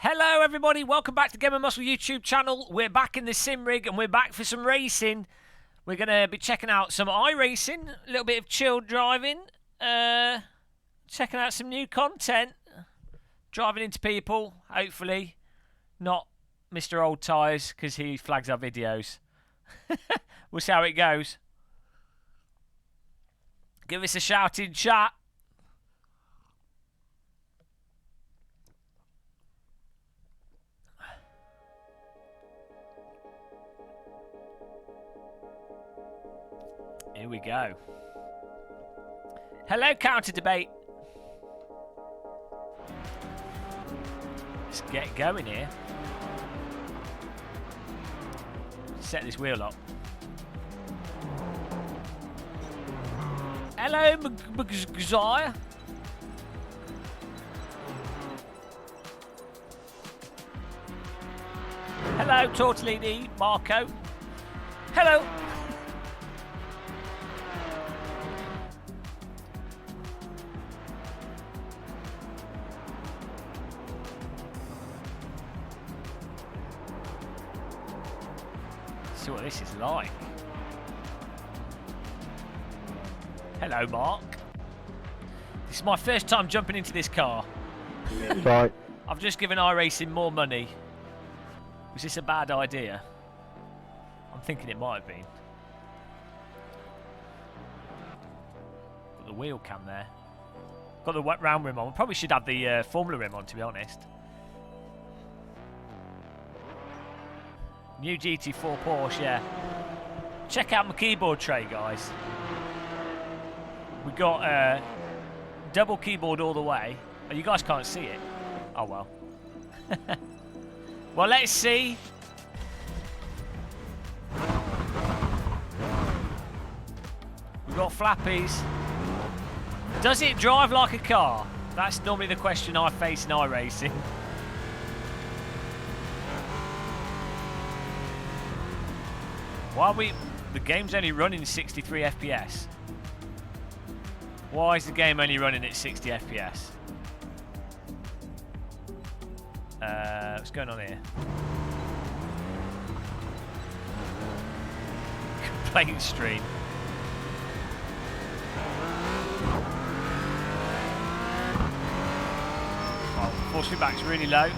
Hello everybody, welcome back to Gamer Muscle YouTube channel. We're back in the sim rig and we're back for some racing. We're going to be checking out some iRacing, a little bit of chilled driving, checking out some new content, driving into people, hopefully, not Mr. Old Tyres because he flags our videos. We'll see how it goes. Give us a shout in chat. Here we go. Hello, Counter Debate. Let's get going here. Set this wheel up. Hello, Magzire. Hello, Tortellini, Marco. Hello. See what this is like. Hello, Mark. This is my first time jumping into this car. Right. I've just given iRacing more money. Was this a bad idea? I'm thinking it might have been. Got the wheel cam there. Got the wet round rim on. We probably should have the Formula rim on, to be honest. New GT4 Porsche, yeah. Check out my keyboard tray, guys. We got double keyboard all the way. Oh, you guys can't see it. Oh well. Well, let's see. We've got flappies. Does it drive like a car? That's normally the question I face in iRacing. Why are we... The game's only running 63 FPS. Why is the game only running at 60 FPS? What's going on here? Complaint stream. Oh, force feedback's really low.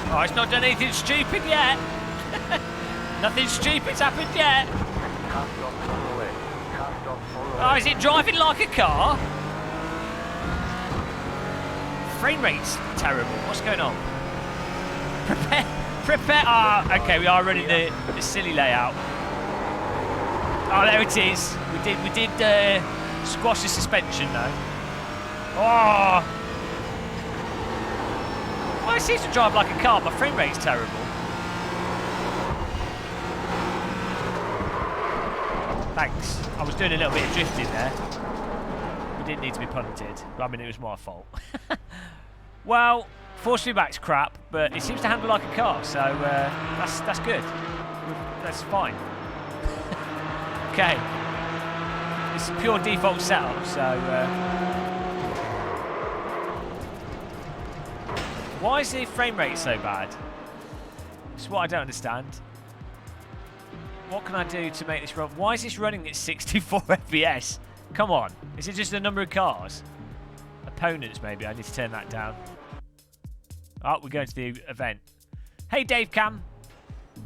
Oh, it's not done anything stupid yet. Nothing stupid's happened yet. Oh, is it driving like a car? Frame rate's terrible. What's going on? Prepare. Ah, okay, we are running the silly layout. Oh, there it is. We did squash the suspension though. Oh. Well, it seems to drive like a car. My frame rate's terrible. Thanks. I was doing a little bit of drifting there. We didn't need to be punted. I mean, it was my fault. Well, force feedback's crap, but it seems to handle like a car, so that's good. That's fine. Okay. It's a pure default setup, so... Why is the frame rate so bad? It's what I don't understand. What can I do to make this run? Why is this running at 64 FPS? Come on. Is it just the number of cars? Opponents, maybe. I need to turn that down. Oh, we're going to the event. Hey, Dave Cam.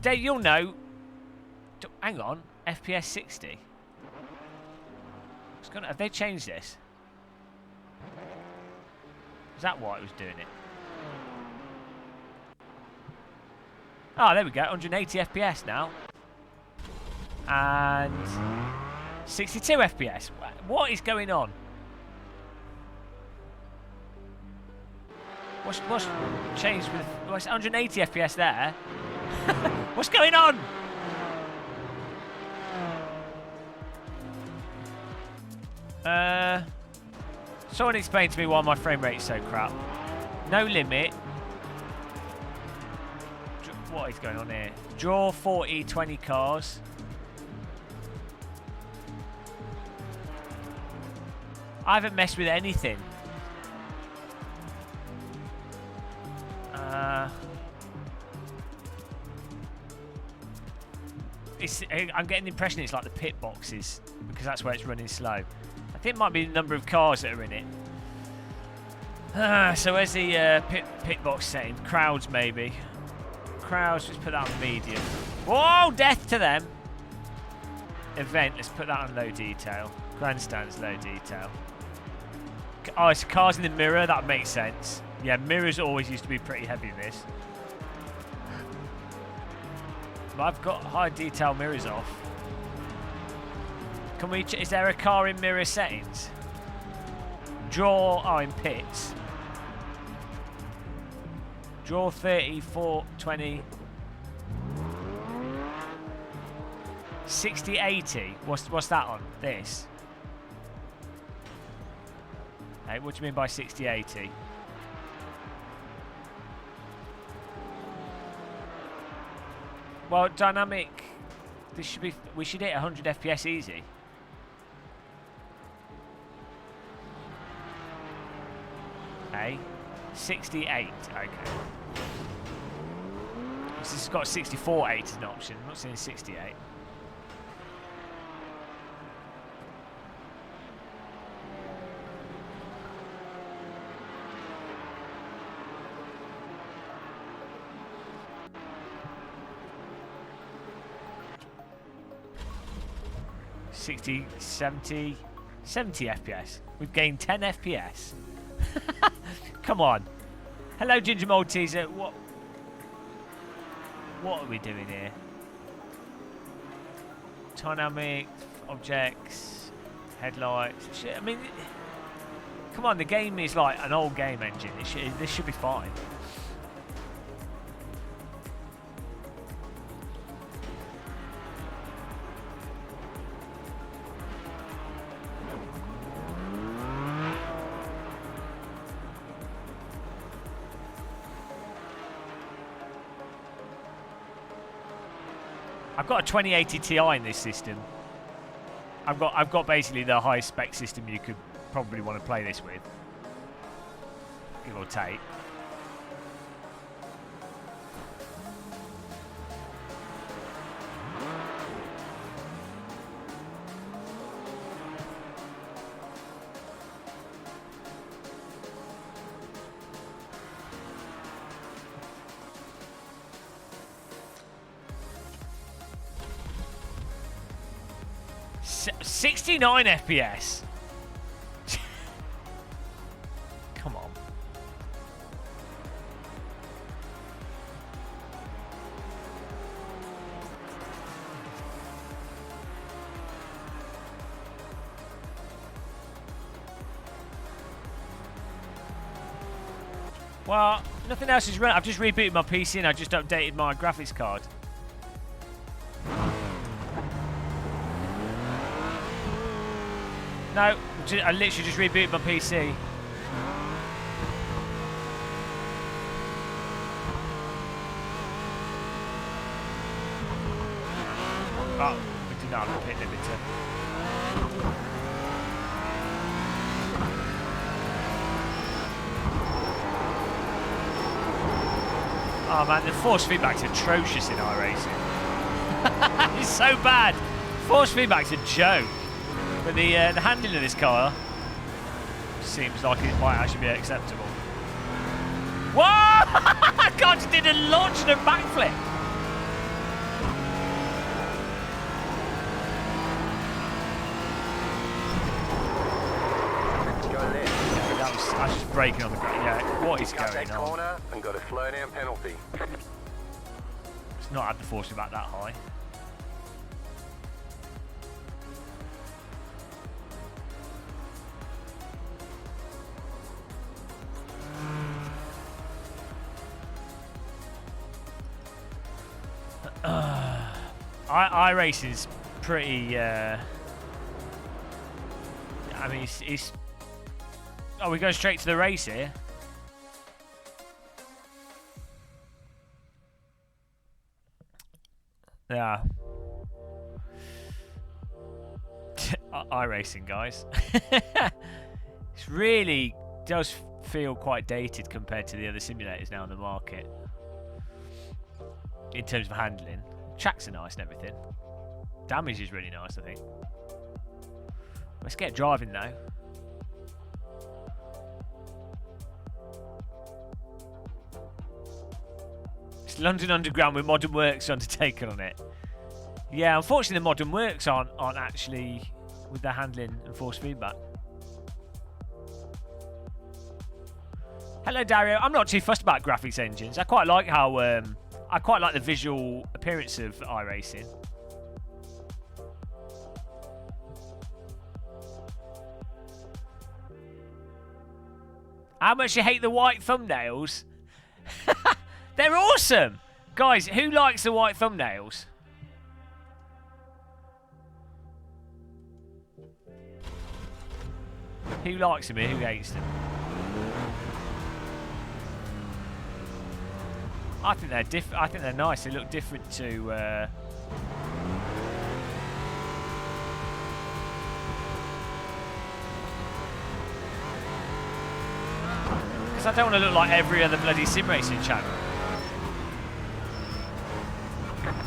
Dave, you'll know. Hang on. FPS 60. Have they changed this? Is that why it was doing it? Oh, there we go. 180 FPS now. And 62 FPS. What is going on? What's changed with... Well, it's 180 FPS there. What's going on? Someone explain to me why my frame rate's so crap. No limit. What is going on here? Draw 40, 20 cars. I haven't messed with anything. I'm getting the impression it's like the pit boxes, because that's where it's running slow. I think it might be the number of cars that are in it. So where's the pit box setting? Crowds, maybe. Crowds, let's put that on medium. Whoa, death to them. Event, let's put that on low detail. Grandstands, low detail. Oh, it's cars in the mirror, that makes sense. Yeah, mirrors always used to be pretty heavy in this. But I've got high detail mirrors off. Can we? Is there a car in mirror settings? Draw. Oh, in pits. Draw 30, 4, 20. 60, 80. What's that on? This. Hey, what do you mean by 60, 80? Well, dynamic. This should be. We should hit 100 FPS easy. Hey, 68. Okay. This has got 64, 8 as an option. I'm not seeing 68. $60, 70 FPS. We've gained 10 FPS. Come on. Hello, Ginger Malteser. What are we doing here? Dynamic, objects, headlights. Shit, I mean, come on. The game is like an old game engine. This should be fine. I've got a 2080 Ti in this system. I've got basically the highest spec system you could probably want to play this with, give or take. S 69 FPS. Come on. Well, nothing else is running. I've just rebooted my PC and I just updated my graphics card. No, I literally just rebooted my PC. Oh, we did not have a pit limiter. Oh man, the force feedback's atrocious in iRacing. It's so bad. Force feedback's a joke. But the handling of this car seems like it might actually be acceptable. Whoa! God, just did a launch and a backflip. I was just braking on the ground. Yeah, what is going on? Corner and got a slow down penalty. It's not had the force feedback that high. iRacing's pretty. I mean, it's Oh, we're going straight to the race here. Yeah. iRacing, guys. It's really does feel quite dated compared to the other simulators now on the market. In terms of handling. Tracks are nice and everything. Damage is really nice, I think. Let's get driving though. It's London Underground with Modern Works undertaken on it. Yeah, unfortunately the Modern Works aren't actually with their handling and force feedback. Hello Dario, I'm not too fussed about graphics engines. I quite like how I quite like the visual appearance of iRacing. How much you hate the white thumbnails? They're awesome! Guys, who likes the white thumbnails? Who likes them here? Who hates them? I think they're I think they're nice. They look different to. Because I don't want to look like every other bloody sim racing channel.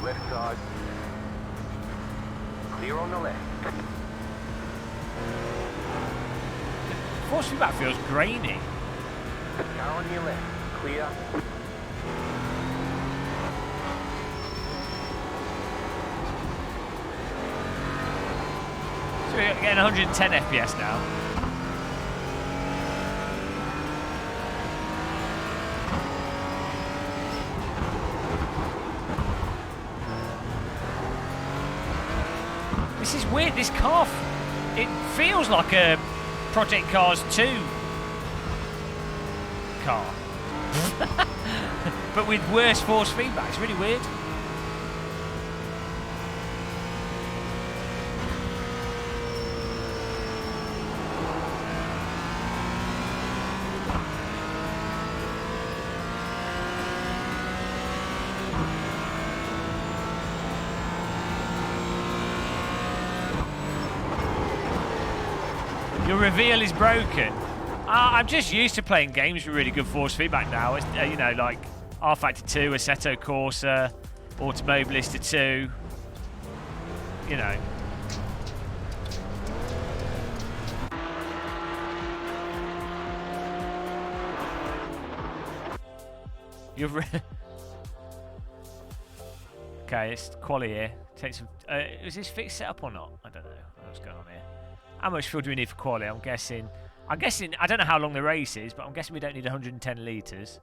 Left side. Clear on the left. Force feedback feels grainy. Car on your left. Clear. So we're getting 110 FPS now. This is weird. This car, it feels like a Project Cars 2 car. But with worse force feedback. It's really weird. Your reveal is broken. I'm just used to playing games with really good force feedback now. It's, you know, like R Factor 2, Assetto Corsa, Automobilista 2. You know. Okay, it's quali here. Take some. Is this fixed setup or not? I don't know what's going on here. How much fuel do we need for quali? I'm guessing. I don't know how long the race is, but I'm guessing we don't need 110 litres.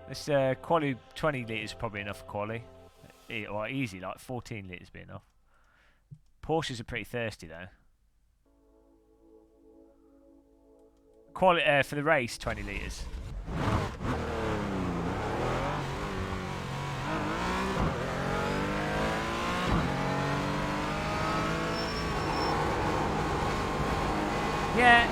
This quali 20 litres is probably enough for quali. Or easy, like 14 litres be enough. Porsches are pretty thirsty though. Quali for the race, 20 litres. Yeah.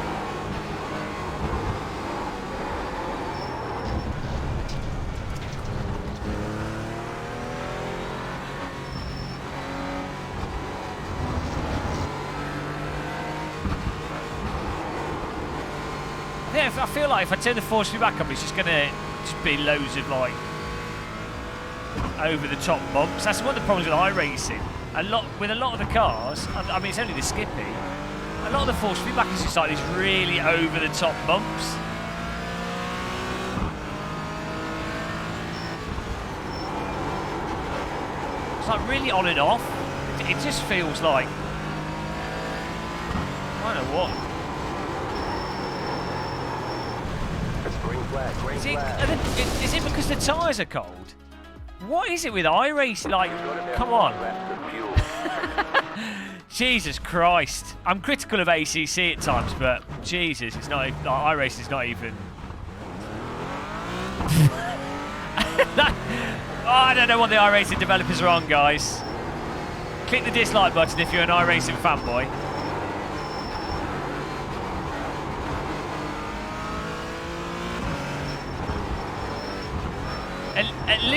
I feel like if I turn the force feedback up, it's just gonna be loads of like over the top bumps. That's one of the problems with iRacing. With a lot of the cars, I mean it's only the Skippy. A lot of the force feedback is just like these really over the top bumps. It's like really on and off. It just feels like I don't know what. Green flag, green flag. Is it because the tyres are cold? What is it with iRacing? Like, come on. Jesus Christ. I'm critical of ACC at times, but Jesus, it's not even, like, iRacing is not even. I don't know what the iRacing developers are on, guys. Click the dislike button if you're an iRacing fanboy.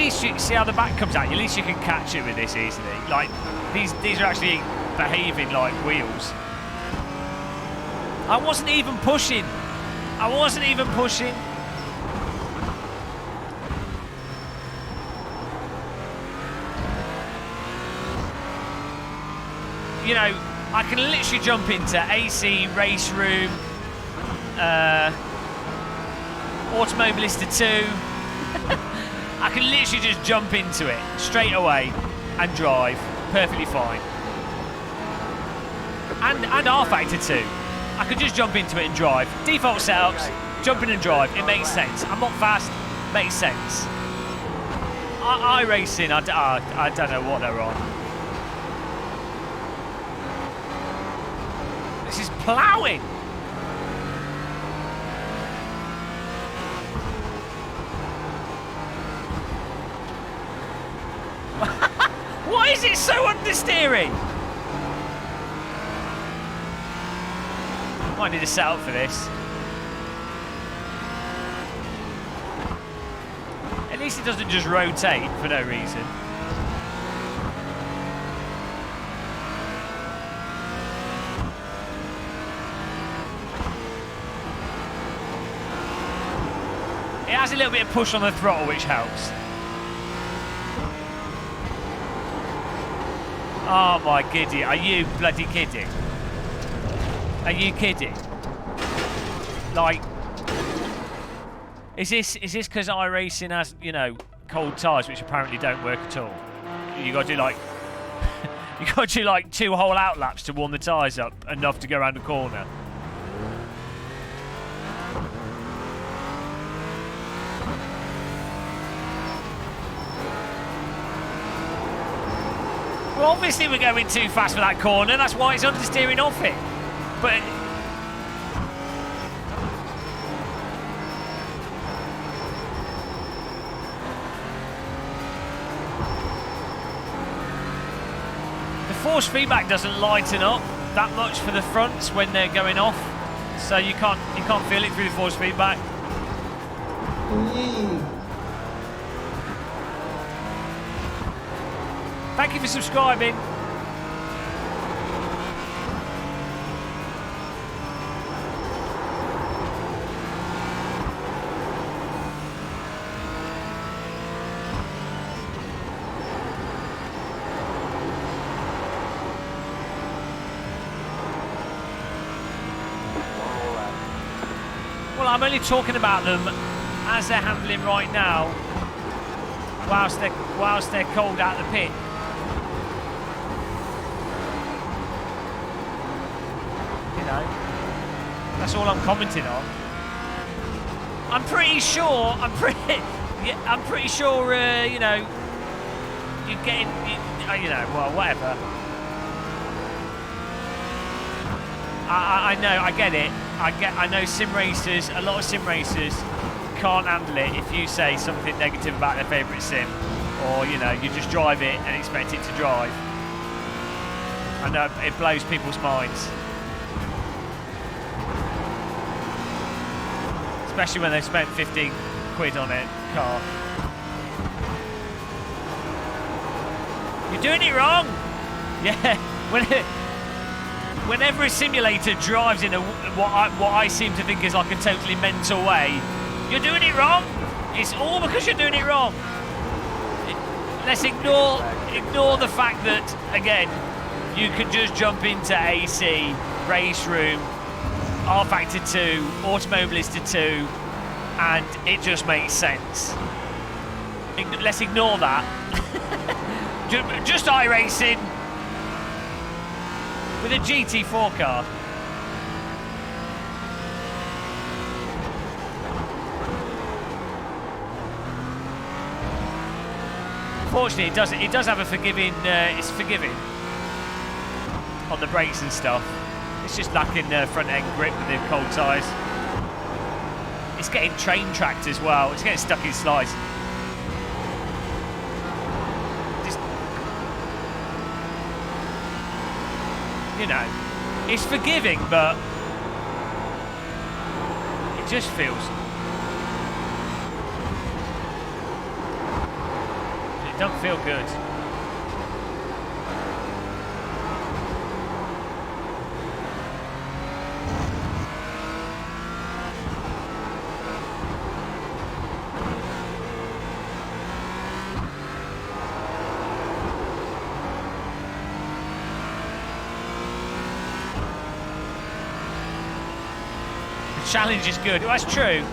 least you see how the back comes out. At least you can catch it with this easily. Like these are actually behaving like wheels. I wasn't even pushing. I wasn't even pushing. You know, I can literally jump into AC, race room, Automobilista 2. I can literally just jump into it straight away and drive perfectly fine. And R Factor 2. I could just jump into it and drive. Default setups, jump in and drive. It makes sense. I'm not fast. Makes sense. iRacing, I don't know what they're on. This is ploughing. Why is it so understeering? Might need a setup for this. At least it doesn't just rotate for no reason. It has a little bit of push on the throttle, which helps. Oh my giddy, are you bloody kidding? Are you kidding? Like, is this because iRacing has, you know, cold tyres which apparently don't work at all? You got to do like you got to do like 2 whole out laps to warm the tyres up enough to go around the corner. Well, obviously we're going too fast for that corner. That's why it's understeering off it. But the force feedback doesn't lighten up that much for the fronts when they're going off, so you can't feel it through the force feedback. Thank you for subscribing. Well, I'm only talking about them as they're handling right now, whilst they're cold out the pit. You know, that's all I'm commenting on. I'm pretty sure. You know, you're getting. You know, well, whatever. I know. I get it. I know sim racers. A lot of sim racers can't handle it if you say something negative about their favourite sim, or you know, you just drive it and expect it to drive. I know it blows people's minds. Especially when they've spent 15 quid on a car. You're doing it wrong! Yeah, whenever a simulator drives in what I seem to think is like a totally mental way, you're doing it wrong! It's all because you're doing it wrong! Let's ignore the fact that, again, you can just jump into AC, race room, R Factor 2, Automobilista 2, and it just makes sense. Let's ignore that. Just iRacing with a GT4 car. Fortunately, it does have a forgiving. It's forgiving on the brakes and stuff. It's just lacking front end grip with the cold tyres. It's getting train tracked as well. It's getting stuck in slides. Just, you know, it's forgiving, but it just feels. It doesn't feel good. Challenge is good. Well, that's true.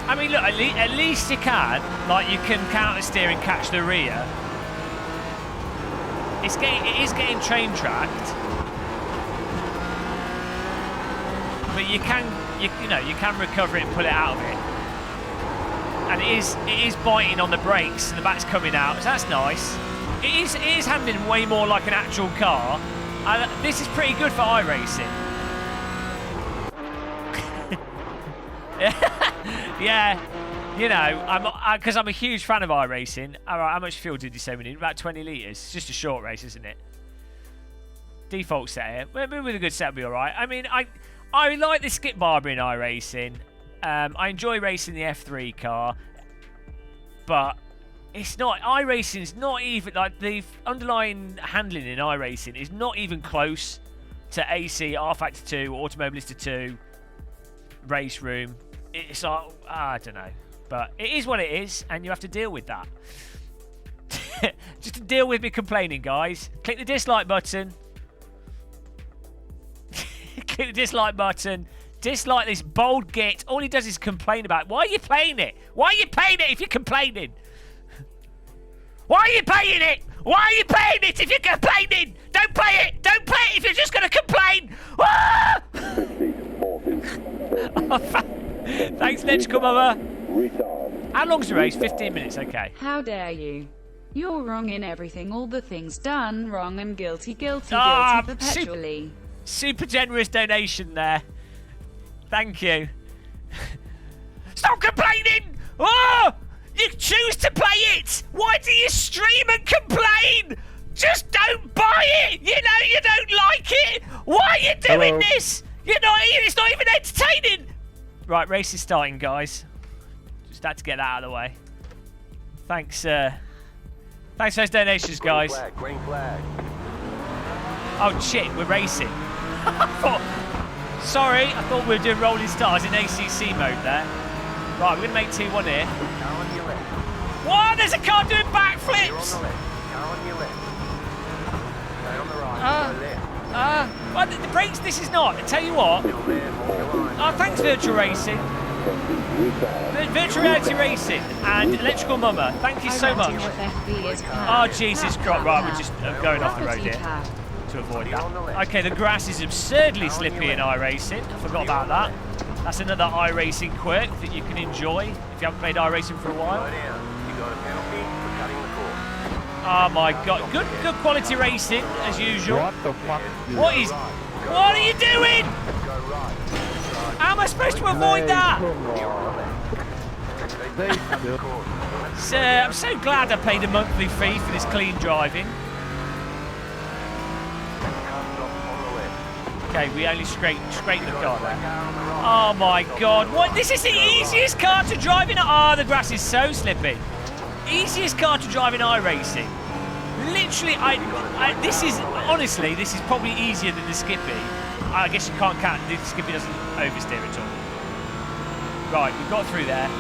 I mean, look, at least you can. Like, you can counter steer and catch the rear. It is getting train tracked. But you can recover it and pull it out of it. And it is biting on the brakes and the back's coming out, so that's nice. It is handling way more like an actual car. This is pretty good for iRacing. Yeah, you know, because I'm a huge fan of iRacing. All right, how much fuel did you say we need? About 20 litres. It's just a short race, isn't it? Default set here. Maybe with a good set, will be all right. I mean, I like the skip barber in iRacing. I enjoy racing the F3 car, but it's not. iRacing's not even like the underlying handling in iRacing is not even close to AC, R Factor 2, Automobilista 2, Race Room. It's like, I don't know, but it is what it is, and you have to deal with that. Just to deal with me complaining, guys. Click the dislike button. Click the dislike button. Dislike this bold git. All he does is complain about it. Why are you playing it? Why are you playing it if you're complaining? Why are you playing it? Why are you playing it if you're complaining? Don't play it. Don't play it if you're just going to complain. Ah! Thanks, Electrical Mama. How long's the race? 15 minutes, okay. How dare you? You're wrong in everything, all the things done wrong, and guilty perpetually. Super generous donation there. Thank you. Stop complaining! Oh! You choose to play it! Why do you stream and complain? Just don't buy it! You know you don't like it! Why are you doing this? It's not even entertaining! Right, race is starting, guys. Just had to get that out of the way. Thanks, thanks for those donations, guys. Green flag. Oh shit, we're racing. Sorry, I thought we were doing rolling stars in ACC mode there. Right, we're going to make T1 here. Car on your left. What? There's a car doing You're on backflips! the left. Car on your left. Stay on the right. Go left. Well, the brakes, this is not. I tell you what. Still there, hold your line. Oh, thanks, Virtual Racing. Virtual Reality Racing and Electrical Mama. Thank you so much. Oh, Jesus Christ. Right, we're just going off the road here to avoid that. Okay, the grass is absurdly slippy in iRacing. I forgot about that. That's another iRacing quirk that you can enjoy if you haven't played iRacing for a while. Slow down. You got a penalty for cutting the course. Oh my God, good quality racing as usual. What the fuck? What are you doing? Go right. How am I supposed to avoid that? You're on the left. So, I'm so glad I paid a monthly fee for this clean driving. Okay, we only scrape the car there. Oh my God, what? This is the easiest car to drive in. Oh, the grass is so slippy. Easiest car to drive in iRacing. Literally, this is probably easier than the Skippy. I guess you can't count, the Skippy doesn't oversteer at all. Right, we've got through there.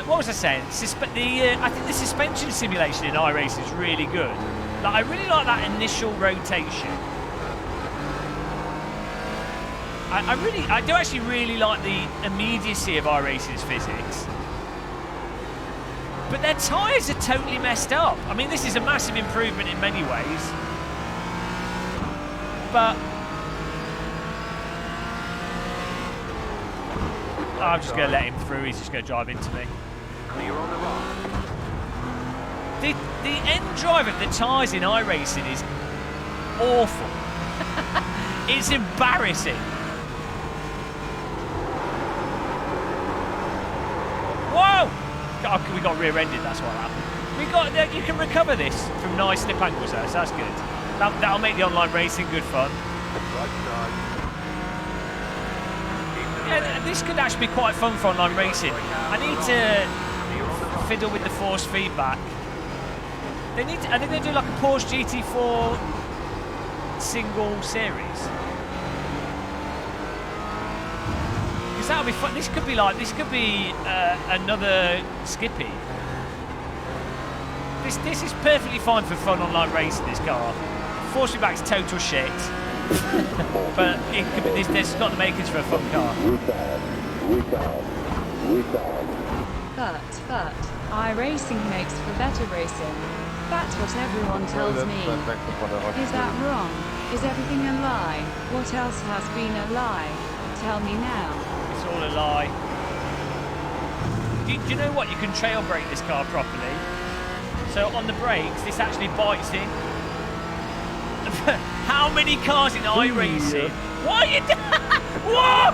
What was I saying? I think the suspension simulation in iRacing is really good. Like, I really like that initial rotation. I do actually really like the immediacy of iRacing's physics. But their tyres are totally messed up. I mean, this is a massive improvement in many ways. But I'm just going to let him through. He's just going to drive into me. Clear on the right. The end drive of the tyres in iRacing is awful. It's embarrassing. Whoa! Oh, we got rear-ended, that's what happened. You can recover this from nice slip angles though, so that's good. That'll make the online racing good fun. Right side. Keep and this could actually be quite fun for online racing. I need to fiddle with the force feedback. They need to, I think they do like a Porsche GT4 single series. Because that would be fun. This could be another Skippy. This is perfectly fine for fun online racing, this car. Force feedback's total shit. But it could be, there's got the makings for a fun car. But, iRacing makes for better racing. That's what everyone tells me. Is that wrong? Is everything a lie? What else has been a lie? Tell me now. It's all a lie. Do you know what? You can trail brake this car properly. So on the brakes, this actually bites in. How many cars in iRacing? Why are you Whoa!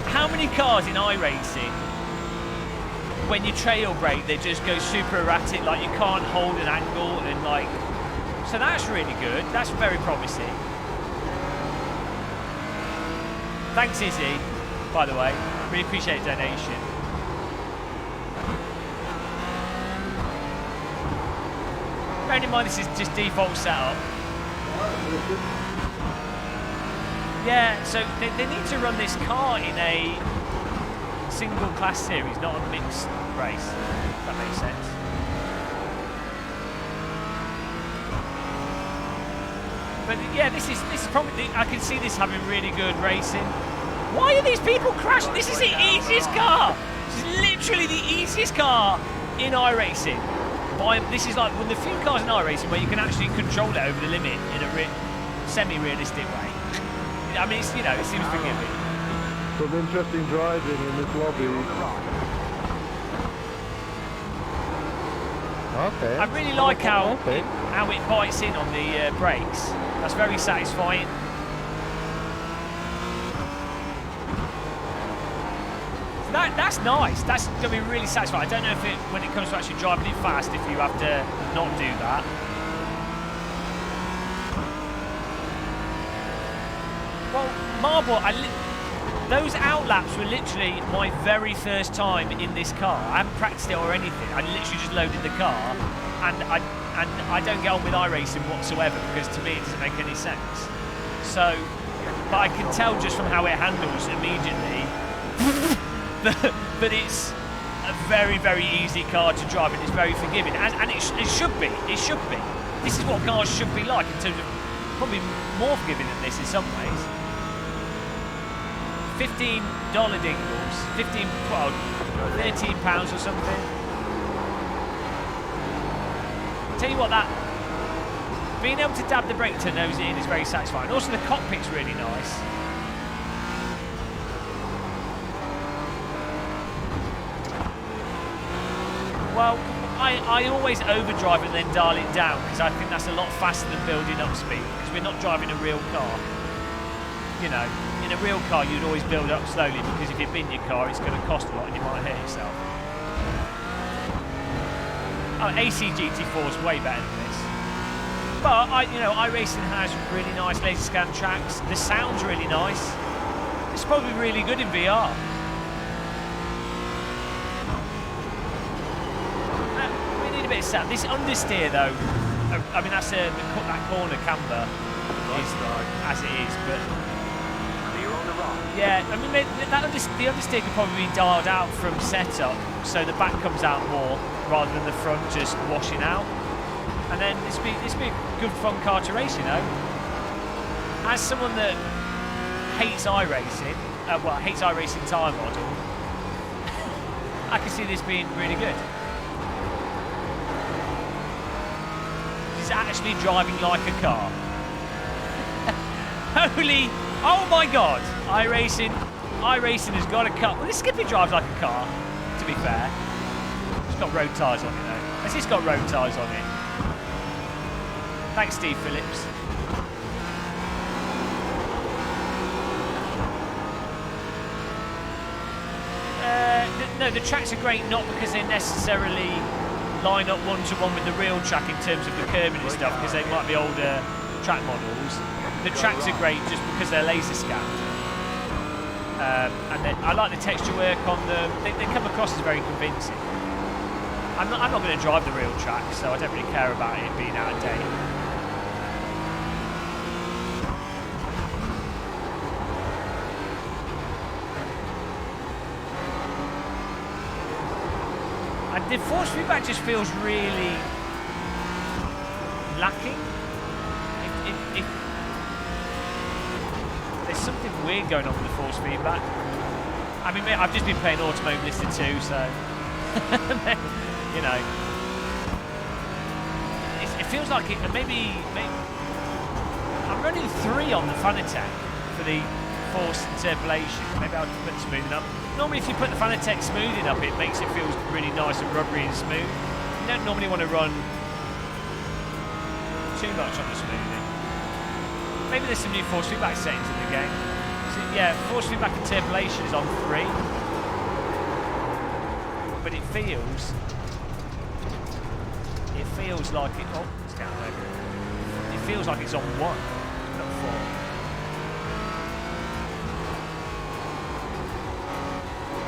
How many cars in iRacing, when you trail brake, they just go super erratic, like you can't hold an angle and like... So that's really good. That's very promising. Thanks, Izzie, by the way. Really appreciate the donation. Bearing in mind this is just default setup. Yeah, so they need to run this car in a single class series, not a mixed race. If that makes sense. But yeah, this is probably, I can see this having really good racing. Why are these people crashing? This is the easiest car. This is literally the easiest car in iRacing. This is like one of the few cars in iRacing where you can actually control it over the limit in a semi-realistic way. I mean, it's, you know, it seems forgiving. Some interesting driving in this lobby. Okay. I really like how it bites in on the brakes. That's very satisfying. That's nice. That's going to be really satisfying. I don't know if when it comes to actually driving it fast, if you have to not do that. Well, Marble, those outlaps were literally my very first time in this car. I haven't practiced it or anything. I literally just loaded the car, and I don't get on with iRacing whatsoever because to me it doesn't make any sense. So, but I can tell just from how it handles immediately that it's a very, very easy car to drive and it's very forgiving, and it should be. It should be. This is what cars should be like in terms of probably more forgiving than this in some ways. $15 dingles, £13 or something. Tell you what, that being able to dab the brake to nose it in is very satisfying. Also, the cockpit's really nice. Well, I always overdrive and then dial it down because I think that's a lot faster than building up speed because we're not driving a real car. You know, in a real car you'd always build up slowly because if you bin your car it's going to cost a lot and you might hurt yourself. Oh, AC GT4 is way better than this. But iRacing has really nice laser scan tracks. The sound's really nice. It's probably really good in VR. We need a bit of sound. This understeer though, I mean that's that corner camber is as it is, but yeah, I mean the understeer could probably be dialed out from setup, so the back comes out more rather than the front just washing out. And then this be a good fun car to race, you know. As someone that hates iRacing, hates iRacing tyre model, I can see this being really good. It's actually driving like a car. Holy, oh my God! iRacing has got a car. Well, this Skippy drives like a car, to be fair. It's got road tyres on it though. Has this got road tyres on it? Thanks, Steve Phillips. No, the tracks are great not because they necessarily line up one-to-one with the real track in terms of the curbing and stuff, because they might be older track models. The tracks are great just because they're laser scanned. And I like the texture work on them. They come across as very convincing. I'm not going to drive the real track, so I don't really care about it being out of date. And the force feedback just feels really lacking. There's something weird going on with the force feedback. I mean, I've just been playing Automotive Listed 2, so you know, it feels like it. Maybe I'm running 3 on the Fanatec for the force interpolation. Maybe I'll put the smoothing up. Normally, if you put the Fanatec smoothing up, it makes it feel really nice and rubbery and smooth. You don't normally want to run too much on the smoothing. Maybe there's some new force feedback settings in the game. So, yeah, force feedback interpolation is on 3, but it feels like it. Oh, it's down there. It feels like it's on 1, not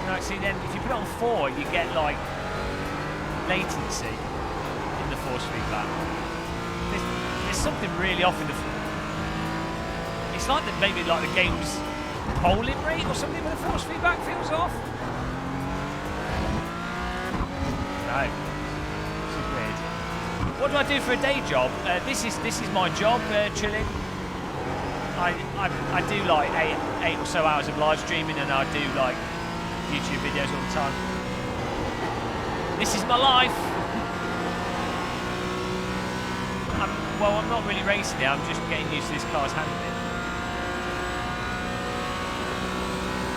4. No, see, then if you put it on 4, you get like latency in the force feedback. There's something really off in the. It's like that, maybe like the game's polling rate or something when the force feedback feels off. No, this is weird. What do I do for a day job? This is my job, chilling. I do like 8 or so hours of live streaming, and I do like YouTube videos all the time. This is my life. I'm not really racing it. I'm just getting used to this car's handling.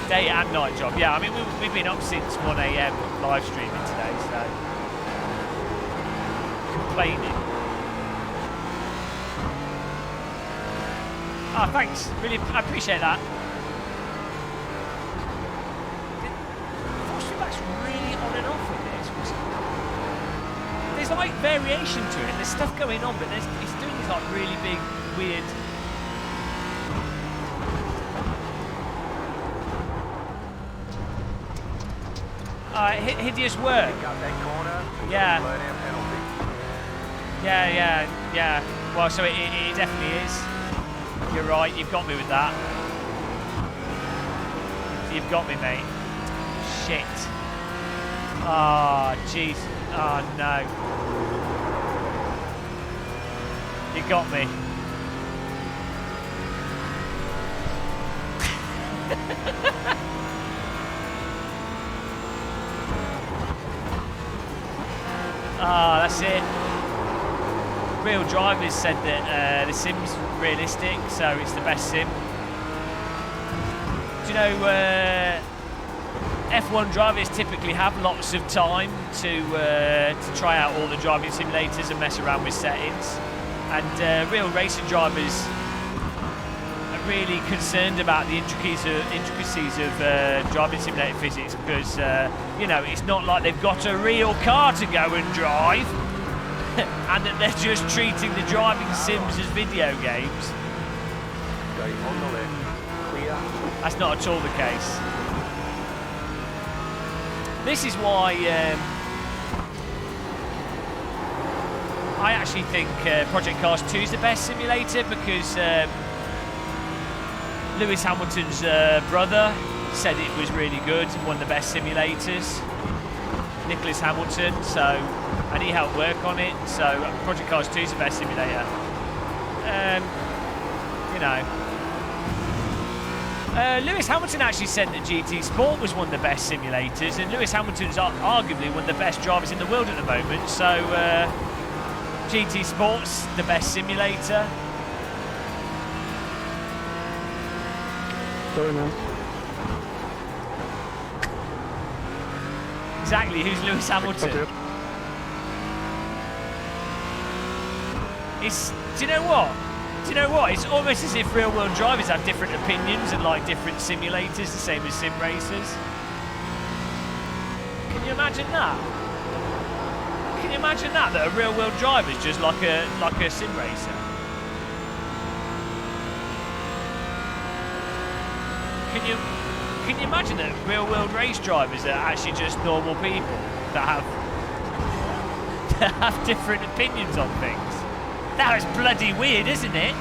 Day and night job, yeah. I mean, we've been up since 1 AM live streaming today, so complaining. Ah, thanks. Really, I appreciate that. Force feedback's really on and off with this. There's like variation to it. There's stuff going on, but it's doing these like really big, weird. Hideous work. Yeah. Yeah. Well, so it definitely is. You're right. You've got me with that. You've got me, mate. Shit. Ah, jeez. Oh no. You got me. Ah, that's it. Real drivers said that the sim's realistic, so it's the best sim. Do you know, F1 drivers typically have lots of time to try out all the driving simulators and mess around with settings. And real racing drivers are really concerned about the intricacies of driving simulator physics because, you know, it's not like they've got a real car to go and drive and that they're just treating the driving sims as video games. On the left, clear. That's not at all the case. This is why I actually think Project Cars 2 is the best simulator because Lewis Hamilton's brother said it was really good, one of the best simulators. Nicholas Hamilton, and he helped work on it, so Project Cars 2 is the best simulator. You know. Lewis Hamilton actually said that GT Sport was one of the best simulators, and Lewis Hamilton's arguably one of the best drivers in the world at the moment, so GT Sport's the best simulator. Sorry, man. Exactly, who's Lewis Hamilton? Okay. Do you know what? It's almost as if real-world drivers have different opinions and like different simulators, the same as sim racers. Can you imagine that? Can you imagine that a real-world driver is just like a sim racer? Can Can you imagine that real world race drivers are actually just normal people that have different opinions on things? That was bloody weird, isn't it?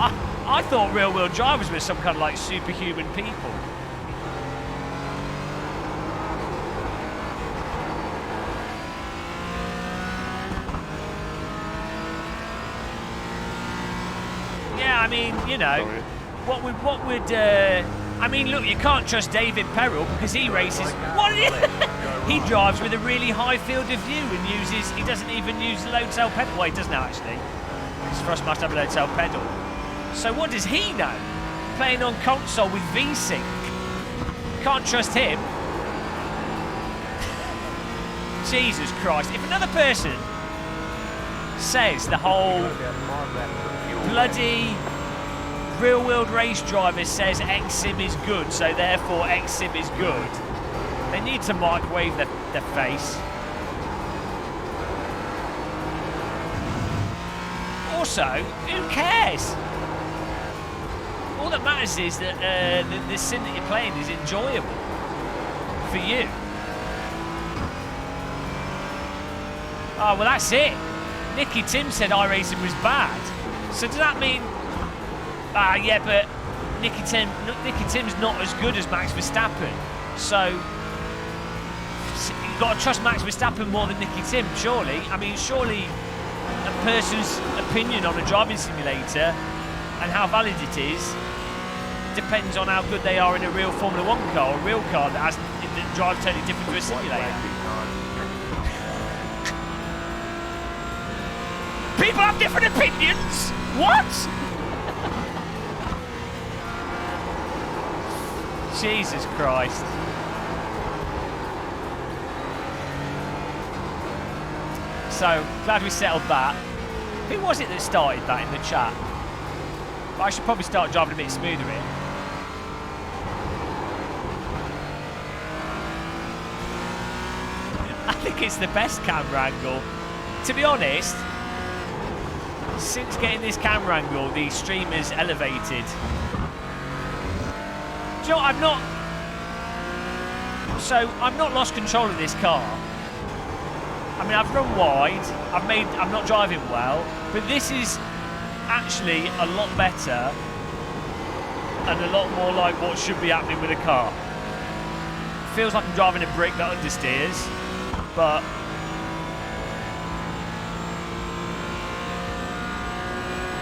I thought real world drivers were some kind of like superhuman people. Yeah, I mean, you know, what would I mean, look, you can't trust David Perrell because he races. What? He drives with a really high field of view and he doesn't even use the low tail pedal. Well, he does now actually. His Thrustmaster have a low tail pedal. So what does he know? Playing on console with V-Sync. Can't trust him. Jesus Christ. If another person says the whole bloody real world race driver says X-Sim is good, so therefore X-Sim is good, they need to microwave their face. Also, who cares? All that matters is that the sim that you're playing is enjoyable for you. Oh, well, that's it. Nicky Tim said iRacing was bad. So does that mean... yeah, but Nicky Tim's not as good as Max Verstappen. So you've got to trust Max Verstappen more than Nicky Tim, surely. I mean, surely a person's opinion on a driving simulator and how valid it is depends on how good they are in a real Formula 1 car, or a real car that drives totally different to a simulator. People have different opinions? What? Jesus Christ. So, glad we settled that. Who was it that started that in the chat? But I should probably start driving a bit smoother here. I think it's the best camera angle. To be honest, since getting this camera angle, the stream is elevated. Do you know what, I've not lost control of this car. I mean, I've run wide, I'm not driving well, but this is actually a lot better and a lot more like what should be happening with a car. Feels like I'm driving a brick that understeers, but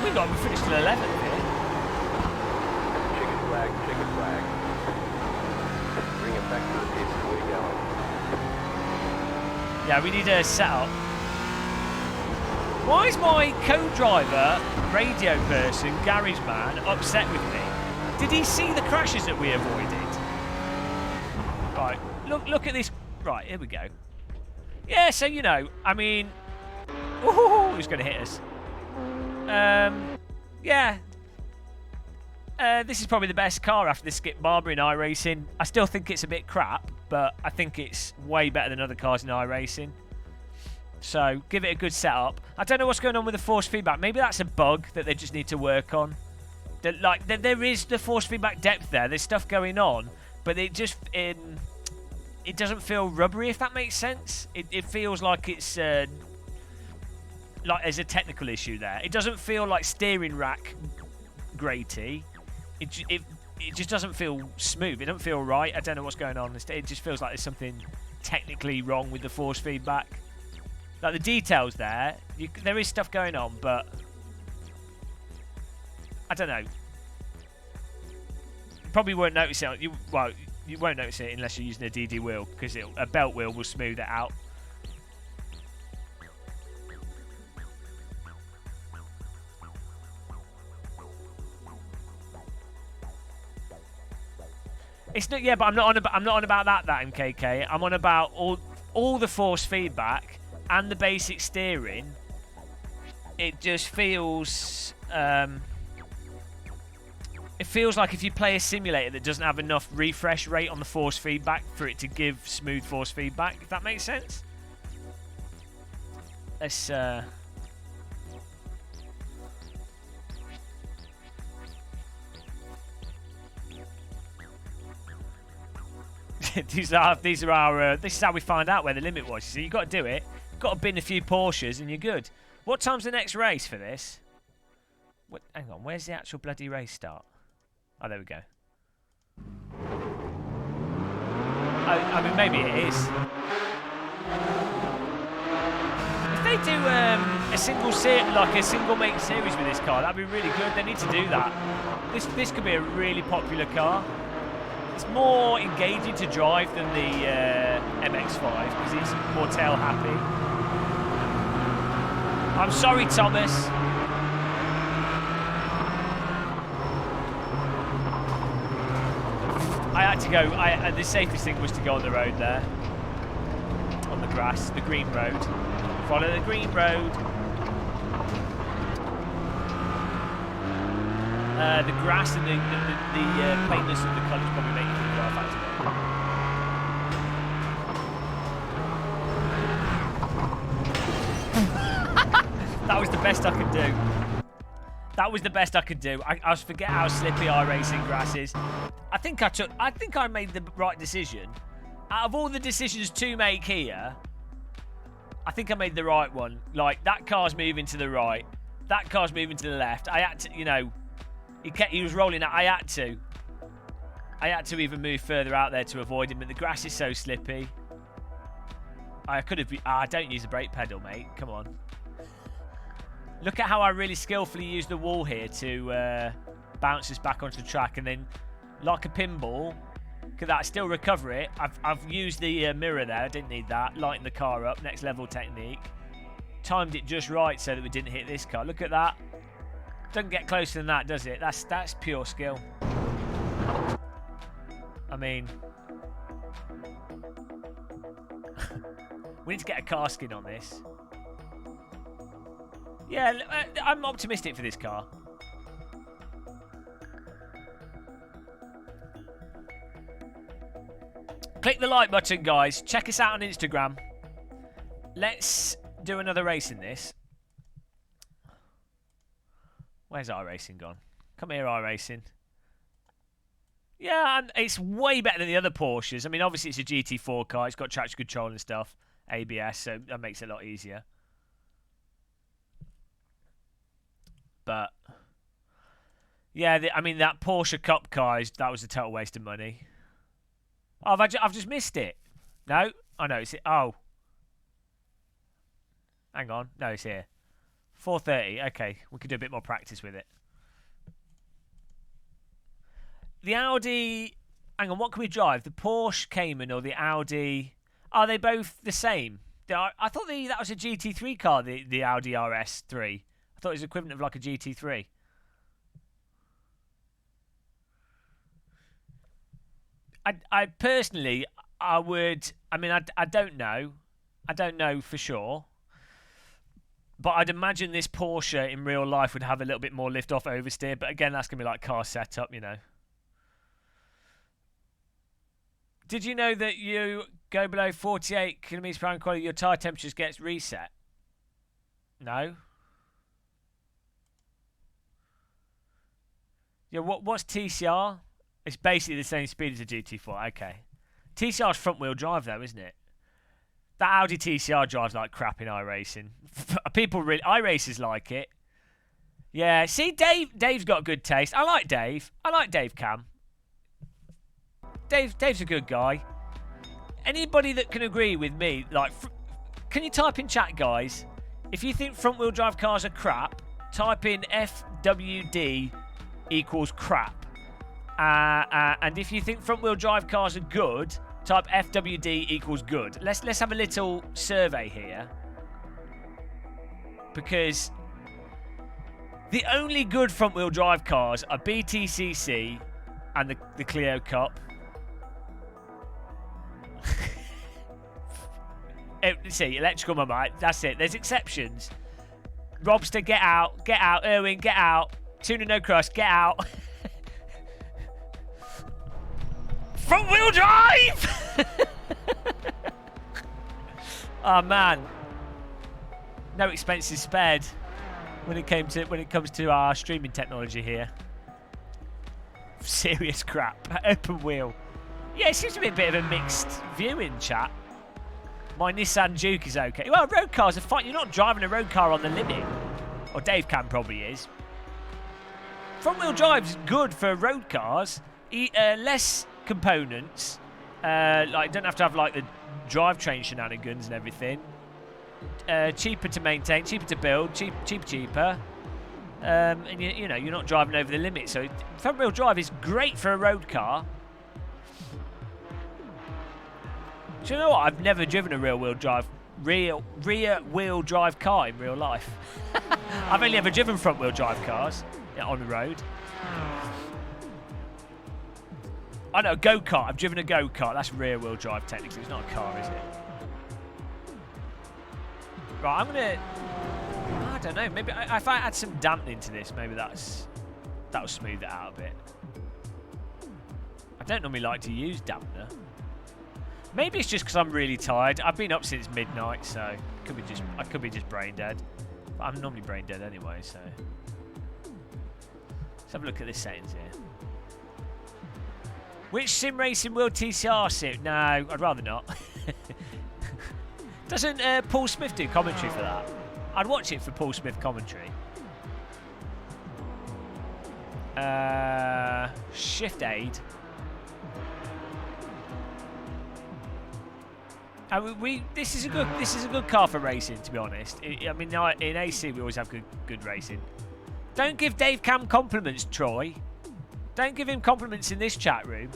we finished till 11th here. Chicken flag. Bring it back to the pits where we're going. Yeah, we need a setup. Why is my co-driver, radio person, garage man, upset with me? Did he see the crashes that we avoided? Right, look at this. Right, here we go. Yeah, so you know, I mean, ooh, who's going to hit us? Yeah. This is probably the best car after the Skip Barber in iRacing. I still think it's a bit crap, but I think it's way better than other cars in iRacing. So, give it a good setup. I don't know what's going on with the force feedback. Maybe that's a bug that they just need to work on. There is the force feedback depth there. There's stuff going on, but it just... it doesn't feel rubbery, if that makes sense. It feels like it's... like there's a technical issue there. It doesn't feel like steering rack graty. It just doesn't feel smooth. It doesn't feel right. I don't know what's going on. It just feels like there's something technically wrong with the force feedback. Like the details there, there is stuff going on, but I don't know. You probably won't notice it. You won't notice it unless you're using a DD wheel, because a belt wheel will smooth it out. It's not, yeah, but I'm not on about that MKK. I'm on about all the force feedback and the basic steering. It just feels it feels like if you play a simulator that doesn't have enough refresh rate on the force feedback for it to give smooth force feedback, if that makes sense. Let's This is how we find out where the limit was. So you've got to do it. You've got to bin a few Porsches and you're good. What time's the next race for this? What, hang on, where's the actual bloody race start? Oh, there we go. I mean, maybe it is. If they do a single make series with this car, that'd be really good. They need to do that. This could be a really popular car. It's more engaging to drive than the MX-5 because it's more tail happy. I'm sorry, Thomas. I had to go. The safest thing was to go on the road there, on the grass, the green road. Follow the green road. The grass and the plainness of the colours probably make you think drive faster. That was the best I could do. That was the best I could do. I forget how slippy iRacing grass is. I think I made the right decision. Out of all the decisions to make here, I think I made the right one. Like, that car's moving to the right. That car's moving to the left. I had to, you know, he was rolling out. I had to even move further out there to avoid him, but the grass is so slippy. I could have been... don't use the brake pedal, mate. Come on. Look at how I really skillfully use the wall here to bounce us back onto the track, and then, like a pinball, look at that, still recover it. I've used the mirror there. I didn't need that. Lighten the car up. Next level technique. Timed it just right so that we didn't hit this car. Look at that. Doesn't get closer than that, does it? That's pure skill. I mean, we need to get a car skin on this. Yeah, I'm optimistic for this car. Click the like button, guys. Check us out on Instagram. Let's do another race in this. Where's iRacing gone? Come here, iRacing. Yeah, and it's way better than the other Porsches. I mean, obviously it's a GT4 car. It's got traction control and stuff. ABS, so that makes it a lot easier. But yeah, I mean, that Porsche Cup car, that was a total waste of money. Oh, I've just missed it. No? Oh, no, it's... Oh. Hang on. No, it's here. 4:30. Okay, we could do a bit more practice with it. The Audi... Hang on, what can we drive? The Porsche Cayman or the Audi... Are they both the same? I thought that was a GT3 car, the Audi RS3. I thought it was equivalent of like a GT3. I personally, I would... I mean, I don't know. I don't know for sure. But I'd imagine this Porsche in real life would have a little bit more lift-off oversteer. But again, that's going to be like car setup, you know. Did you know that you go below 48 kilometers per hour in quality, your tyre temperature gets reset? No? Yeah, what's TCR? It's basically the same speed as a GT4. Okay. TCR's front-wheel drive, though, isn't it? That Audi TCR drives like crap in iRacing. People really... iRacers like it. Yeah, see, Dave's got good taste. I like Dave. I like Dave Cam. Dave's a good guy. Anybody that can agree with me, like... Can you type in chat, guys? If you think front-wheel drive cars are crap, type in FWD equals crap. And if you think front-wheel drive cars are good, type FWD equals good. Let's have a little survey here. Because the only good front-wheel drive cars are BTCC and the Clio Cup. See, electrical mama, that's it. There's exceptions. Robster, get out. Get out. Irwin, get out. Tuna No Crust, get out. Front wheel drive! Oh man. No expenses spared when it comes to our streaming technology here. Serious crap. Open wheel. Yeah, it seems to be a bit of a mixed view in chat. My Nissan Juke is okay. Well, road cars are fine. You're not driving a road car on the limit. Or Dave Cam probably is. Front-wheel drive's good for road cars. Less components. Like, don't have to have like the drivetrain shenanigans and everything. Cheaper to maintain, cheaper to build, cheaper. And you know, you're not driving over the limit. So front-wheel drive is great for a road car. Do you know what? I've never driven a rear-wheel drive car in real life. I've only ever driven front-wheel drive cars on the road. I know, a go-kart. I've driven a go-kart. That's rear-wheel drive technically. It's not a car, is it? Right, I'm gonna... I don't know. Maybe if I add some dampening to this, maybe that'll smooth it out a bit. I don't normally like to use dampener. Maybe it's just because I'm really tired. I've been up since midnight, so I could be just brain dead. But I'm normally brain dead anyway, so. Let's have a look at the settings here. Which sim racing will TCR suit? No, I'd rather not. Doesn't Paul Smith do commentary for that? I'd watch it for Paul Smith commentary. Shift aid. This is a good car for racing, to be honest. I mean, in AC we always have good racing. Don't give Dave Cam compliments, Troy. Don't give him compliments in this chat room.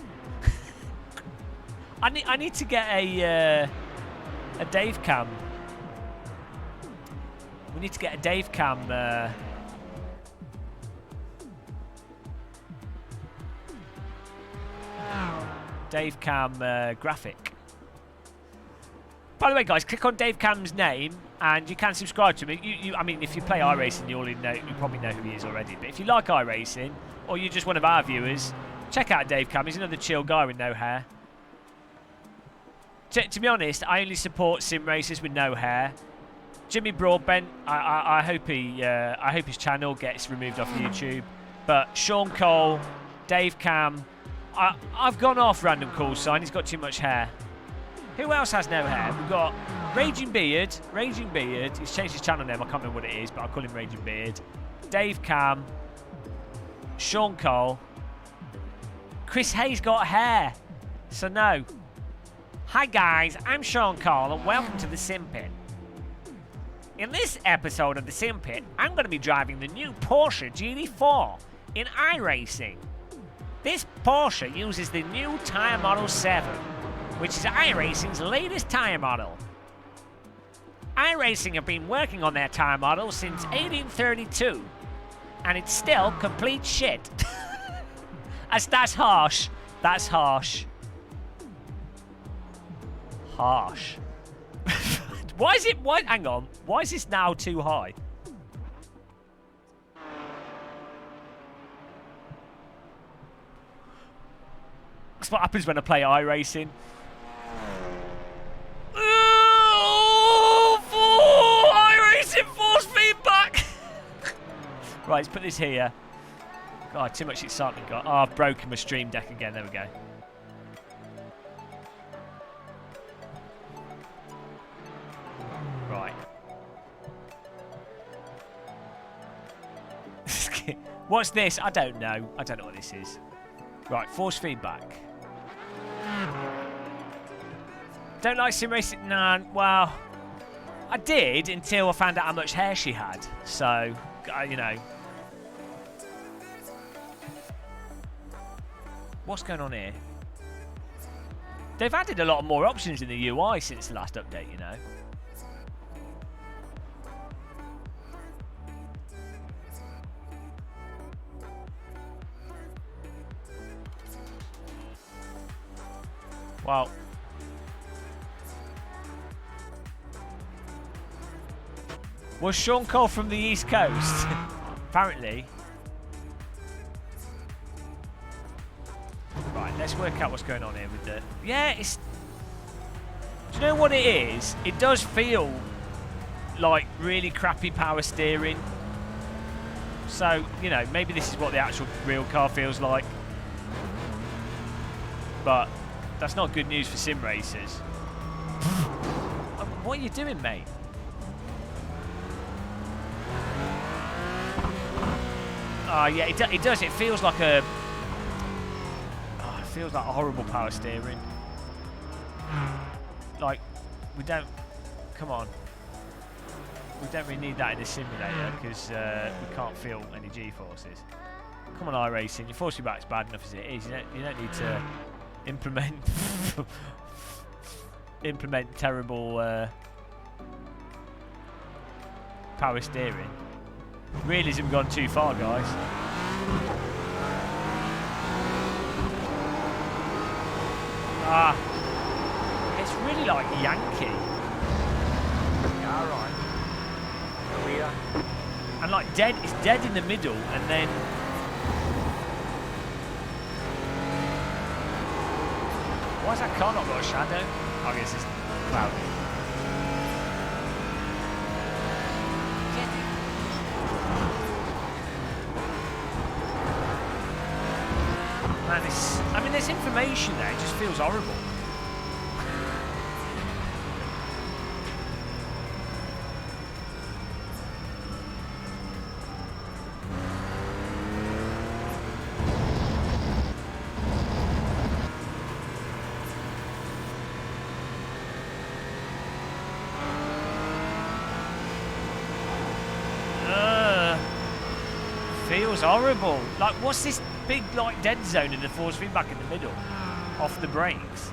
I need to get a Dave Cam. We need to get a Dave Cam. Dave Cam graphic. By the way, guys, click on Dave Cam's name and you can subscribe to me. I mean, if you play iRacing, you probably know who he is already. But if you like iRacing, or you're just one of our viewers, check out Dave Cam. He's another chill guy with no hair. To be honest, I only support sim racers with no hair. Jimmy Broadbent, I hope his channel gets removed off YouTube. But Sean Cole, Dave Cam, I've gone off random call sign. He's got too much hair. Who else has no hair? We've got Raging Beard. Raging Beard. He's changed his channel name. I can't remember what it is, but I'll call him Raging Beard. Dave Cam. Sean Cole. Chris Hayes got hair. So no. Hi guys, I'm Sean Cole and welcome to the Sim Pit. In this episode of the Sim Pit, I'm going to be driving the new Porsche GT4 in iRacing. This Porsche uses the new tyre model 7. Which is iRacing's latest tyre model. iRacing have been working on their tyre model since 1832, and it's still complete shit. That's harsh. That's harsh. Harsh. Hang on. Why is this now too high? That's what happens when I play iRacing. iRacing force feedback. Right, let's put this here. God, too much excitement got. Oh, I've broken my stream deck again. There we go. Right. What's this? I don't know. I don't know what this is. Right, force feedback. Don't like sim racing? Nah, well, I did until I found out how much hair she had. So, you know. What's going on here? They've added a lot more options in the UI since the last update, you know. Well, was Sean Cole from the East Coast? Apparently. Right, let's work out what's going on here with the... Yeah, it's... Do you know what it is? It does feel like really crappy power steering. So, you know, maybe this is what the actual real car feels like. But That's not good news for sim racers. What are you doing, mate? Oh, yeah, it does. It feels like a... Oh, it feels like a horrible power steering. Like, we don't... Come on. We don't really need that in a simulator because we can't feel any G-forces. Come on, iRacing. Your force feedback's bad enough as it is. You don't need to implement... implement terrible power steering. Realism gone too far, guys. Ah, it's really like Yankee. Yeah, right. Clear. And like dead, it's dead in the middle, and then why's that car not got a shadow? I guess it's cloudy. Man, I mean, there's information there. It just feels horrible. Feels horrible. Like, what's this big like dead zone in the force feedback in the middle, off the brakes?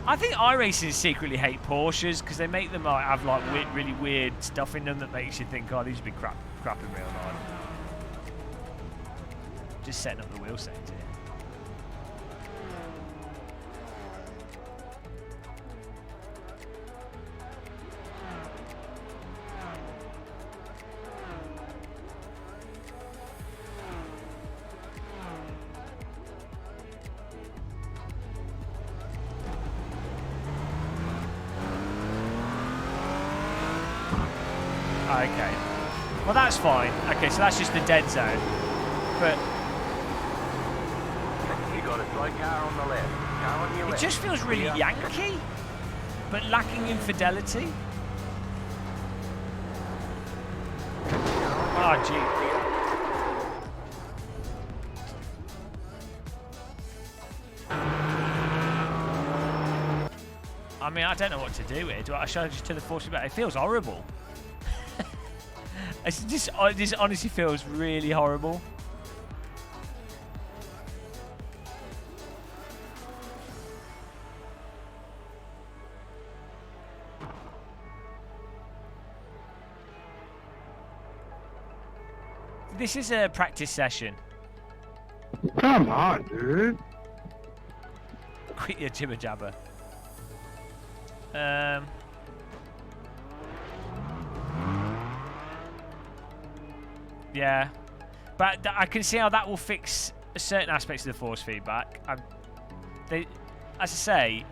I think iRacing secretly hate Porsches because they make them like have like really weird stuff in them that makes you think, oh, these would be crap in real life. Just setting up the wheel settings here. Okay. Well, that's fine. Okay, so that's just the dead zone. But You got a slow car on the left. Car on your it left. just feels really Clear. Yankee, but lacking in fidelity. Oh, gee. I mean, I don't know what to do here. Should I just turn the force feedback? It feels horrible. This honestly feels really horrible. This is a practice session. Come on, dude. Quit your jibber jabber. Yeah, but I can see how that will fix certain aspects of the force feedback. As I say,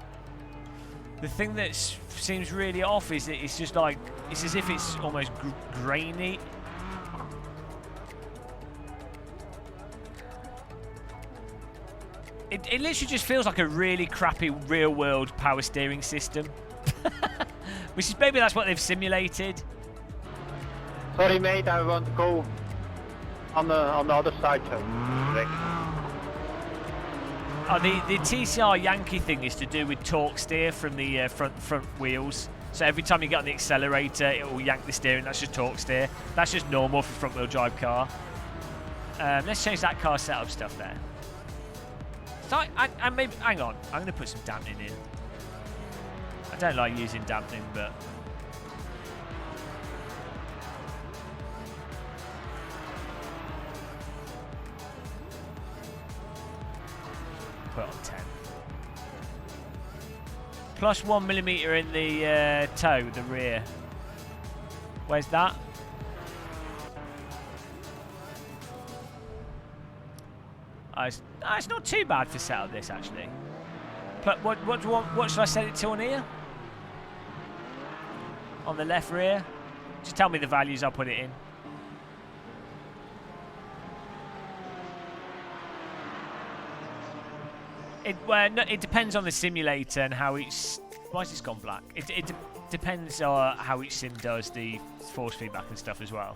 the thing that seems really off is that it's just like it's as if it's almost grainy. It literally just feels like a really crappy real-world power steering system. Which is maybe that's what they've simulated. Sorry, mate. I want to go on the other side. Oh, the TCR Yankee thing is to do with torque steer from the front wheels. So every time you get on the accelerator, it will yank the steering. That's just torque steer. That's just normal for front-wheel drive car. Let's change that car setup stuff there. So I maybe hang on. I'm going to put some dampening in. I don't like using dampening, but put on 10. Plus 1mm in the toe, the rear. Where's that? It's not too bad for setup this actually. But what should I set it to on here? On the left rear? Just tell me the values, I'll put it in. It depends on the simulator and how each. Why has this gone black? It depends on how each sim does the force feedback and stuff as well.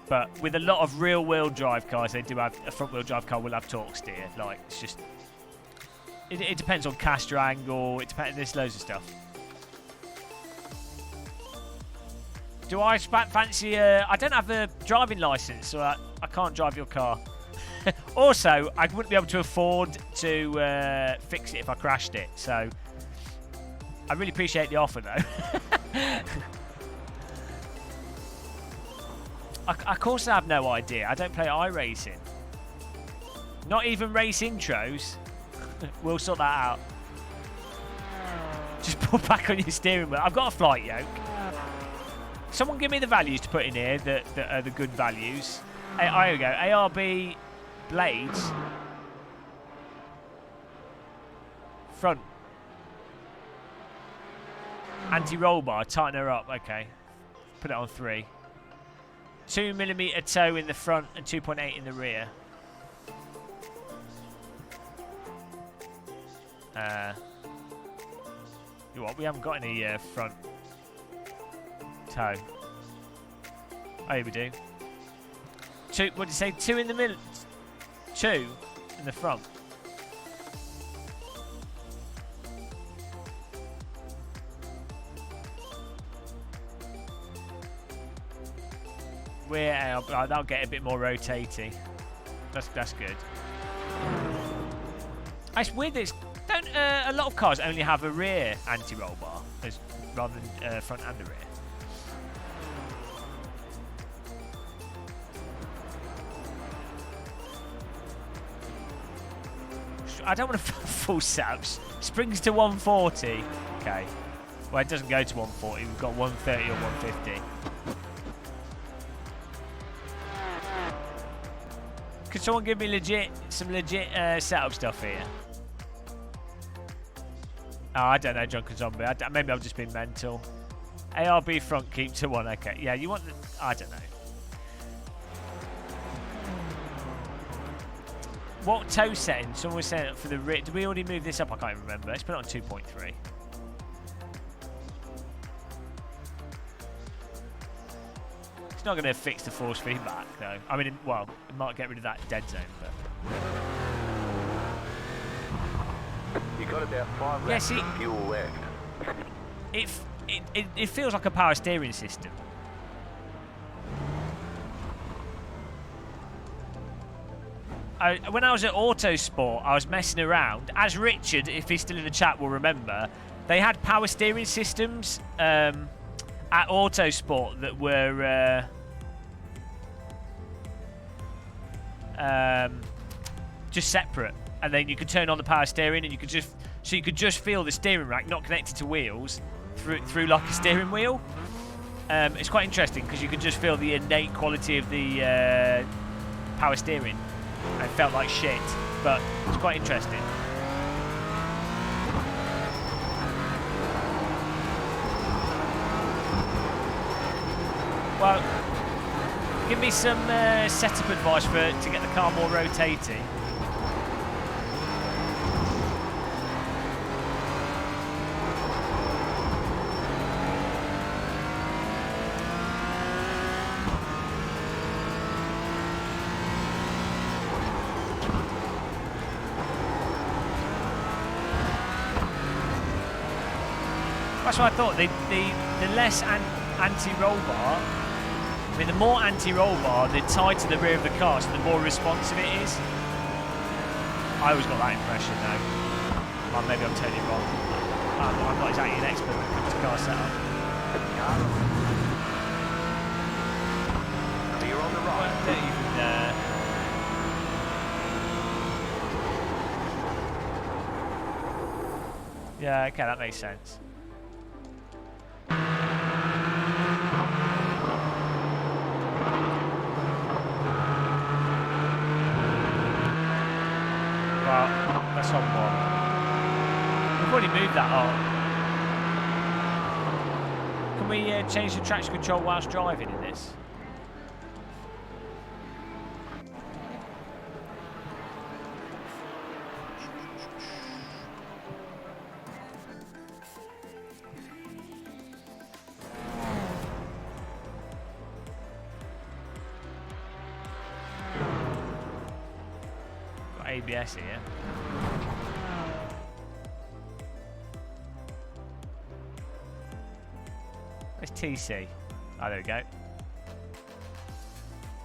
But with a lot of rear-wheel drive cars, they do have a front-wheel drive car will have torque steer. Like it's just. It depends on caster angle. It depends. There's loads of stuff. Do I fancy? I don't have a driving license, so I can't drive your car. Also, I wouldn't be able to afford to fix it if I crashed it. So, I really appreciate the offer, though. Of course, I have no idea. I don't play iRacing. Not even race intros. We'll sort that out. Just put back on your steering wheel. I've got a flight yoke. Someone give me the values to put in here that are the good values. Here we go. ARB blades. Front. Anti-roll bar. Tighten her up. Okay. Put it on 3. 2mm toe in the front and 2.8 in the rear. What? We haven't got any front toe. Oh, yeah, we do. 2. What did you say? 2 in the middle. 2 in the front. That'll get a bit more rotating. That's good. It's weird that don't a lot of cars only have a rear anti-roll bar rather than front and the rear. I don't want to full setups. Springs to 140. Okay. Well, it doesn't go to 140. We've got 130 or 150. Could someone give me some legit setup stuff here? Oh, I don't know, Drunken Zombie. Maybe I've just been mental. ARB front keep to 1. Okay. Yeah, you want the... I don't know. What toe setting? Someone was saying for the rear. Did we already move this up? I can't even remember. Let's put it on 2.3. It's not going to fix the force feedback, though. I mean, well, it might get rid of that dead zone, but... You got about 5 laps of fuel left. It feels like a power steering system. When I was at Autosport, I was messing around. As Richard, if he's still in the chat, will remember, they had power steering systems at Autosport that were just separate, and then you could turn on the power steering, and you could just feel the steering rack not connected to wheels through like a steering wheel. It's quite interesting because you could just feel the innate quality of the power steering. It felt like shit, but it's quite interesting. Well, give me some setup advice to get the car more rotating. That's what I thought. The less anti-roll bar, I mean, the more anti-roll bar, the tighter the rear of the car, so the more responsive it is. I always got that impression, though. Well, maybe I'm totally wrong. I'm not exactly an expert when it comes to car setup. So you're on the right. Don't even, yeah, okay, that makes sense. That's on 1. We've already moved that up. Can we change the traction control whilst driving in this? ABS here. Where's TC? Oh, there we go.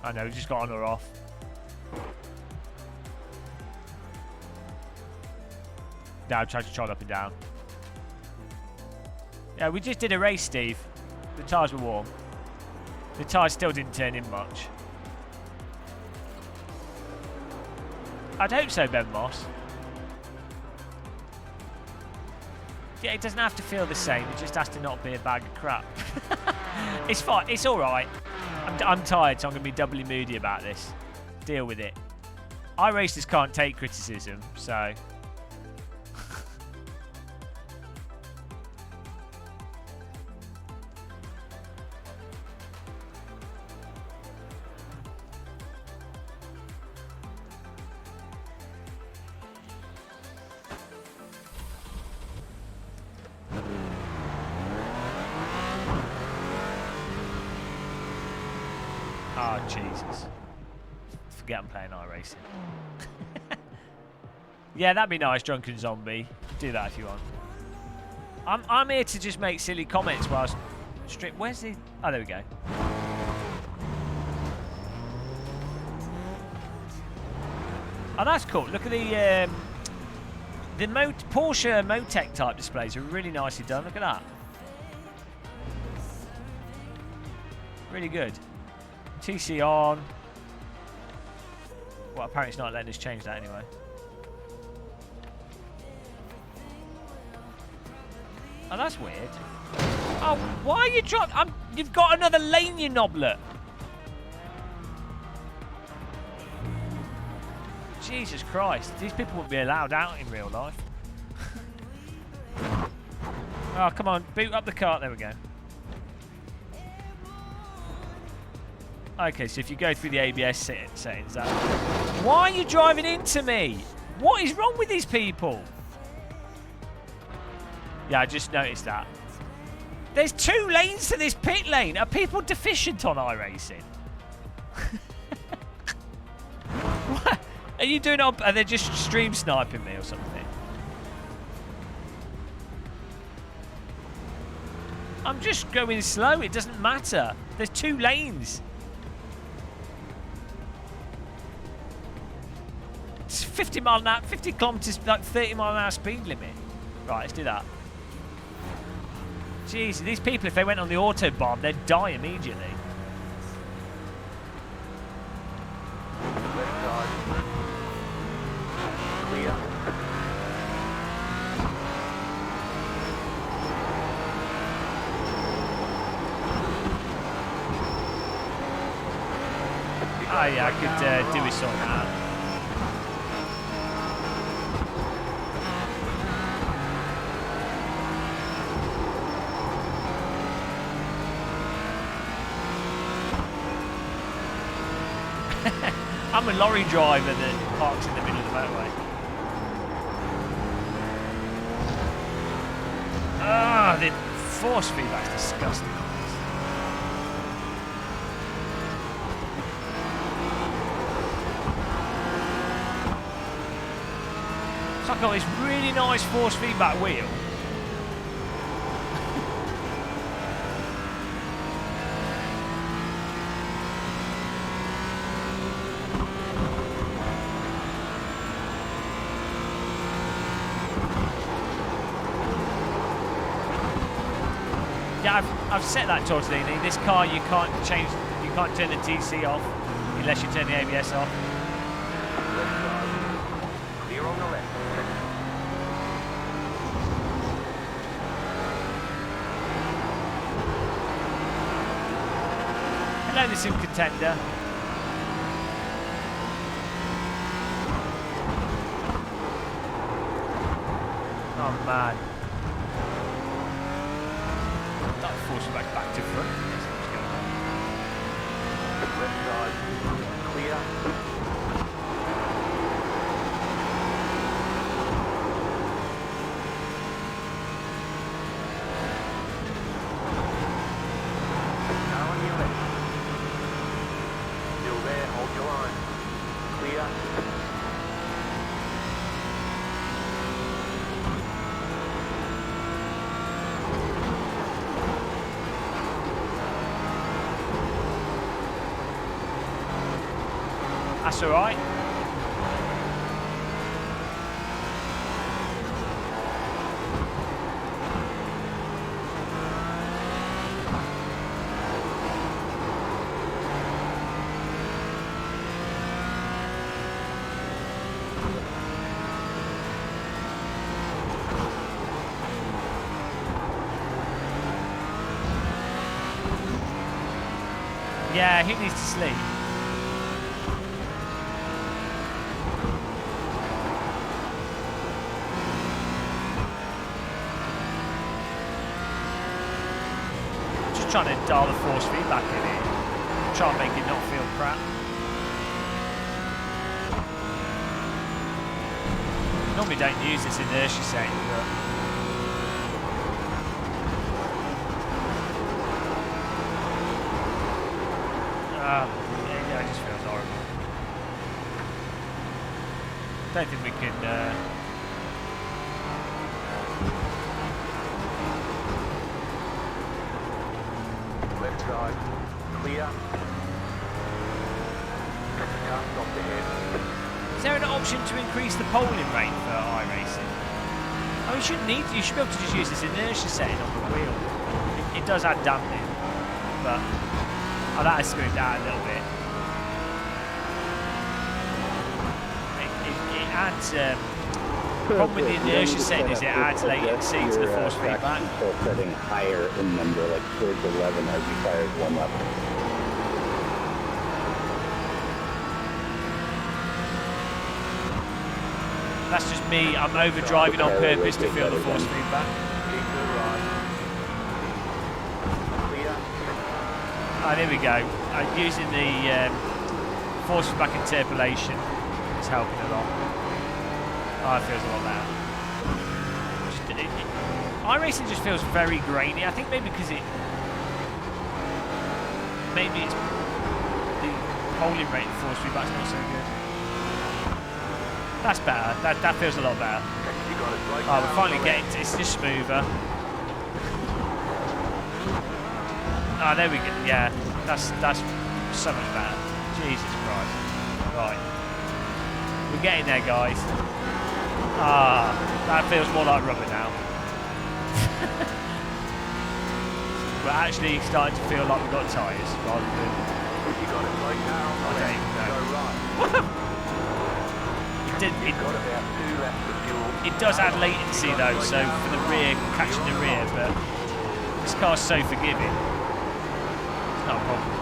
I know, we just got on or off. Now I'm trying to trot up and down. Yeah, we just did a race, Steve. The tyres were warm. The tyres still didn't turn in much. I'd hope so, Ben Moss. Yeah, it doesn't have to feel the same. It just has to not be a bag of crap. It's fine. It's all right. I'm tired, so I'm going to be doubly moody about this. Deal with it. iRacers can't take criticism, so... Oh, Jesus. Forget I'm playing iRacing. Yeah, that'd be nice, Drunken Zombie. Do that if you want. I'm here to just make silly comments whilst... Where's the... Oh, there we go. Oh, that's cool. Look at the Porsche Motec type displays are really nicely done. Look at that. Really good. TC on. Well, apparently it's not letting us change that anyway. Oh, that's weird. Oh, why are you dropping? You've got another lane, you knoblet. Jesus Christ. These people wouldn't be allowed out in real life. Oh, come on. Boot up the cart. There we go. Okay, so if you go through the ABS settings, that... Why are you driving into me? What is wrong with these people? Yeah, I just noticed that. There's 2 lanes to this pit lane. Are people deficient on iRacing? What? Are you doing it? Are they just stream sniping me or something? I'm just going slow. It doesn't matter. There's 2 lanes. It's 50 mile an hour, 50 kilometers, like 30 mile an hour speed limit. Right, let's do that. Jeez, these people, if they went on the autobahn, they'd die immediately. Left side. Clear. Oh yeah, I could do with sorting that out. I'm a lorry driver that parks in the middle of the motorway. Ah, the force feedback's disgusting. So I've got this really nice force feedback wheel. Yeah, I've set that Tortellini. This car you can't change, you can't turn the TC off unless you turn the ABS off. Left side. Clear on the left. Hello, the Sim Contender. Oh man. That force back to front. Yes, what's going on? Left side. Clear. Car on your left. Still there, hold your line. Clear. That's all right. Yeah, he needs to sleep. Just trying to dial the force feedback in it. Try and make it not feel crap. Normally don't use this inertia setting, but yeah, it just feels horrible. Don't think we can. Left side, clear. Can't stop ahead. Is there an option to increase the polling rate for iRacing? Oh, you shouldn't need to. You should be able to just use this inertia setting on the wheel. It does add dampening, but that has smoothed out a little bit. It adds. The problem with the inertia setting is it adds latency to the force feedback. Setting higher in number, like towards 11 as you fire one up. That's just me. I'm overdriving on purpose to feel the force feedback. Keep to the right. Clear. Ah, there we go. Using the force feedback interpolation is helping a lot. Oh, it feels a lot better. iRacing just feels very grainy. I think maybe because maybe it's the polling rate of force feedback's not so good. That's better. That feels a lot better. You got it right Oh, now, we're finally correct. getting. It's just smoother. Ah, there we go. Yeah, that's so much better. Jesus Christ. Right, we're getting there, guys. Ah, that feels more like rubber now. We're actually starting to feel like we've got tyres rather than. You got it right now. I don't even know. Go right. It Got about 2 laps of fuel. It does add latency though, so for the rear, catching the rear, but this car's so forgiving. It's not a problem.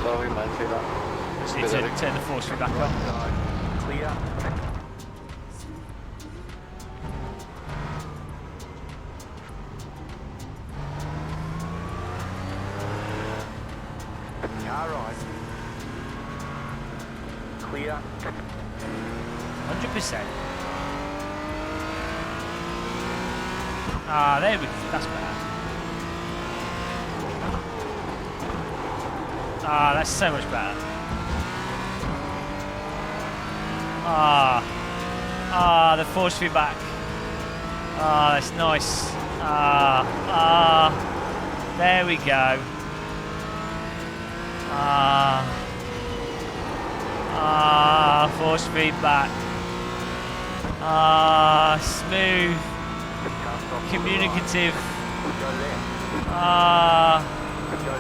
Sorry, man, see that. Just need to turn the force feedback up. Side, clear. Car right. Clear. 100%. Ah, there we go. That's better. Ah, that's so much better. Ah, the force feedback. Ah, that's nice. There we go. Force feedback. Smooth. Communicative. Go left. Go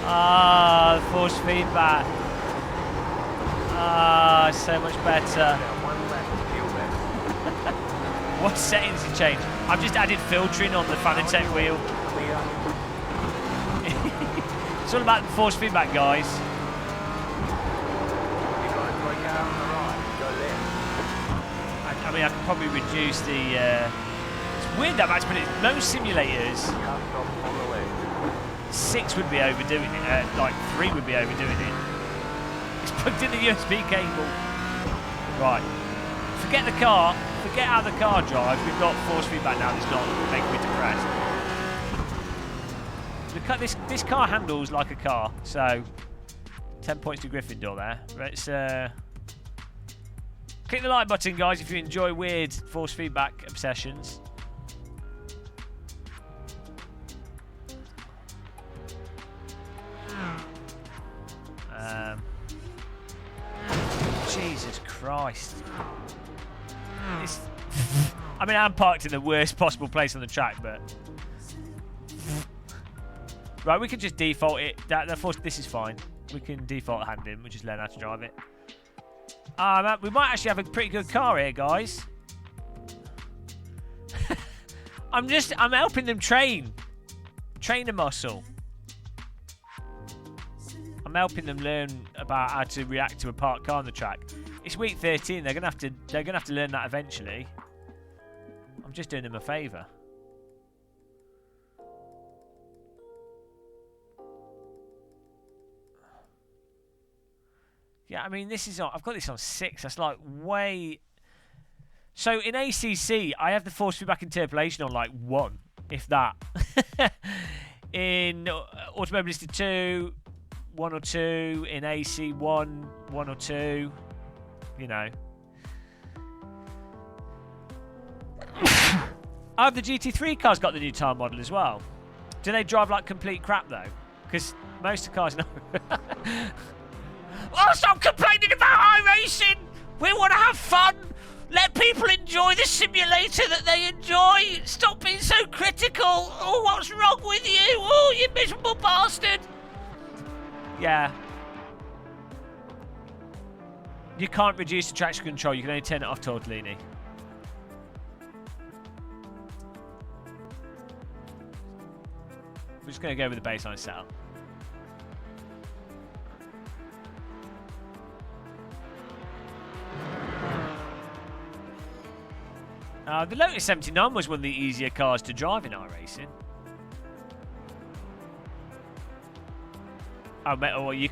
left. Force feedback. So much better. About 1 lap to fuel left. What settings you change? I've just added filtering on the Fanatec wheel. Clear. It's all about the force feedback, guys. You got it right car on the right. Go left. I mean, I could probably reduce the. It's weird that much, but most simulators, Car stop on the left. 6 would be overdoing it. Like 3 would be overdoing it. It's plugged in the USB cable. Right. Forget the car. Forget how the car drives. We've got force feedback now. That's not making me depressed. This car handles like a car. So 10 points to Gryffindor there. Let's click the like button, guys, if you enjoy weird force feedback obsessions. Jesus Christ. I mean, I'm parked in the worst possible place on the track, but... Right, we can just default it. This is fine. We can default hand in. We'll just learn how to drive it. We might actually have a pretty good car here, guys. I'm helping them train a muscle. I'm helping them learn about how to react to a parked car on the track. It's week 13. They're gonna have to learn that eventually. I'm just doing them a favour. Yeah, I mean, this is on. I've got this on 6. That's like way. So in ACC, I have the force feedback interpolation on like 1, if that. In Automobilistic 2, 1 or 2. In AC 1 or 2. You know. Have the GT3 cars got the new tire model as well? Do they drive like complete crap though? Because most of the cars know. Oh, stop complaining about iRacing! We want to have fun! Let people enjoy the simulator that they enjoy! Stop being so critical! Oh, what's wrong with you? Oh, you miserable bastard! Yeah. You can't reduce the traction control, you can only turn it off totally. We're just going to go with the baseline setup. The Lotus 79 was one of the easier cars to drive in iRacing. Oh, you...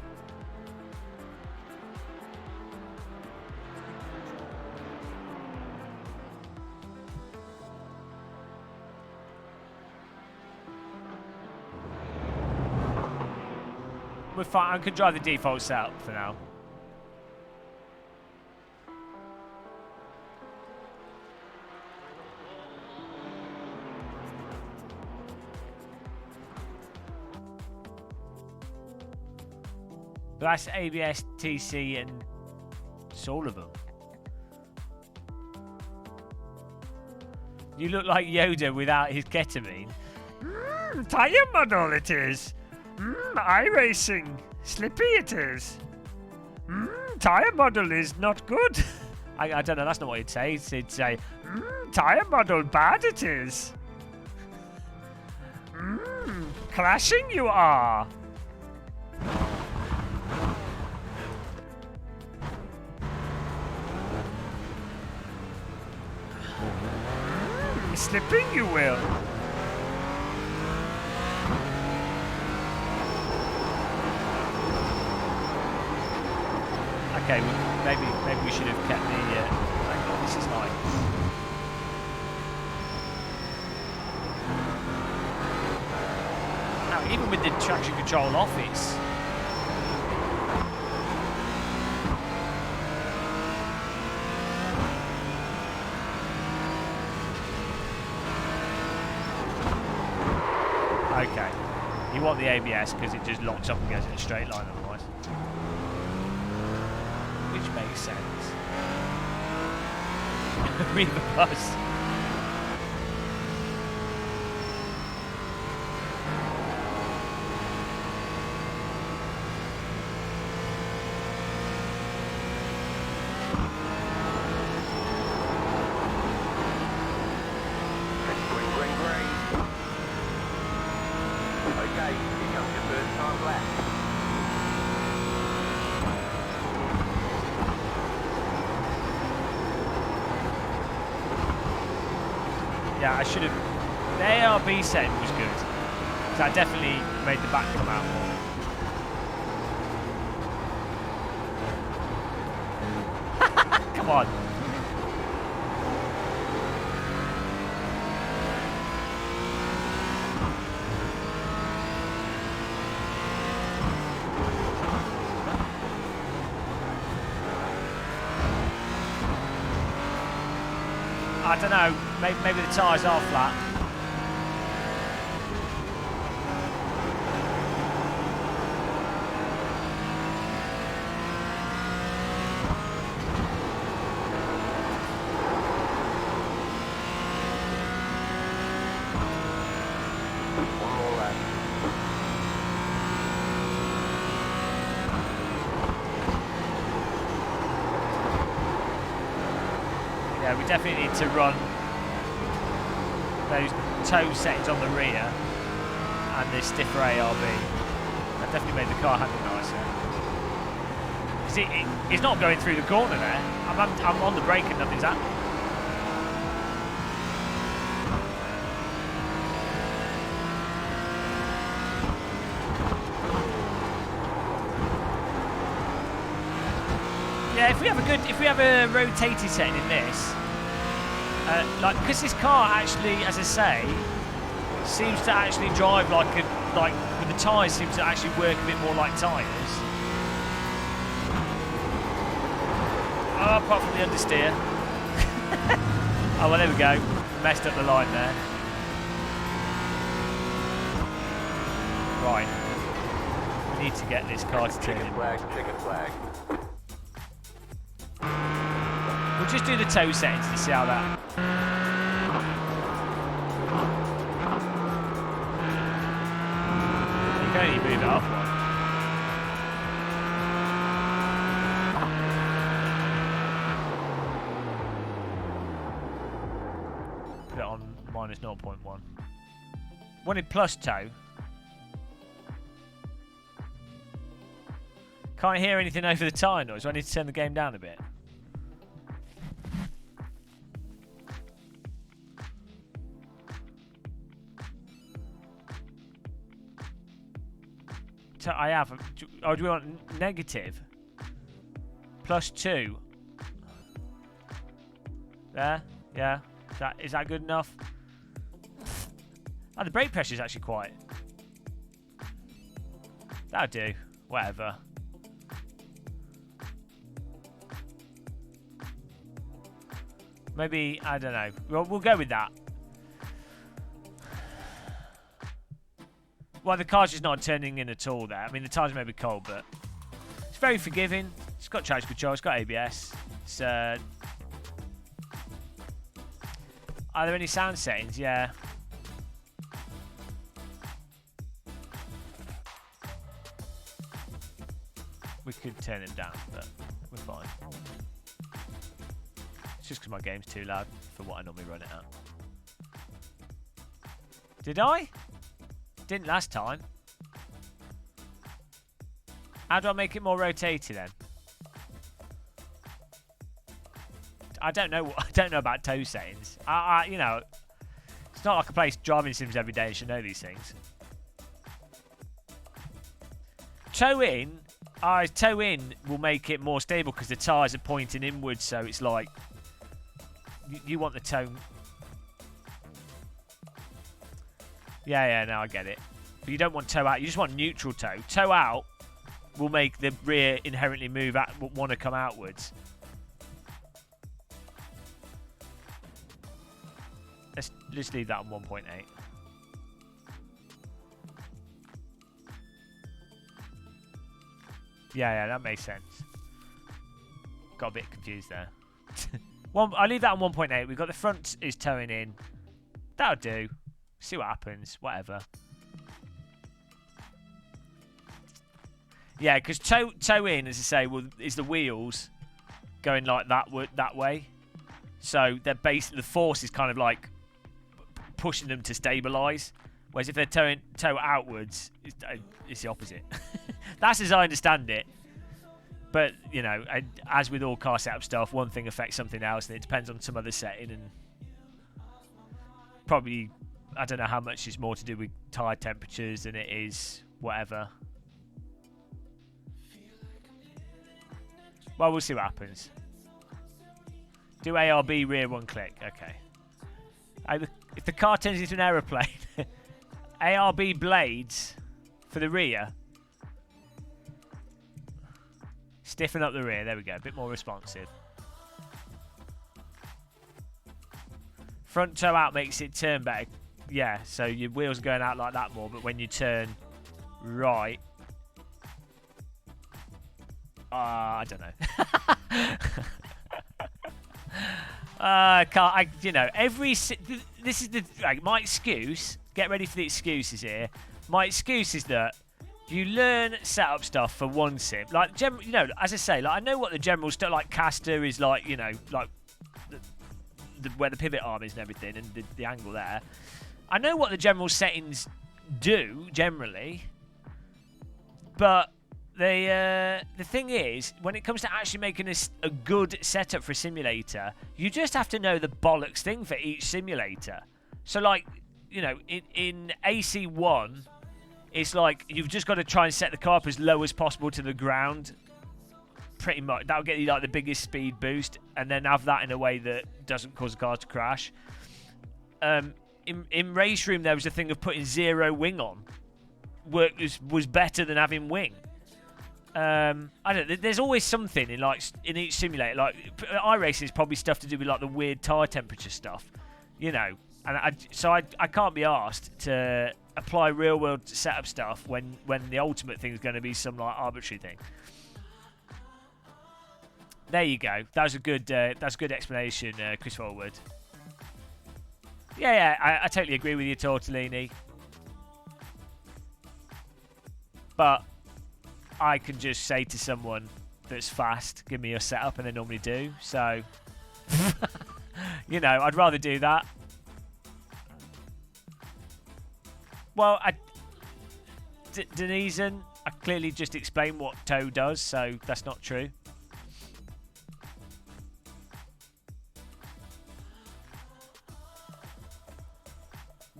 We're fine. I can drive the default setup for now. But that's ABS, TC, and it's all of them. You look like Yoda without his ketamine. Tyre model it is. iRacing. Slippy it is. Tyre model is not good. I don't know, that's not what he'd say. He'd say, tyre model bad it is. Crashing you are. Slipping you will. Okay, well, maybe we should have kept the. Hang on, this is like. Now, even with the traction control off, it's. Okay, you want the ABS because it just locks up and goes in a straight line otherwise. Which makes sense. Reaver Plus. Yeah, I should have. The ARB setting was good. So that definitely made the back come out more. Come on. I don't know, maybe the tyres are flat. Yeah, we definitely need to run those toe settings on the rear and the stiffer ARB. That definitely made the car handle nicer. It's not going through the corner there. I'm on the brake and nothing's happening. Yeah, if we have a rotating setting in this, like because this car actually, as I say, seems to actually drive like with the tyres seems to actually work a bit more like tyres. Oh, apart from the understeer. Oh well, there we go. Messed up the line there. Right. We need to get this car to turn in. Chicken flag. We'll just do the toe settings to see how that. You can only move it off one. Put it on minus 0.1. Wanted plus toe. Can't hear anything over the tyre noise. I need to turn the game down a bit. I have. Oh, do we want negative? +2. There? Yeah. Is that good enough? Oh, the brake pressure is actually quite. That'll do. Whatever. Maybe, I don't know. We'll go with that. Well, the car's just not turning in at all there. I mean, the tyres may be cold, but it's very forgiving. It's got traction control. It's got ABS. It's, are there any sound settings? Yeah. We could turn it down, but we're fine. It's just because my game's too loud for what I normally run it at. Did I? Didn't last time. How do I make it more rotated then? I don't know. I don't know about toe settings. You know, it's not like I play driving sims every day and should know these things. Toe in. Toe in will make it more stable because the tyres are pointing inwards, so it's like you want the toe. Yeah, no, I get it. But you don't want toe out. You just want neutral toe. Toe out will make the rear inherently move out, want to come outwards. Let's leave that on 1.8. Yeah, that makes sense. Got a bit confused there. I'll leave that on 1.8. We've got the front is towing in. That'll do. See what happens. Whatever. Yeah, because toe in, as I say, is the wheels going like that way. So they're basically, the force is kind of like pushing them to stabilise. Whereas if they're toe outwards, it's the opposite. That's as I understand it. But, you know, as with all car setup stuff, one thing affects something else, and it depends on some other setting. And probably, I don't know how much is more to do with tyre temperatures than it is whatever. Well, we'll see what happens. Do ARB rear one click. Okay. If the car turns into an aeroplane, ARB blades for the rear. Stiffen up the rear. There we go. A bit more responsive. Front toe out makes it turn better. Yeah, so your wheels are going out like that more, but when you turn right... I don't know. You know, this is the... Like, my excuse... Get ready for the excuses here. My excuse is that you learn setup stuff for one sim. Like, you know, as I say, like I know what the general stuff, like caster is like, you know, like where the pivot arm is and everything, and the angle there. I know what the general settings do generally, but the thing is, when it comes to actually making a good setup for a simulator, you just have to know the bollocks thing for each simulator. So, like, you know, in AC1, it's like you've just got to try and set the car up as low as possible to the ground. Pretty much, that'll get you like the biggest speed boost, and then have that in a way that doesn't cause the car to crash. In Race Room, there was a thing of putting 0 wing on. Was better than having wing. I don't know. There's always something in each simulator. Like iRacing is probably stuff to do with like the weird tire temperature stuff, you know. And I can't be asked to apply real world setup stuff when the ultimate thing is going to be some like arbitrary thing. There you go. That's a good explanation, Chris Forward. Yeah, I totally agree with you, Tortellini. But I can just say to someone that's fast, give me your setup, and they normally do. So, you know, I'd rather do that. Well, Denizen, I clearly just explained what Toe does, so that's not true.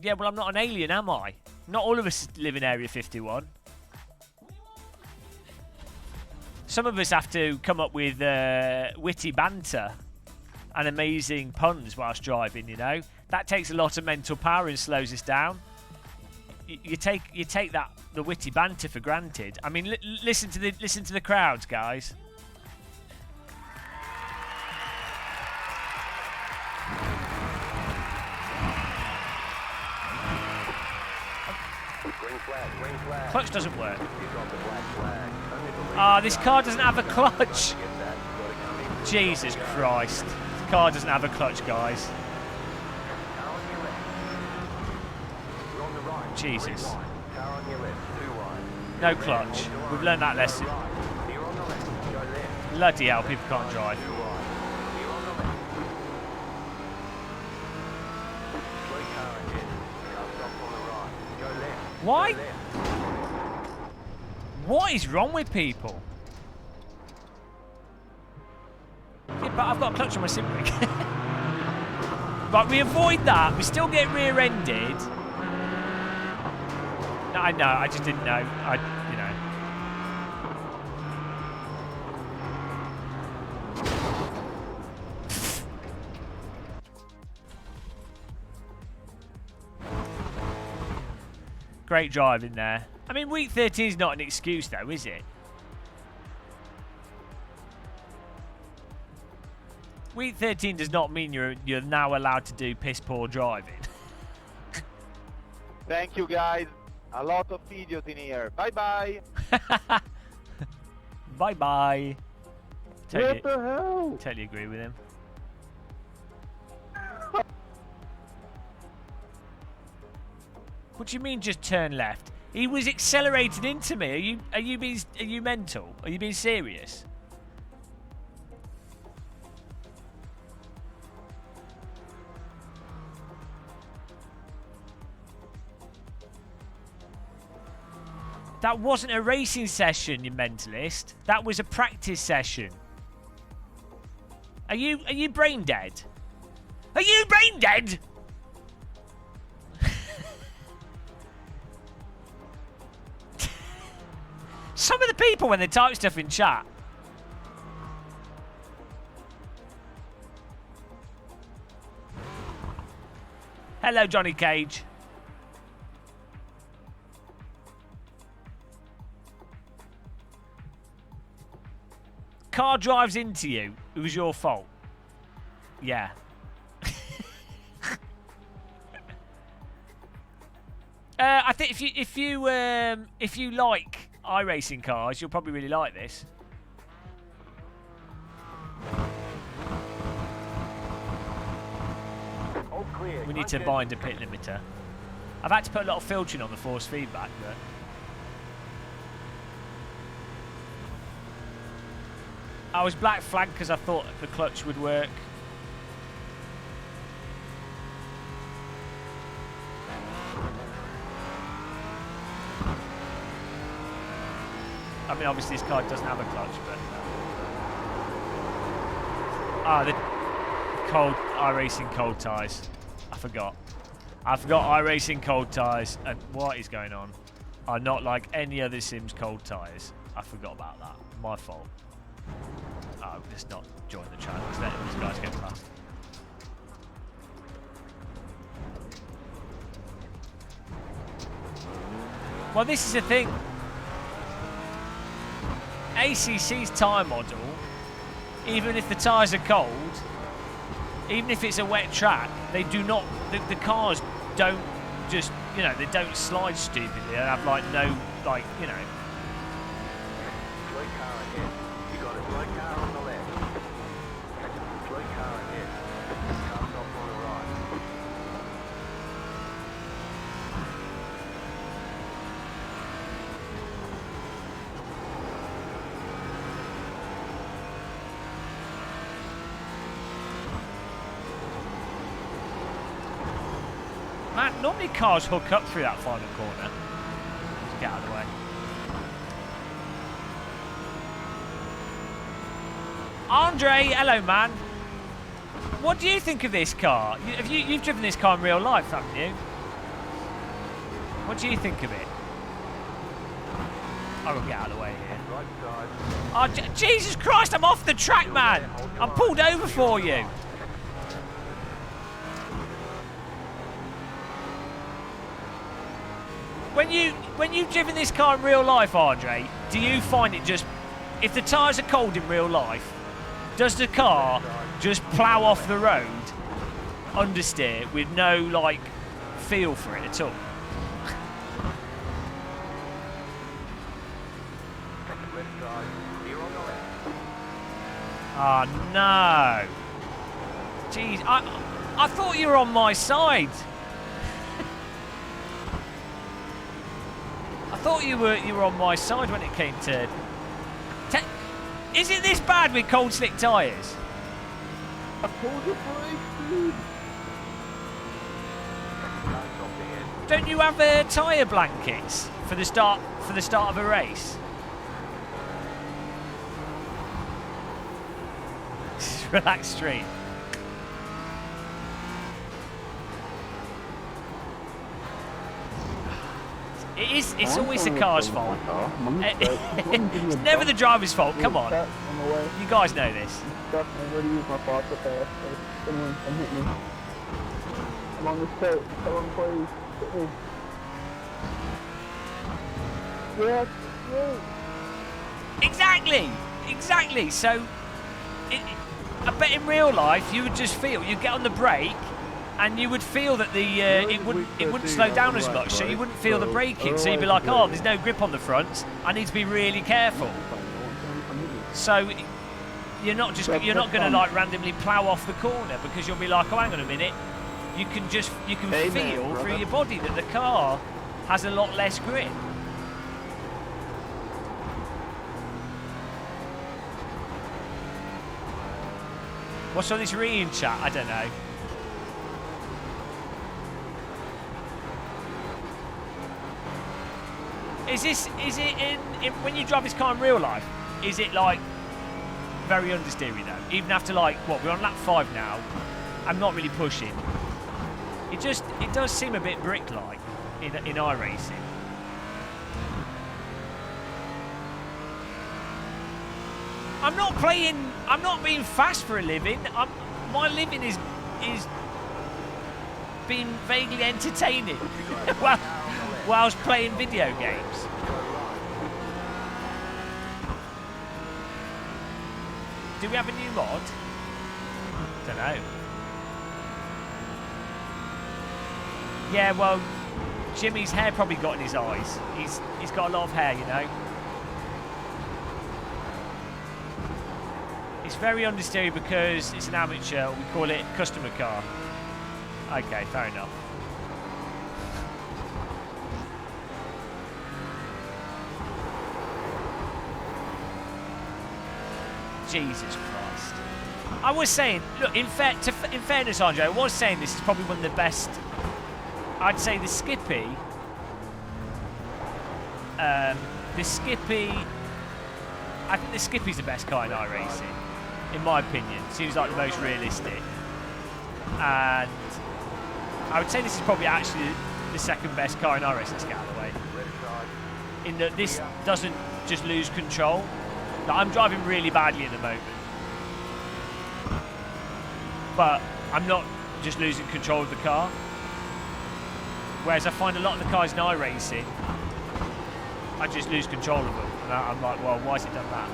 Yeah, well, I'm not an alien, am I? Not all of us live in Area 51. Some of us have to come up with witty banter and amazing puns whilst driving, you know. That takes a lot of mental power and slows us down. You take the witty banter for granted. I mean, listen to the crowds, guys. Green flag. Clutch doesn't work. Ah, this car doesn't have a clutch. Jesus Christ. This car doesn't have a clutch, guys. Jesus. No clutch. We've learned that lesson. Bloody hell, people can't drive. Why? What is wrong with people? Yeah, but I've got a clutch on my sim rig. But we avoid that. We still get rear-ended. No, I know. I just didn't know. You know. Great driving there. I mean, week 13 is not an excuse, though, is it? Week 13 does not mean you're now allowed to do piss poor driving. Thank you, guys. A lot of videos in here. Bye-bye. Bye-bye. What the hell? Totally agree with him. What do you mean just turn left? He was accelerating into me. Are you mental? Are you being serious? That wasn't a racing session, you mentalist. That was a practice session. Are you brain dead? Are you brain dead? Some of the people, when they type stuff in chat. Hello, Johnny Cage. Car drives into you. It was your fault. Yeah. I think if you like iRacing cars, you'll probably really like this. We need to bind a pit limiter. I've had to put a lot of filtering on the force feedback, but I was black flagged because I thought the clutch would work. I mean, obviously this car doesn't have a clutch, but... the cold iRacing cold tyres. I forgot iRacing cold tyres, and what is going on? Are not like any other Sims cold tyres. I forgot about that. My fault. Oh, let's not join the channel. Let's let these guys get past. Well, this is the thing. ACC's tyre model, even if the tyres are cold, even if it's a wet track, they do not. The cars don't just, you know, they don't slide stupidly. They have like no, like, you know. Slow car ahead. You got a slow car on the left. Slow car ahead. Car stop on the right. Man, normally cars hook up through that final corner. Let's get out of the way. Andre, hello man. What do you think of this car? You've driven this car in real life, haven't you? What do you think of it? I will get out of the way here. Right side. Oh, Jesus Christ, I'm off the track, man. I'm pulled over for you. When you've driven this car in real life, Andre, do you find it just, if the tyres are cold in real life, does the car just plough off the road, understeer, with no, like, feel for it at all? Left side. Here on the left. Oh, no. Jeez, I thought you were on my side. I thought you were on my side when it came to... Is it this bad with cold slick tyres? I pulled your brake, dude. Car stop ahead. Don't you have tyre blankets for the start of a race? Relax stream. It's always the car's fault. It's never the driver's fault. Come on. You guys know this. I'm on the straight. Someone please. Hit me. Yes, yes. Exactly. So, I bet in real life you would just feel, you'd get on the brake and you would feel that it wouldn't slow down as much, so you wouldn't feel the braking. So you'd be like, oh, there's no grip on the front. I need to be really careful. So you're not going to like randomly plough off the corner, because you'll be like, oh, hang on a minute. You can feel through your body that the car has a lot less grip. What's on this reading chat? I don't know. Is it in when you drive this car in real life, is it like very understeery though? Even after like, what, we're on lap 5 now, I'm not really pushing. It does seem a bit brick-like in iRacing. I'm not being fast for a living. My living is being vaguely entertaining whilst playing video games. Do we have a new mod? Don't know. Yeah, well, Jimmy's hair probably got in his eyes. He's got a lot of hair, you know. It's very understeery because it's an amateur. We call it customer car. Okay, fair enough. Jesus Christ. I was saying, look, in fairness, Andre, I was saying this is probably one of the best. I'd say the Skippy I think the Skippy's the best car in iRacing, in my opinion. Seems like the most realistic. And I would say this is probably actually the second best car in iRacing. Let's get out of the way. In that this doesn't just lose control. Like, I'm driving really badly at the moment. But I'm not just losing control of the car. Whereas I find a lot of the cars in iRacing, I just lose control of them. And I'm like, well, why has it done that?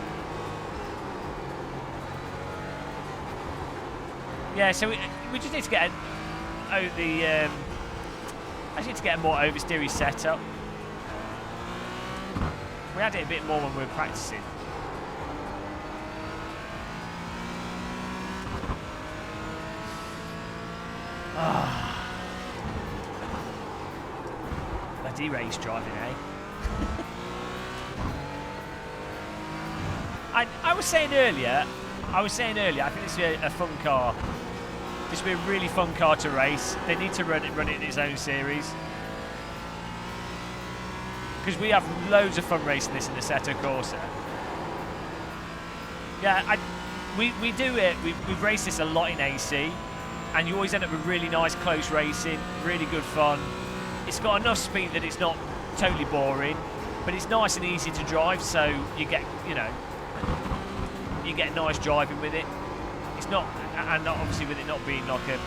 Yeah, so we just need to get I just need to get a more oversteery setup. We had it a bit more when we were practicing. Bloody race driving, eh? I was saying earlier, I think this is a fun car. This would be a really fun car to race. They need to run it in its own series. Because we have loads of fun racing this in the Assetto Corsa. Yeah, we do it. We've raced this a lot in AC. And you always end up with really nice close racing, really good fun. It's got enough speed that it's not totally boring, but it's nice and easy to drive, so you get, you know, you get nice driving with it. It's not, and obviously with it not being like a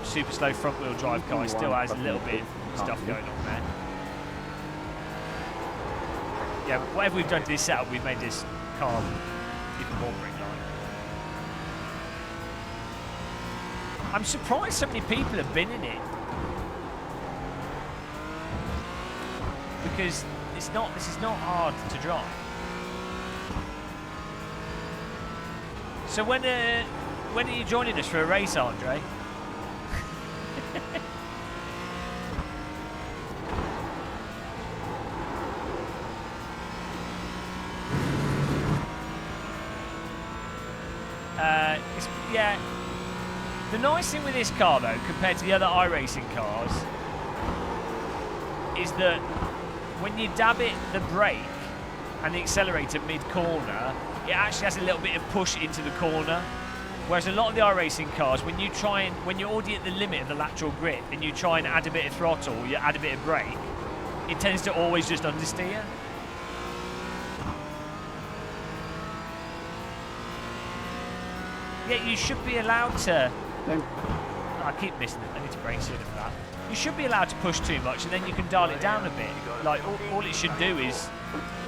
super slow front wheel drive car, it still has a little bit of stuff going on there. Yeah, whatever we've done to this setup, we've made this car even more brake-like. I'm surprised so many people have been in it. Because this is not hard to drive. So when are you joining us for a race, Andre? Yeah. The nice thing with this car, though, compared to the other iRacing cars, is that when you dab it, the brake and the accelerator mid-corner, it actually has a little bit of push into the corner. Whereas a lot of the iRacing cars, when you're already at the limit of the lateral grip and you try and add a bit of throttle, you add a bit of brake, it tends to always just understeer. Yeah, you should be allowed to... I keep missing it. I need to brace in for that. You should be allowed to push too much, and then you can dial it down a bit. Like all it should do is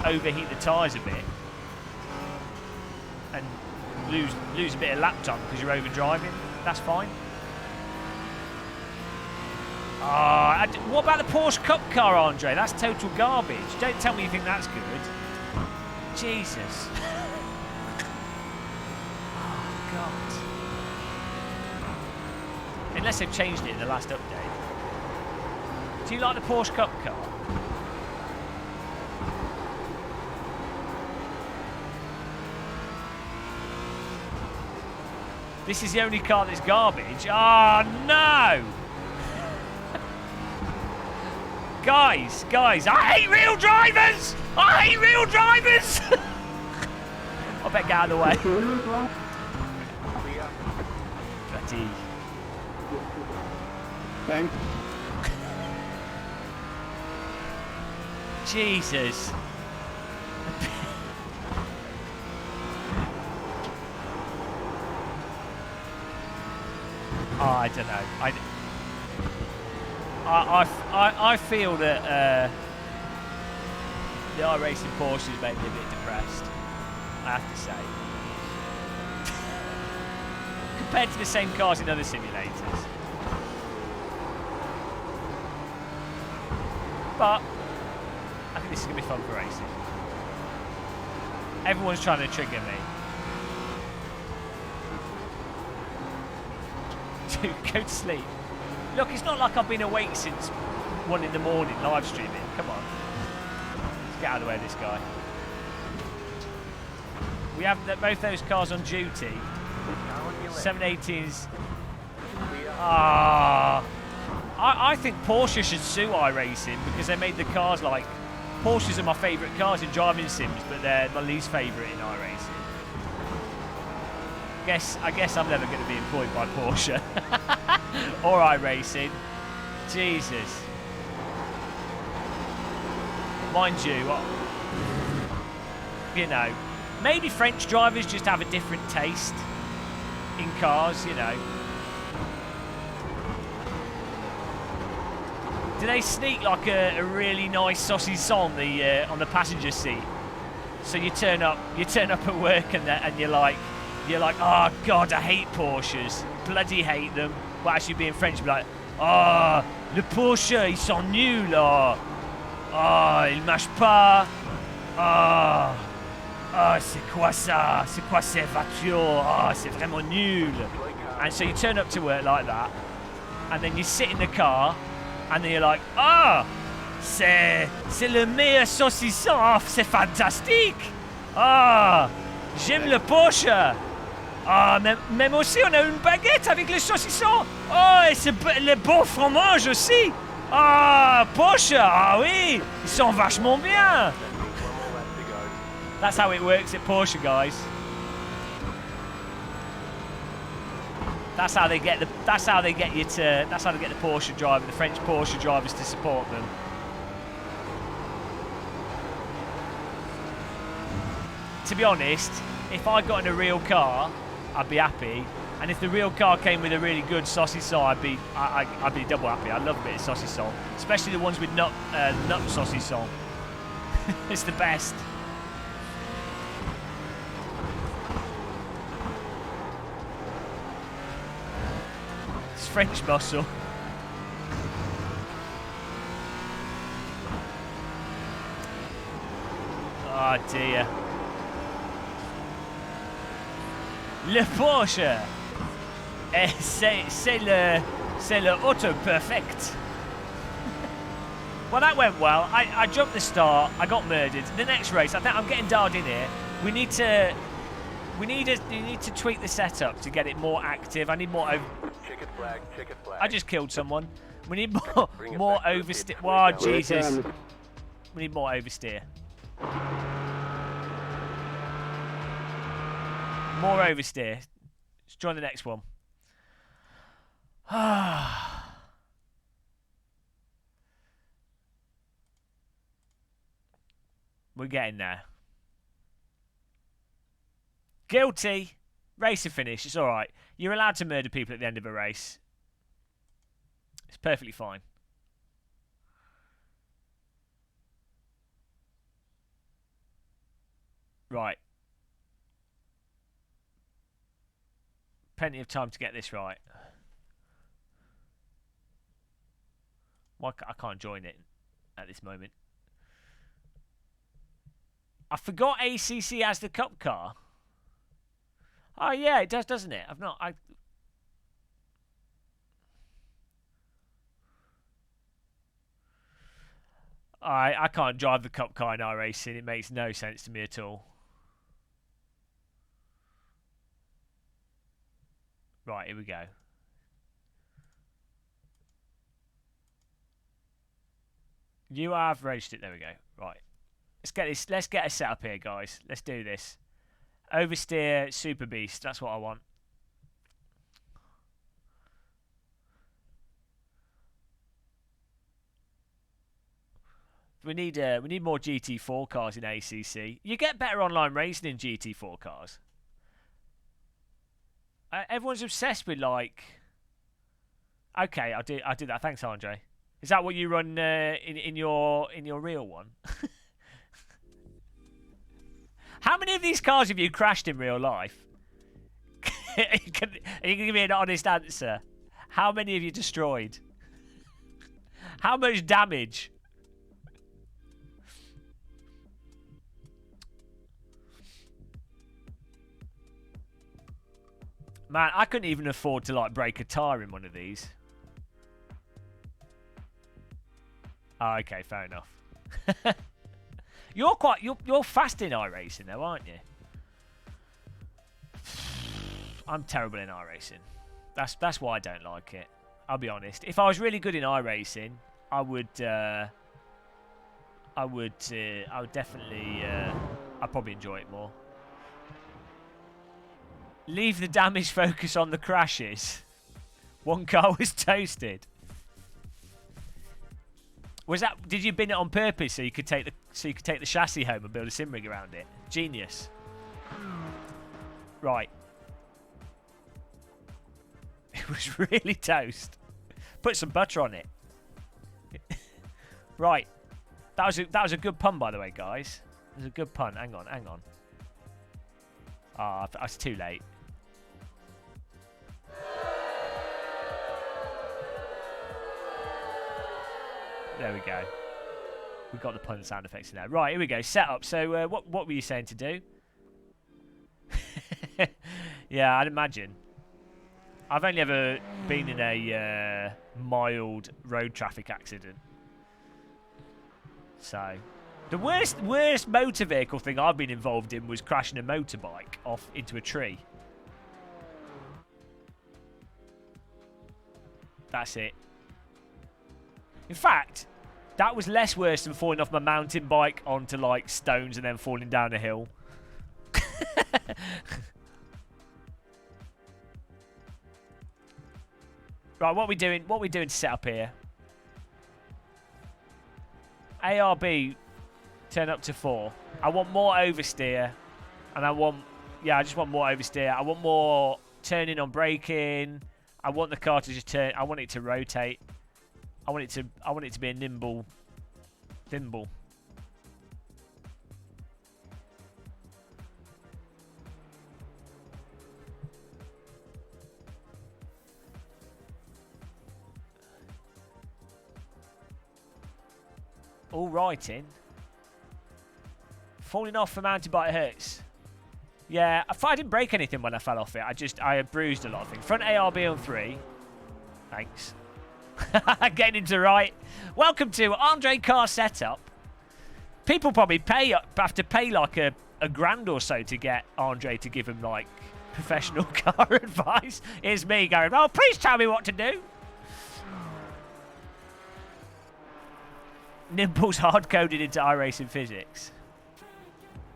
overheat the tyres a bit and lose a bit of lap time because you're over driving. That's fine. What about the Porsche Cup car, Andre? That's total garbage. Don't tell me you think that's good. Jesus. Oh God. Unless they've changed it in the last update. Do you like the Porsche Cup car? This is the only car that's garbage. Oh no! Guys, I hate real drivers! I hate real drivers! I better get out of the way. Bloody. Thanks. Jesus. Oh, I don't know. I feel that the iRacing Porsches made me a bit depressed. I have to say. Compared to the same cars in other simulators. But I think this is going to be fun for racing. Everyone's trying to trigger me. Dude, go to sleep. Look, it's not like I've been awake since 1 in the morning live streaming. Come on. Let's get out of the way of this guy. We have both those cars on duty. 718s. I think Porsche should sue iRacing because they made the cars like Porsches are my favourite cars in driving sims, but they're my least favourite in iRacing. I guess I'm never going to be employed by Porsche or iRacing. Jesus. Mind you, you know, maybe French drivers just have a different taste in cars, you know. Do they sneak like a really nice saucisson on the passenger seat? So you turn up at work and you're like, oh God, I hate Porsches, bloody hate them. But actually being French, you'd be like, oh, le Porsche, ils sont nuls là. Oh, il marche pas. Oh, c'est quoi ça? C'est quoi ces voitures? Oh, c'est vraiment nul. And so you turn up to work like that, and then you sit in the car, and then you're like, ah, c'est le meilleur saucisson. Oh, c'est fantastique. Ah, j'aime le Porsche. Ah, même aussi, on a une baguette avec le saucisson. Oh, et c'est le bon fromage aussi. Ah, Porsche. Ah oui, ils sont vachement bien. That's how it works at Porsche, guys. That's how they get the Porsche driver, the French Porsche drivers to support them. To be honest, if I got in a real car, I'd be happy. And if the real car came with a really good saucisson, I'd be double happy. I love a bit of saucisson, especially the ones with nut saucisson. It's the best. It's French muscle. Oh dear. Le Porsche, c'est le auto perfect. Well, that went well. I jumped the start. I got murdered. The next race, I think I'm getting dialed in here. You need to tweak the setup to get it more active. I need more. Chicken flag. I just killed someone. We need more oversteer. Wow, Jesus. We need more oversteer. More oversteer. Let's join the next one. We're getting there. Guilty. Race and finish. It's alright. You're allowed to murder people at the end of a race. It's perfectly fine. Right. Plenty of time to get this right. Why I can't join it at this moment. I forgot ACC has the cup car. Oh yeah, it does, doesn't it? I can't drive the cup car in iRacing. It makes no sense to me at all. Right, here we go. You have registered. There we go. Right. Let's get a setup here, guys. Let's do this. Oversteer, Super Beast. That's what I want. We need more GT4 cars in ACC. You get better online racing in GT4 cars. Everyone's obsessed with like. Okay, I'll do that. Thanks, Andre. Is that what you run in your real one? How many of these cars have you crashed in real life? Are you going to give me an honest answer? How many have you destroyed? How much damage? Man, I couldn't even afford to like break a tyre in one of these. Oh, okay, fair enough. You're fast in iRacing though, aren't you? I'm terrible in iRacing. That's why I don't like it. I'll be honest. If I was really good in iRacing, I I would definitely, I'd probably enjoy it more. Leave the damage focus on the crashes. One car was toasted. Was that? Did you bin it on purpose so you could take the chassis home and build a sim rig around it? Genius. Right. It was really toast. Put some butter on it. Right. That was a good pun, by the way, guys. It was a good pun. Hang on. Ah, it's too late. There we go. We've got the pun sound effects in there. Right, here we go. Setup. So, what were you saying to do? Yeah, I'd imagine. I've only ever been in a mild road traffic accident. So, the worst motor vehicle thing I've been involved in was crashing a motorbike off into a tree. That's it. In fact, that was less worse than falling off my mountain bike onto like stones and then falling down a hill. Right, what are we doing? What are we doing to set up here? ARB turn up to 4. I want more oversteer, and I just want more oversteer. I want more turning on braking. I want the car to just turn. I want it to rotate. I want it to be a nimble thimble. All righting. Falling off a mountain bike hurts. Yeah, I didn't break anything when I fell off it. I bruised a lot of things. Front ARB on 3. Thanks. Getting into right. Welcome to Andre Car Setup. People probably have to pay like a grand or so to get Andre to give him like professional car advice. Here's me going, oh, please tell me what to do. Nimble's hard-coded into iRacing physics.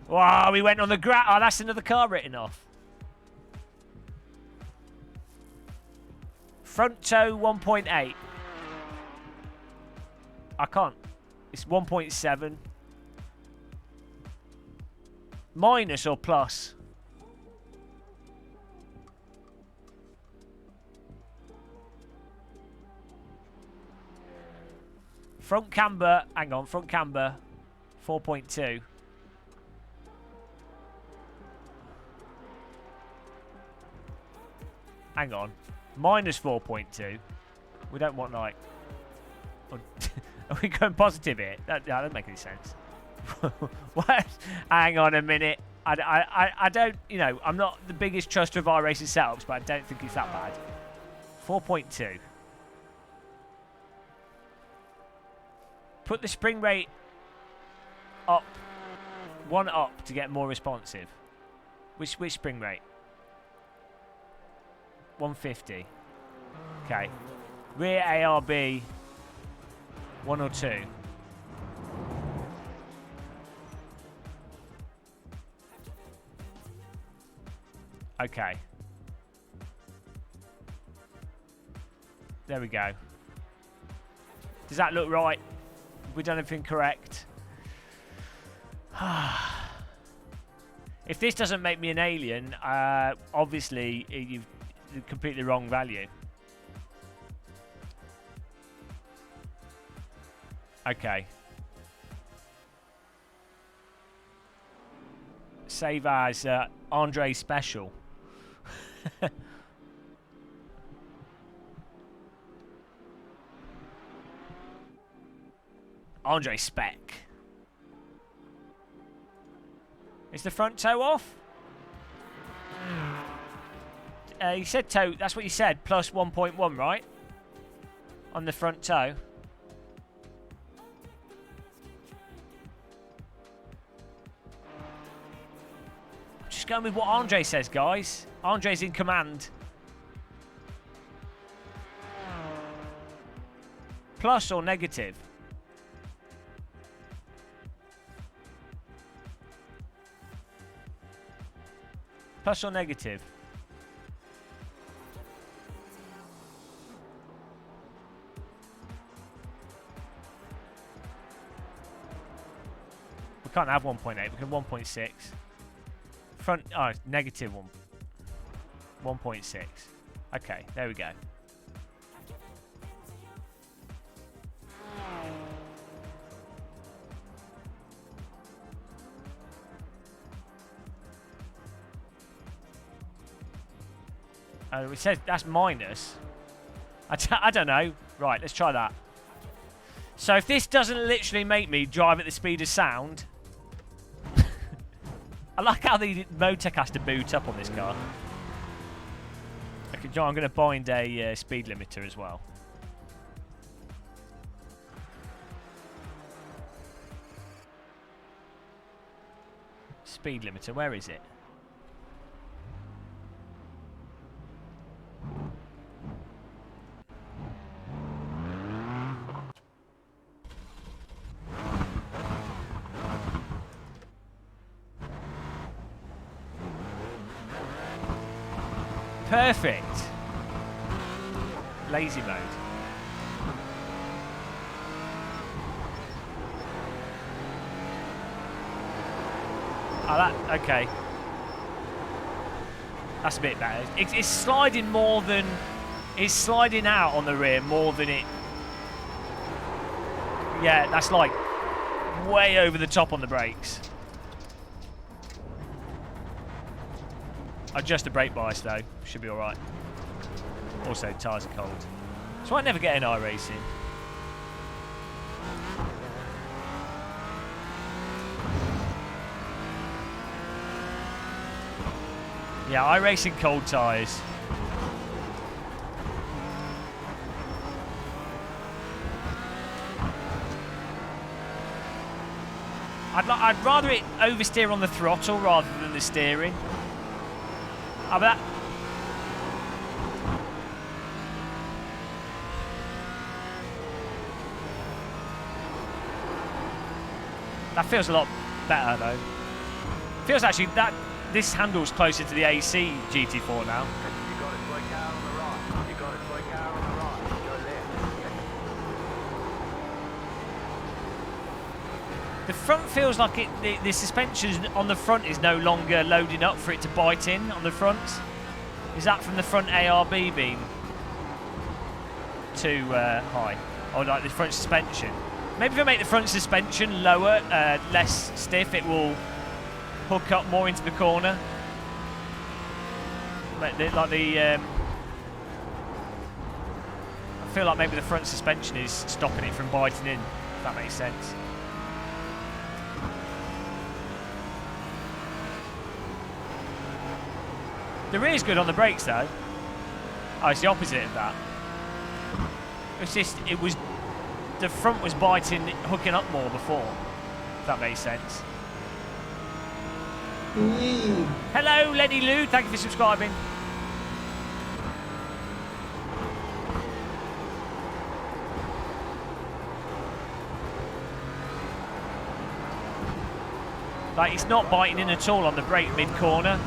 Wow, we went on the ground. Oh, that's another car written off. Front toe 1.8. I can't. It's 1.7. Minus or plus? Front camber, hang on, front camber 4.2. Hang on. Minus 4.2. We don't want like... Are we going positive here? That doesn't make any sense. What? Hang on a minute. I don't, you know, I'm not the biggest truster of iRacing setups, but I don't think it's that bad. 4.2. Put the spring rate up. 1 up to get more responsive. Which spring rate? 150. Okay. Rear ARB 1 or 2. Okay. There we go. Does that look right? Have we done everything correct? If this doesn't make me an alien, obviously you've completely wrong value. Okay. Save as Andre Special. Andre Spec. Is the front toe off? You said toe, that's what you said, plus 1.1, right? On the front toe. I'm just going with what Andre says, guys. Andre's in command. Plus or negative? Plus or negative? We can't have 1.8, we can have 1.6. Front, oh, negative 1.6. Okay, there we go. Oh, it says that's minus. I don't know. Right, let's try that. So if this doesn't literally make me drive at the speed of sound... I like how the Motec has to boot up on this car. Okay, John, I'm going to bind a speed limiter as well. Speed limiter, where is it? Perfect. Lazy mode. Oh, that, okay. That's a bit better. It's sliding more than... It's sliding out on the rear more than it... Yeah, that's like way over the top on the brakes. Adjust the brake bias though, should be alright. Also, tyres are cold. So I never get in iRacing. Yeah, iRacing cold tyres. I'd rather it oversteer on the throttle rather than the steering. Oh, but that feels a lot better though. Feels actually that this handle's closer to the AC GT4 now. You got it, slow car on the right. You got it, slow car on the right. Go left. The front feels like the suspension on the front is no longer loading up for it to bite in on the front. Is that from the front ARB being too high? Or like the front suspension? Maybe if I make the front suspension lower, less stiff, it will hook up more into the corner. I feel like maybe the front suspension is stopping it from biting in, if that makes sense. The rear's good on the brakes though. Oh, it's the opposite of that. It's just, the front was biting, hooking up more before, if that makes sense. Hello, Lenny Lou, thank you for subscribing. Like, it's not biting in at all on the brake mid-corner.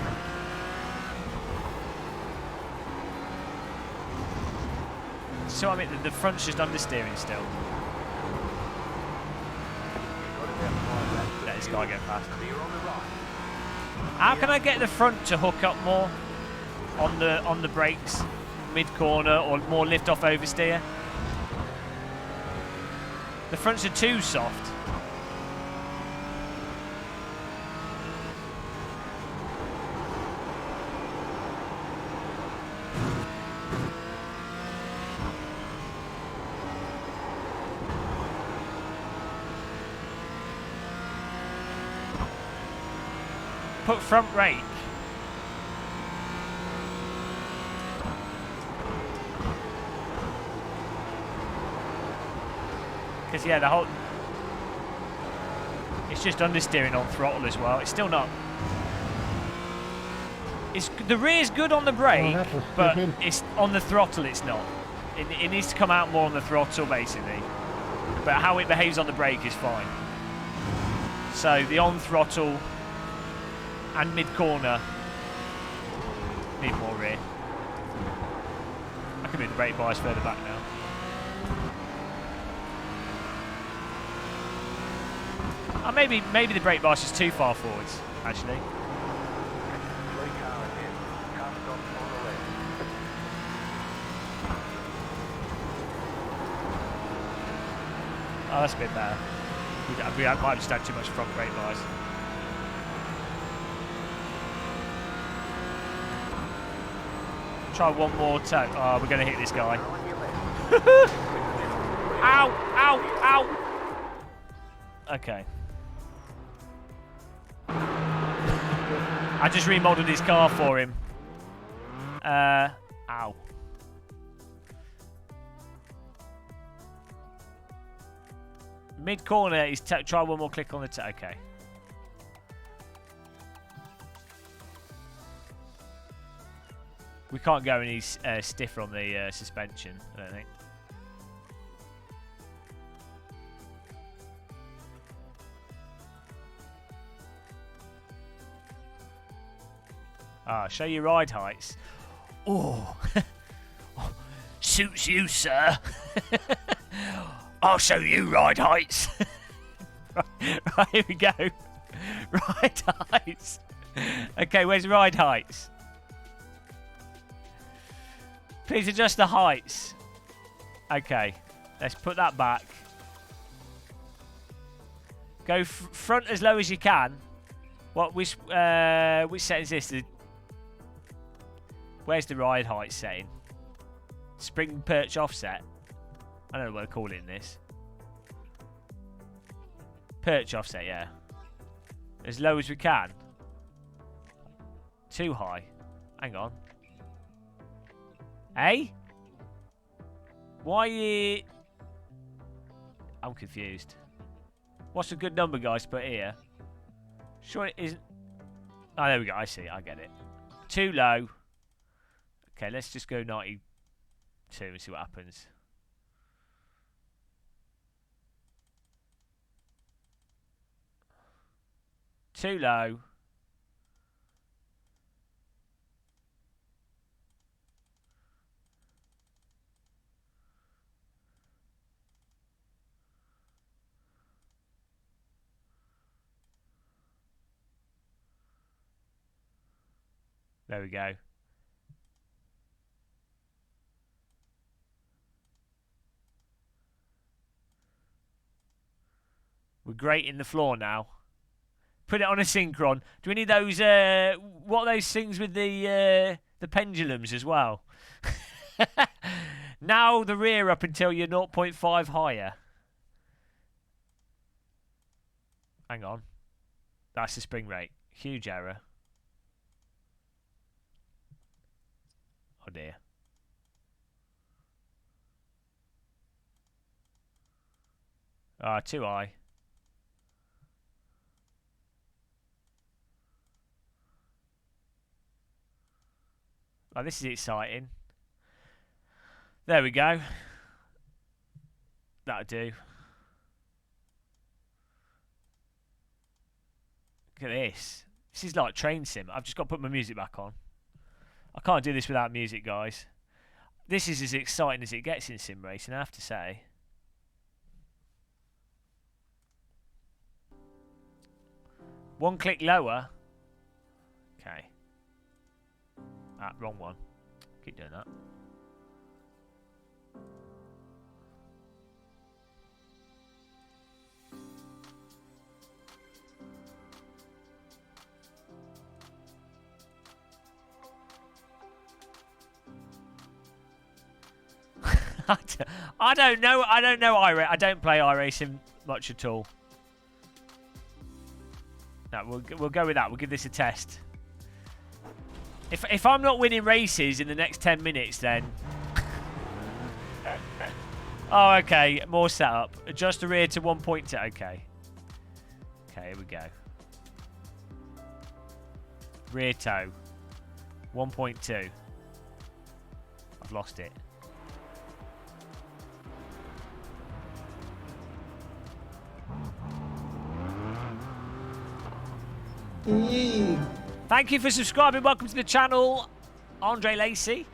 So I mean, the front's just understeering still. Let this guy get past. How can I get the front to hook up more on the brakes, mid corner, or more lift off oversteer? The fronts are too soft. Put front brake. Because yeah, the whole... It's just understeering on throttle as well. It's still not... The rear's good on the brake, but it's on the throttle it's not. It needs to come out more on the throttle basically. But how it behaves on the brake is fine. So the on throttle and mid-corner Need more rear. I can move the brake bias further back now. Oh, maybe the brake bias is too far forwards, actually. Slow car ahead. Car stop on the left. Oh, that's a bit better. We might have just had too much front brake bias. Try one more toe. Oh, we're going to hit this guy. Ow! Ow! Ow! Okay. I just remodeled his car for him. Ow. Mid corner is try one more click on the toe. Okay. We can't go any stiffer on the suspension, I don't think. Ah, show your ride heights. Oh, suits you, sir. I'll show you ride heights. right, here we go. Ride heights. Okay, where's ride heights? Please adjust the heights. Okay, let's put that back. Go front as low as you can. Which setting is this? Where's the ride height setting? Spring perch offset. I don't know what to call it in this. Perch offset, yeah. As low as we can. Too high. Hang on. Hey? Why you... I'm confused. What's a good number, guys, to put here? Sure it isn't... Oh, there we go. I see. I get it. Too low. Okay, let's just go 92 and see what happens. Too low. There we go. We're grating the floor now. Put it on a synchron. Do we need those? What are those things with the pendulums as well? Now the rear up until you're 0.5 higher. Hang on. That's the spring rate. Huge error. Oh dear. Ah, too high. Oh, this is exciting. There we go. That'll do. Look at this. This is like train sim. I've just got to put my music back on. I can't do this without music, guys. This is as exciting as it gets in sim racing, I have to say. One click lower. Okay. Ah, wrong one. Keep doing that. I don't know. I don't know iRacing. I don't play iRacing much at all. No, we'll go with that. We'll give this a test. If I'm not winning races in the next 10 minutes, then... Oh, okay. More setup. Adjust the rear to 1.2. Okay. Okay, here we go. Rear toe. 1.2. I've lost it. Thank you for subscribing. Welcome to the channel. Andrew Lacey.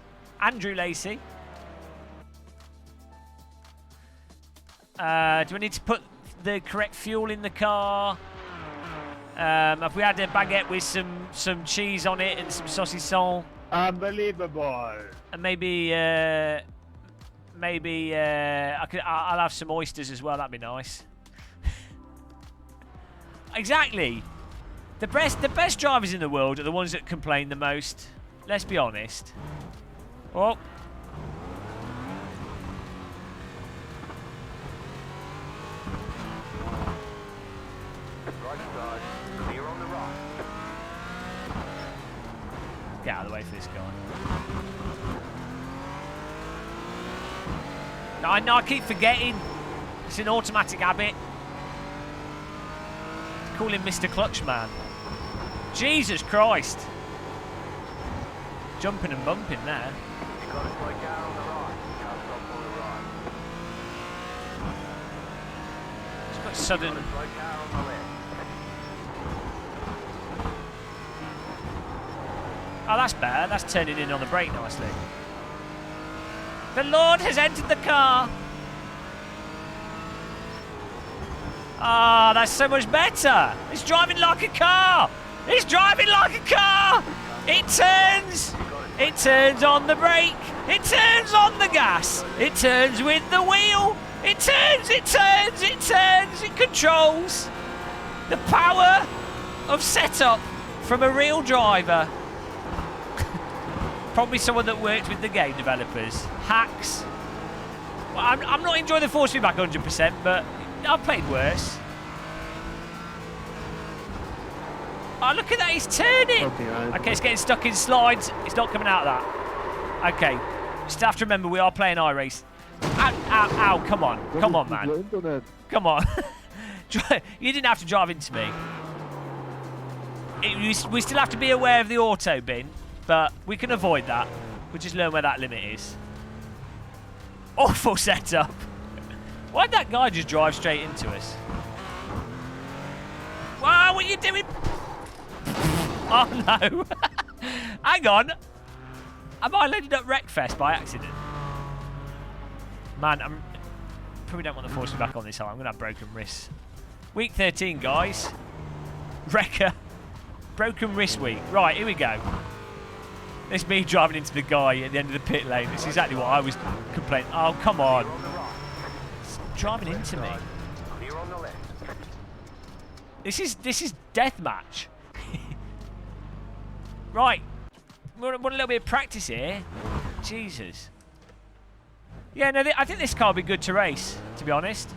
Do I need to put the correct fuel in the car? Have we had a baguette with some cheese on it and some saucisson? Unbelievable. And maybe I'll have some oysters as well. That'd be nice. Exactly. The best drivers in the world are the ones that complain the most. Let's be honest. Oh. Right side, clear on the right. Get out of the way for this guy. No, I keep forgetting. It's an automatic habit. Call him Mr. Clutchman. Jesus Christ. Jumping and bumping there. You got a slow car on the right. Can't stop on the right. It's got sudden. Got a slow car on the left. Oh, that's better. That's turning in on the brake nicely. The Lord has entered the car. Ah, that's so much better. It's driving like a car. It's driving like a car. It turns. It turns on the brake. It turns on the gas. It turns with the wheel. It turns, it turns, it turns. It controls. The power of setup from a real driver. Probably someone that worked with the game developers. Hacks. Well, I'm not enjoying the force feedback 100%, but I've played worse. Oh, look at that, he's turning. Okay, it's getting stuck in slides. It's not coming out of that. Okay, just have to remember we are playing iRacing. Ow, ow, ow, come on. Come on, man. Come on. You didn't have to drive into me. We still have to be aware of the auto bin, but we can avoid that. We'll just learn where that limit is. Awful setup. Why'd that guy just drive straight into us? Wow, what are you doing? Oh no. Hang on. Have I loaded up Wreckfest by accident? Man, I'm probably don't want to force me back on this high. I'm going to have broken wrists. Week 13, guys. Wrecker. Broken wrist week. Right, here we go. It's me driving into the guy at the end of the pit lane. It's exactly what I was complaining. Oh, come on. It's driving into me. Clear on the left. This is deathmatch. Right. We want a little bit of practice here. Jesus. Yeah, no, I think this car will be good to race, to be honest.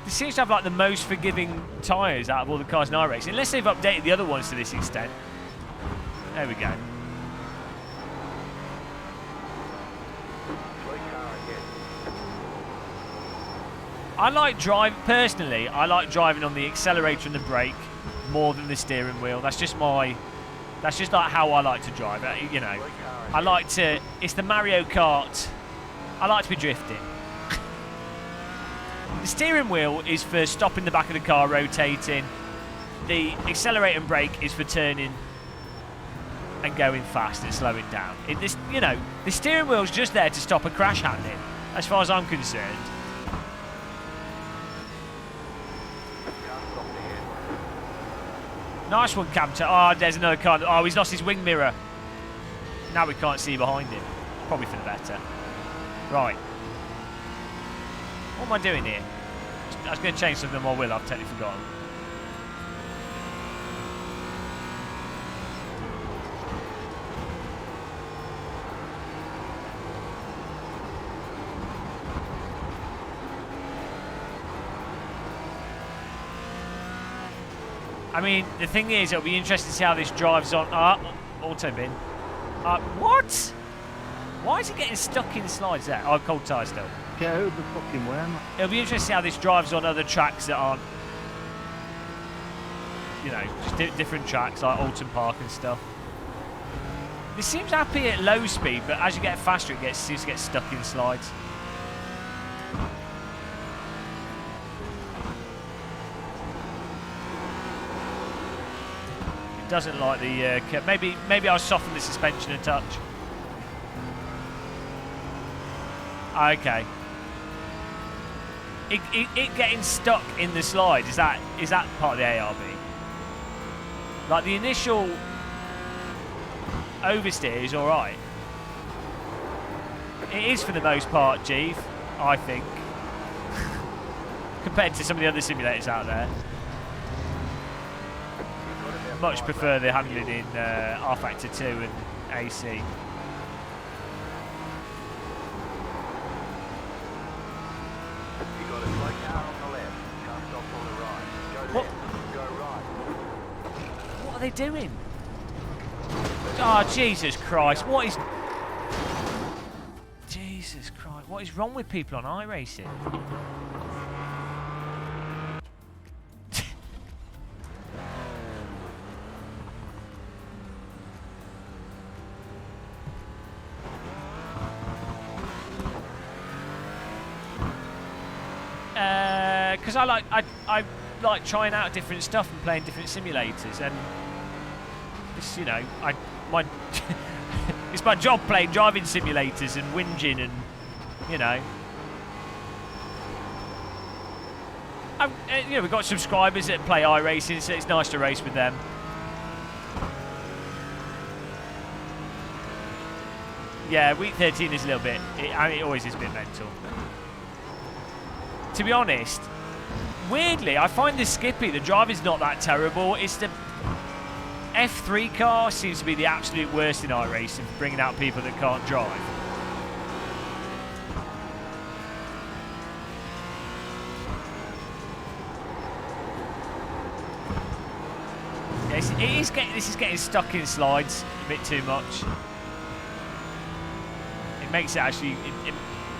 It seems to have like the most forgiving tyres out of all the cars in iRacing, unless they've updated the other ones to this extent. There we go. I like personally, I like driving on the accelerator and the brake more than the steering wheel. That's just like how I like to drive it, you know. I like to, it's the Mario Kart. I like to be drifting. The steering wheel is for stopping the back of the car, rotating. The accelerator and brake is for turning and going fast and slowing down. You know, the steering wheel's just there to stop a crash happening, as far as I'm concerned. Nice one, Camter. Oh, there's another car. Oh, he's lost his wing mirror. Now we can't see behind him. Probably for the better. Right. What am I doing here? I was going to change something on my wheel. I've totally forgotten. I mean, the thing is, it'll be interesting to see how this drives on. Auto bin. What? Why is it getting stuck in slides there? Oh, cold tyre still. Get out of the fucking way, man. It'll be interesting to see how this drives on other tracks that aren't, you know, just different tracks like Alton Park and stuff. This seems happy at low speed, but as you get faster, it seems to get stuck in slides. Doesn't like the maybe I'll soften the suspension a touch. Okay. It getting stuck in the slide, is that part of the ARB? Like the initial oversteer is alright. It is for the most part, Jeeve, I think. Compared to some of the other simulators out there. Much prefer the handling in R-Factor 2 and AC. You got a slow car on the left. Can't stop on the right. Go left. Go right. What are they doing? Oh, Jesus Christ. What is... Jesus Christ. What is wrong with people on iRacing? Because I like trying out different stuff and playing different simulators, and it's, you know, it's my job playing driving simulators and whinging, and you know, you know, we've got subscribers that play iRacing, so it's nice to race with them. Yeah, week 13 is a little bit. I mean, it always is a bit mental. To be honest, weirdly, I find the Skippy, the driving's not that terrible. It's the F3 car seems to be the absolute worst in iRacing, for bringing out people that can't drive. Yes, this is getting stuck in slides a bit too much. It makes it actually, it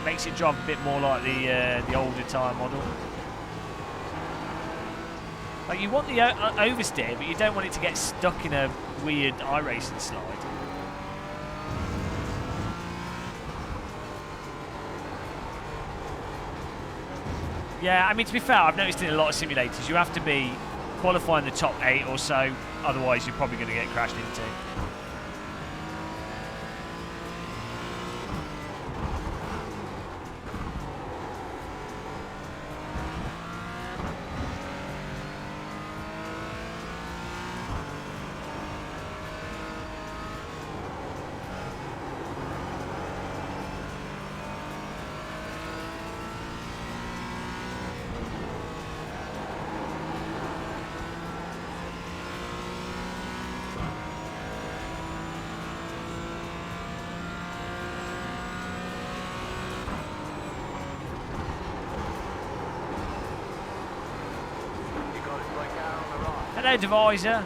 makes it drive a bit more like the older tyre model. Like, you want the oversteer, but you don't want it to get stuck in a weird iRacing slide. Yeah, I mean, to be fair, I've noticed in a lot of simulators, you have to be qualifying the top 8 or so, otherwise you're probably going to get crashed into. Hello, Divisor.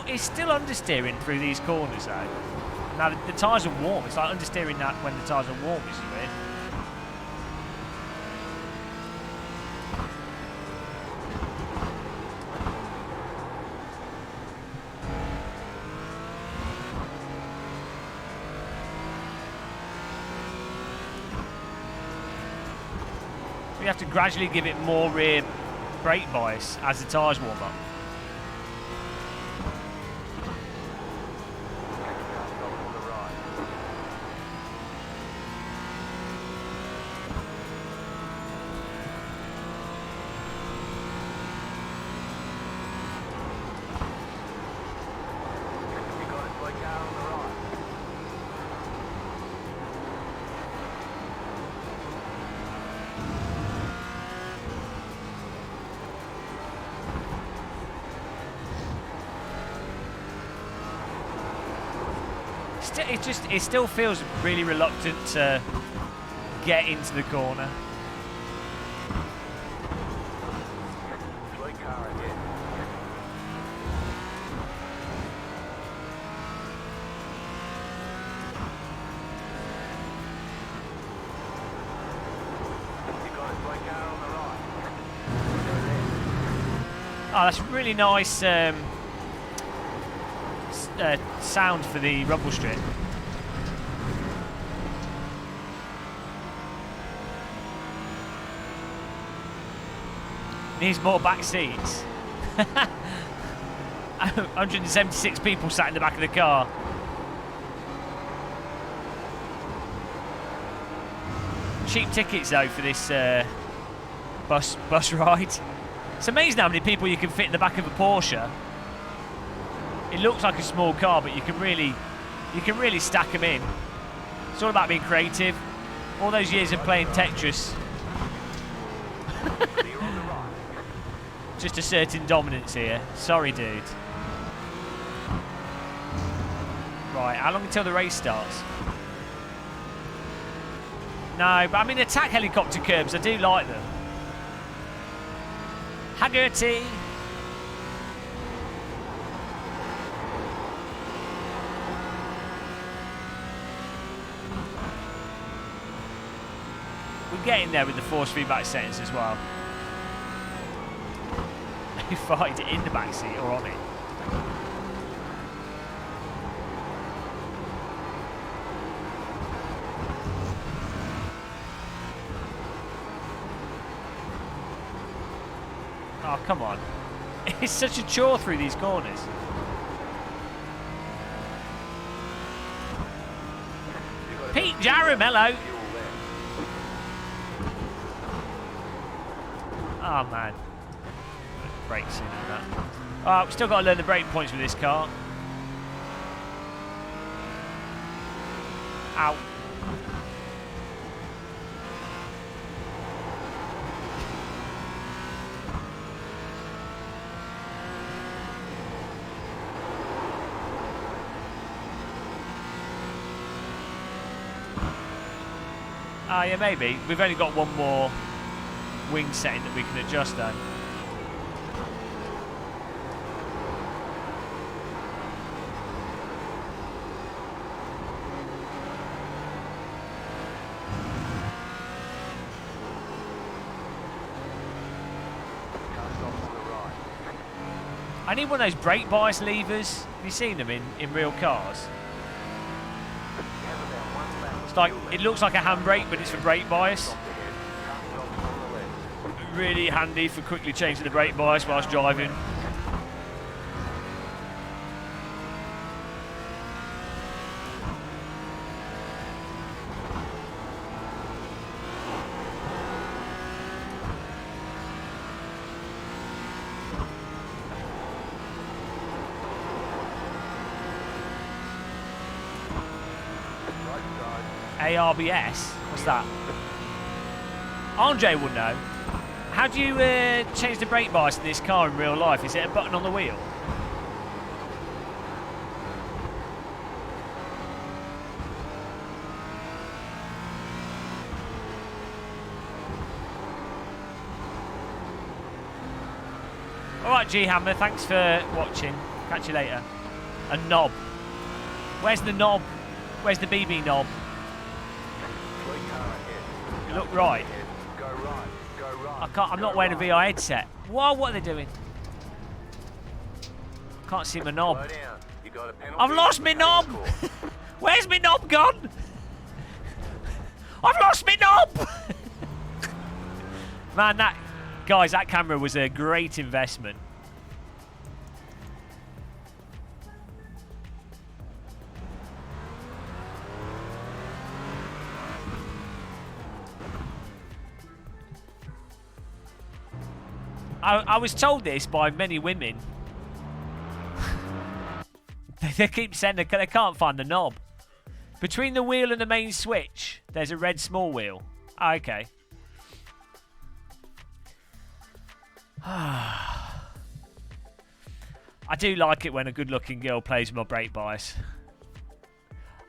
It's still understeering through these corners though. Now the tyres are warm. It's like understeering that when the tyres are warm, is weird. We have to gradually give it more rear brake bias as the tyres warm up. It still feels really reluctant to get into the corner. Oh, that's really nice sound for the rumble strip. Needs more back seats. 176 people sat in the back of the car. Cheap tickets though for this bus ride. It's amazing how many people you can fit in the back of a Porsche. It looks like a small car, but you can really stack them in. It's all about being creative. All those years of playing Tetris. Just asserting dominance here. Sorry, dude. Right, how long until the race starts? No, but I mean, attack helicopter curbs, I do like them. Haggerty. We're getting there with the force feedback settings as well. You find it in the back seat or on it. Oh, come on. It's such a chore through these corners. Pete Jarrum, hello. Oh, man. Brakes in and that. Oh, we've still got to learn the brake points with this car. Ow. Ah, yeah, maybe. We've only got one more wing setting that we can adjust though. I need one of those brake bias levers. Have you seen them in real cars? It's like, it looks like a handbrake, but it's for brake bias. Really handy for quickly changing the brake bias whilst driving. ARBS? What's that? Andre would know. How do you change the brake bias in this car in real life? Is it a button on the wheel? Alright, G Hammer, thanks for watching. Catch you later. A knob. Where's the knob? Where's the BB knob? Look right. I can't. I'm not wearing a VI headset. Whoa, what are they doing? Can't see my knob. I've lost my knob. Where's my knob gone? I've lost my knob. Man, that camera was a great investment. I was told this by many women. They keep saying they can't find the knob. Between the wheel and the main switch, there's a red small wheel. Oh, okay. I do like it when a good-looking girl plays with my brake bias.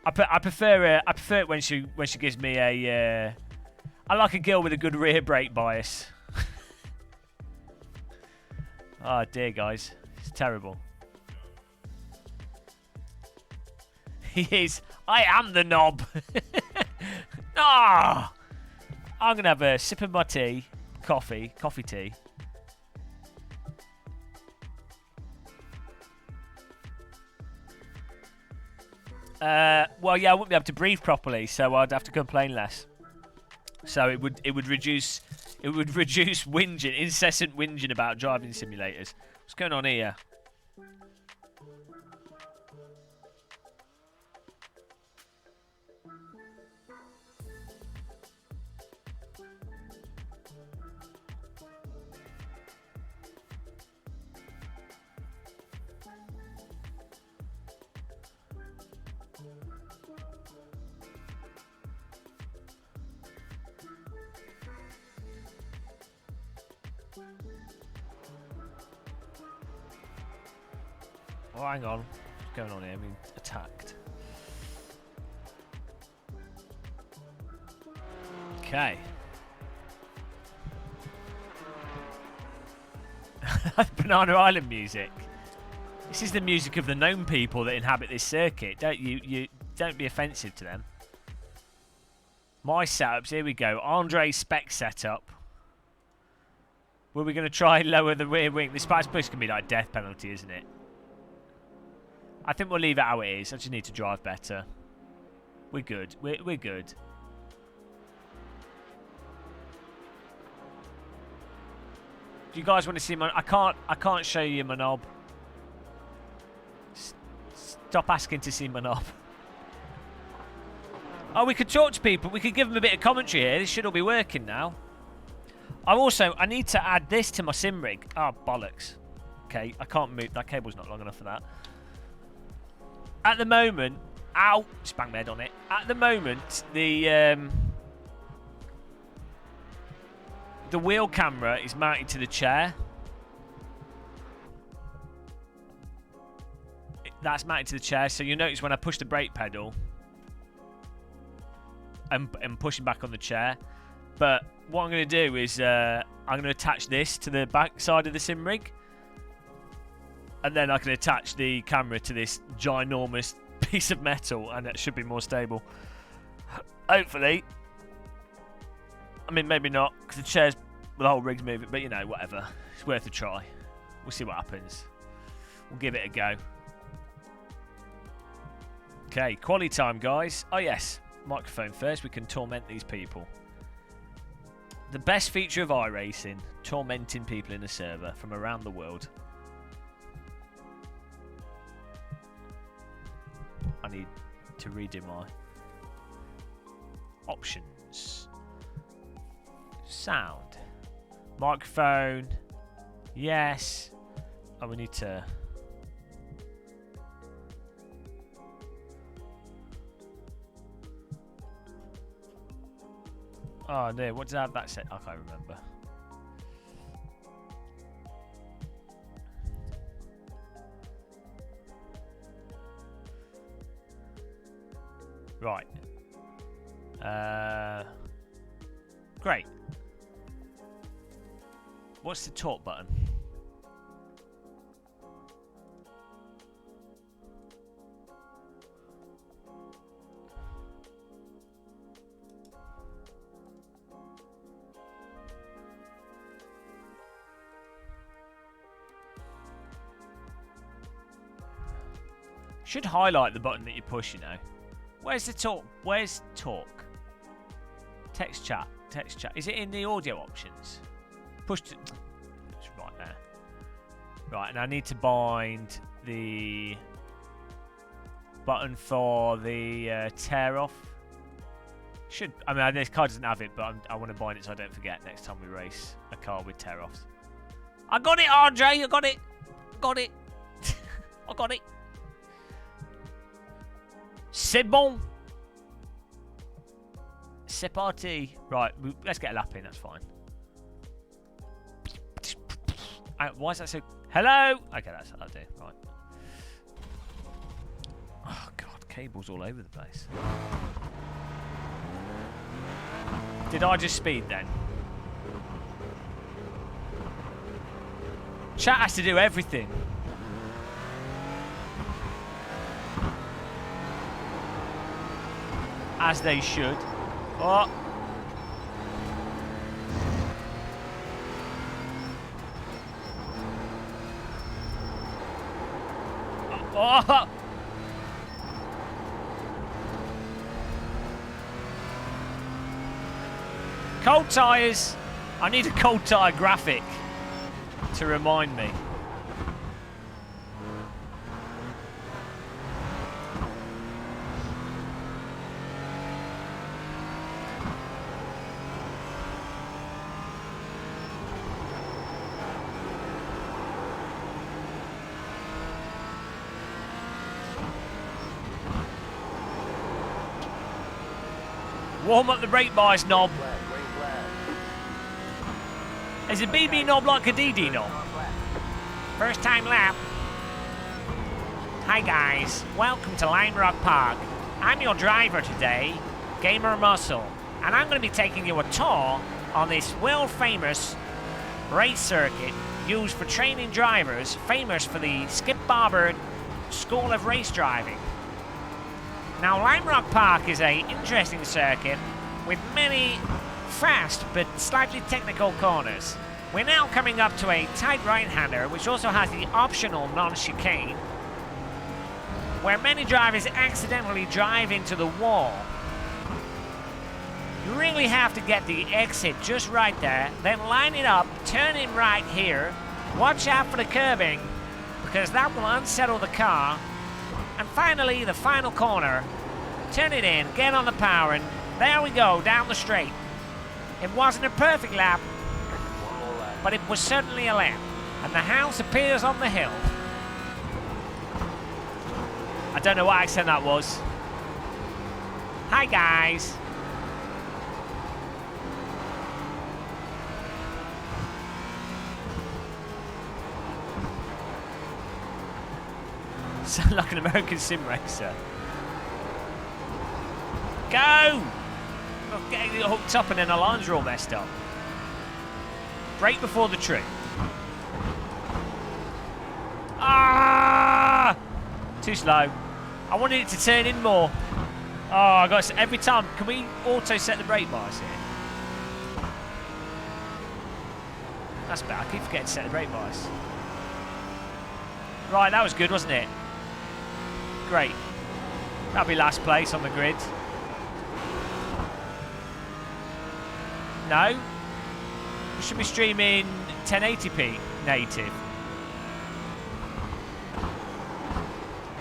I prefer it when she gives me a. I like a girl with a good rear brake bias. Oh dear, guys, it's terrible. He is. I am the knob. Ah! I'm gonna have a sip of my tea, coffee tea. Well, yeah, I wouldn't be able to breathe properly, so I'd have to complain less. So it would reduce It would reduce whinging, incessant whinging about driving simulators. What's going on here? Oh, hang on. What's going on here? I'm being attacked. Okay. Banana Island music. This is the music of the known people that inhabit this circuit. Don't be offensive to them. My setups, here we go. Andre's spec setup. Were we going to try and lower the rear wing? This spice push can be like a death penalty, isn't it? I think we'll leave it how it is. I just need to drive better. We're good. We're good. Do you guys want to see my... I can't show you my knob. Stop asking to see my knob. Oh, we could talk to people. We could give them a bit of commentary here. This should all be working now. I need to add this to my sim rig. Oh, bollocks. Okay, I can't move. That cable's not long enough for that. At the moment... Ow! Just bang my head on it. At the moment, the wheel camera is mounted to the chair. That's mounted to the chair, so you'll notice when I push the brake pedal, I'm pushing back on the chair. But what I'm going to do is I'm going to attach this to the back side of the sim rig. And then I can attach the camera to this ginormous piece of metal, and that should be more stable. Hopefully. I mean, maybe not, because the chair's, well, the whole rig's moving, but you know, whatever. It's worth a try. We'll see what happens. We'll give it a go. Okay, quality time, guys. Oh, yes. Microphone first. We can torment these people. The best feature of iRacing, tormenting people in a server from around the world. I need to redo my options. Sound. Microphone. Yes. Oh, we need to... Oh, no. What did I have that set? I can't remember. Right. Great. What's the talk button? Should highlight the button that you push, you know. Where's the talk? Where's talk? Text chat. Text chat. Is it in the audio options? Push to... It's right there. Right, and I need to bind the button for the tear off. Should... I mean, this car doesn't have it, but I want to bind it so I don't forget next time we race a car with tear offs. I got it, Andre! I got it! Got it! I got it! C'est bon. C'est parti. Right, let's get a lap in, that's fine. Why is that so... Hello? Okay, that's what I'll do. Right. Oh, God, cables all over the place. Did I just speed then? Chat has to do everything. As they should. Oh. Oh. Cold tyres. I need a cold tyre graphic to remind me. Warm up the brake bias knob. Flag, green flag. Is a BB knob like a DD knob? First time lap. Hi guys, welcome to Lime Rock Park. I'm your driver today, Gamer Muscle, and I'm going to be taking you a tour on this world famous race circuit used for training drivers, famous for the Skip Barber School of Race Driving. Now, Lime Rock Park is an interesting circuit with many fast but slightly technical corners. We're now coming up to a tight right-hander, which also has the optional non-chicane, where many drivers accidentally drive into the wall. You really have to get the exit just right there, then line it up, turn in right here, watch out for the curbing, because that will unsettle the car. And finally, the final corner. Turn it in, get on the power, and there we go, down the straight. It wasn't a perfect lap, but it was certainly a lap. And the house appears on the hill. I don't know what accent that was. Hi, guys. Sound like an American sim racer. Go! I'm getting it hooked up and then the lines are all messed up. Brake before the tree. Ah! Too slow. I wanted it to turn in more. Oh, I got every time. Can we auto set the brake bias here? That's bad. I keep forgetting to set the brake bias. Right, that was good, wasn't it? Great. That'll be last place on the grid. No. We should be streaming 1080p native.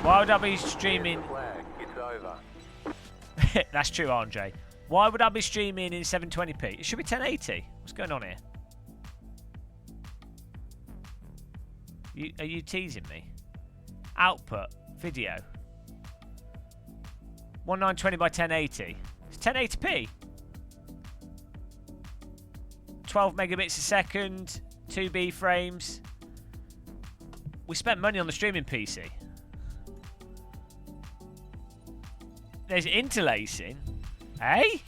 Why would I be streaming... Flag, it's over. That's true, Andre. Why would I be streaming in 720p? It should be 1080. What's going on here? Are you teasing me? Output. Video. 1920 by 1080. It's 1080p. 12 megabits a second. 2B frames. We spent money on the streaming PC. There's interlacing. Hey?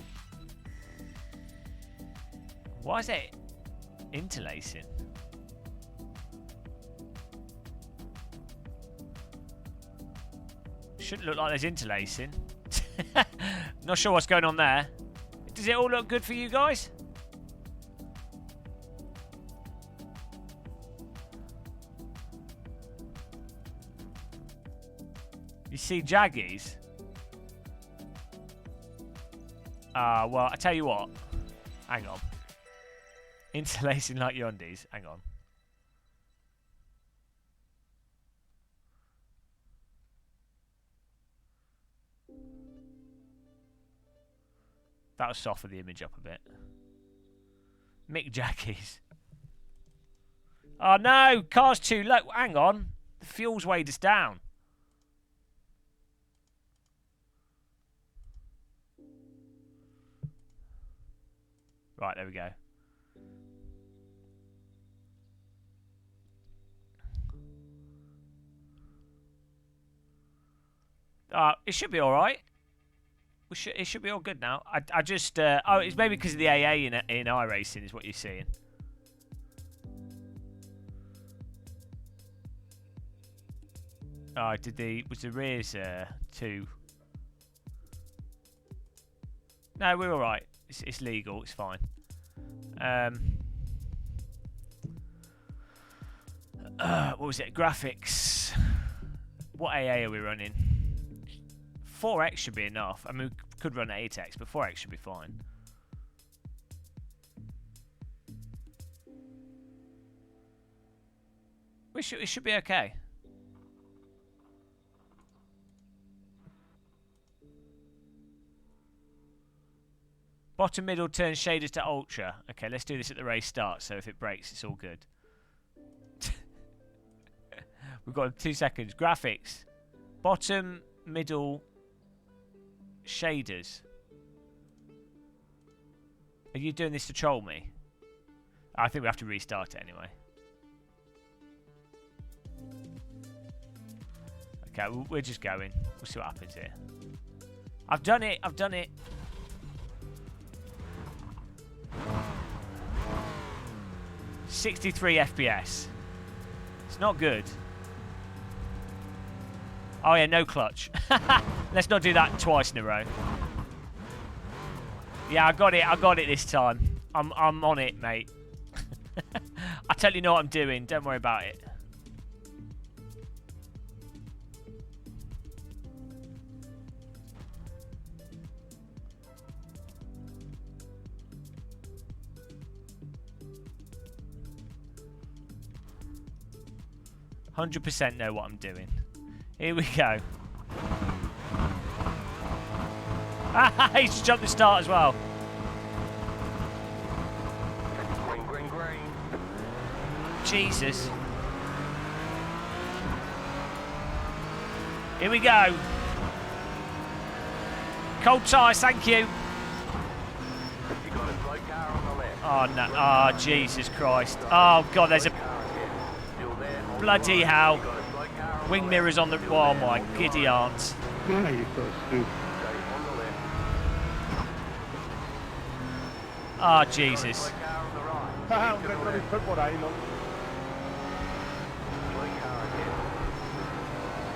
Why is it interlacing? Shouldn't look like there's interlacing. Not sure what's going on there. Does it all look good for you guys? You see jaggies? Well, I tell you what. Hang on. Interlacing like your undies. Hang on. That'll soften the image up a bit. Mick Jackies. Oh no! Car's too low. Hang on. The fuel's weighed us down. Right, there we go. It should be all right. It should be all good now. I just oh, it's maybe because of the AA in iRacing is what you're seeing. Oh, was the rears too? No, we're all right. It's legal. It's fine. What was it? Graphics. What AA are we running? 4x should be enough. I mean, we could run 8x, but 4x should be fine. It should be okay. Bottom middle turn shaders to ultra. Okay, let's do this at the race start, so if it breaks, it's all good. We've got 2 seconds. Graphics. Bottom, middle, shaders. Are you doing this to troll me? I think we have to restart it anyway. Okay, we're just going. We'll see what happens here. I've done it. I've done it. $63 FPS. It's not good. Oh yeah, no clutch. Let's not do that twice in a row. Yeah, I got it. I got it this time. I'm on it, mate. I totally know what I'm doing. Don't worry about it. %100% know what I'm doing. Here we go. He's just jumped the start as well. Green, green, green. Jesus. Here we go. Cold tyres, thank you. You got a slow car on the left. Oh no! Oh Jesus Christ! Oh God! There's a Car ahead. Still there. Hold bloody your line. hell! You got a slow car on Wing the mirrors on the. Oh my giddy aunts! Yeah, you so stupid. left. Stay on the left. Oh Jesus! Slow car on the right. Ah, Keep to the I'm going to left. put what I know. Slow car ahead.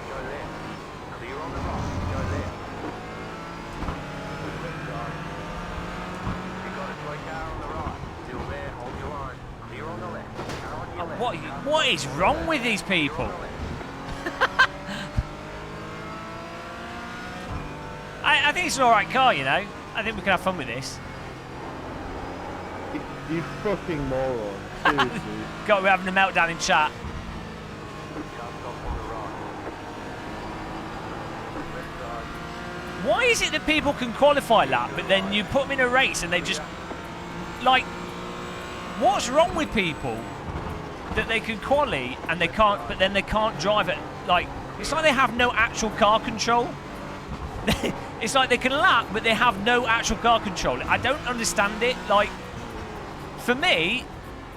Go left. Clear on the right. Go left. Left side. You got a slow car on the right. Still there. Hold your line. Clear on the left. Car on your left. What is wrong with these people? I think it's an alright car, you know. I think we can have fun with this. You fucking moron. Seriously. God, we're having a meltdown in chat. Why is it that people can qualify lap, but then you put them in a race and they just... Like, what's wrong with people that they can quali and they can't, but then they can't drive it? Like, it's like they have no actual car control. It's like they can lap, but they have no actual car control. I don't understand it. Like, for me,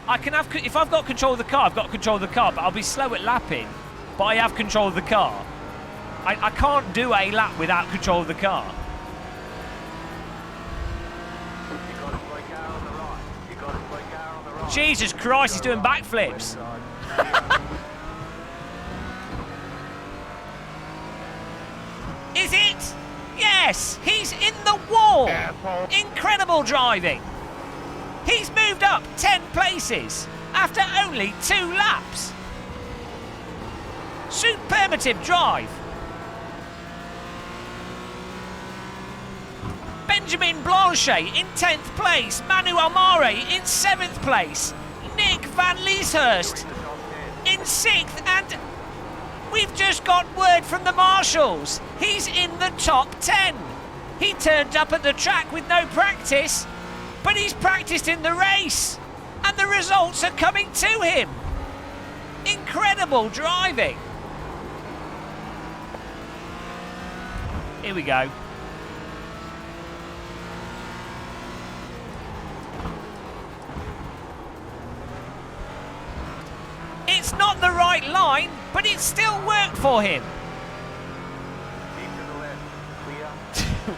I can have... If I've got control of the car, I've got control of the car, but I'll be slow at lapping, but I have control of the car. I can't do a lap without control of the car. Jesus Christ, he's doing backflips. Is it? Yes, he's in the wall. Incredible driving. He's moved up 10 places after only 2 laps. Superlative drive. Benjamin Blanchet in 10th place. Manu Almare in 7th place. Nick Van Lieshurst in 6th. And we've just got word from the marshals. He's in the top 10. He turned up at the track with no practice, but he's practiced in the race. And the results are coming to him. Incredible driving. Here we go. It's not the right line, but it still worked for him.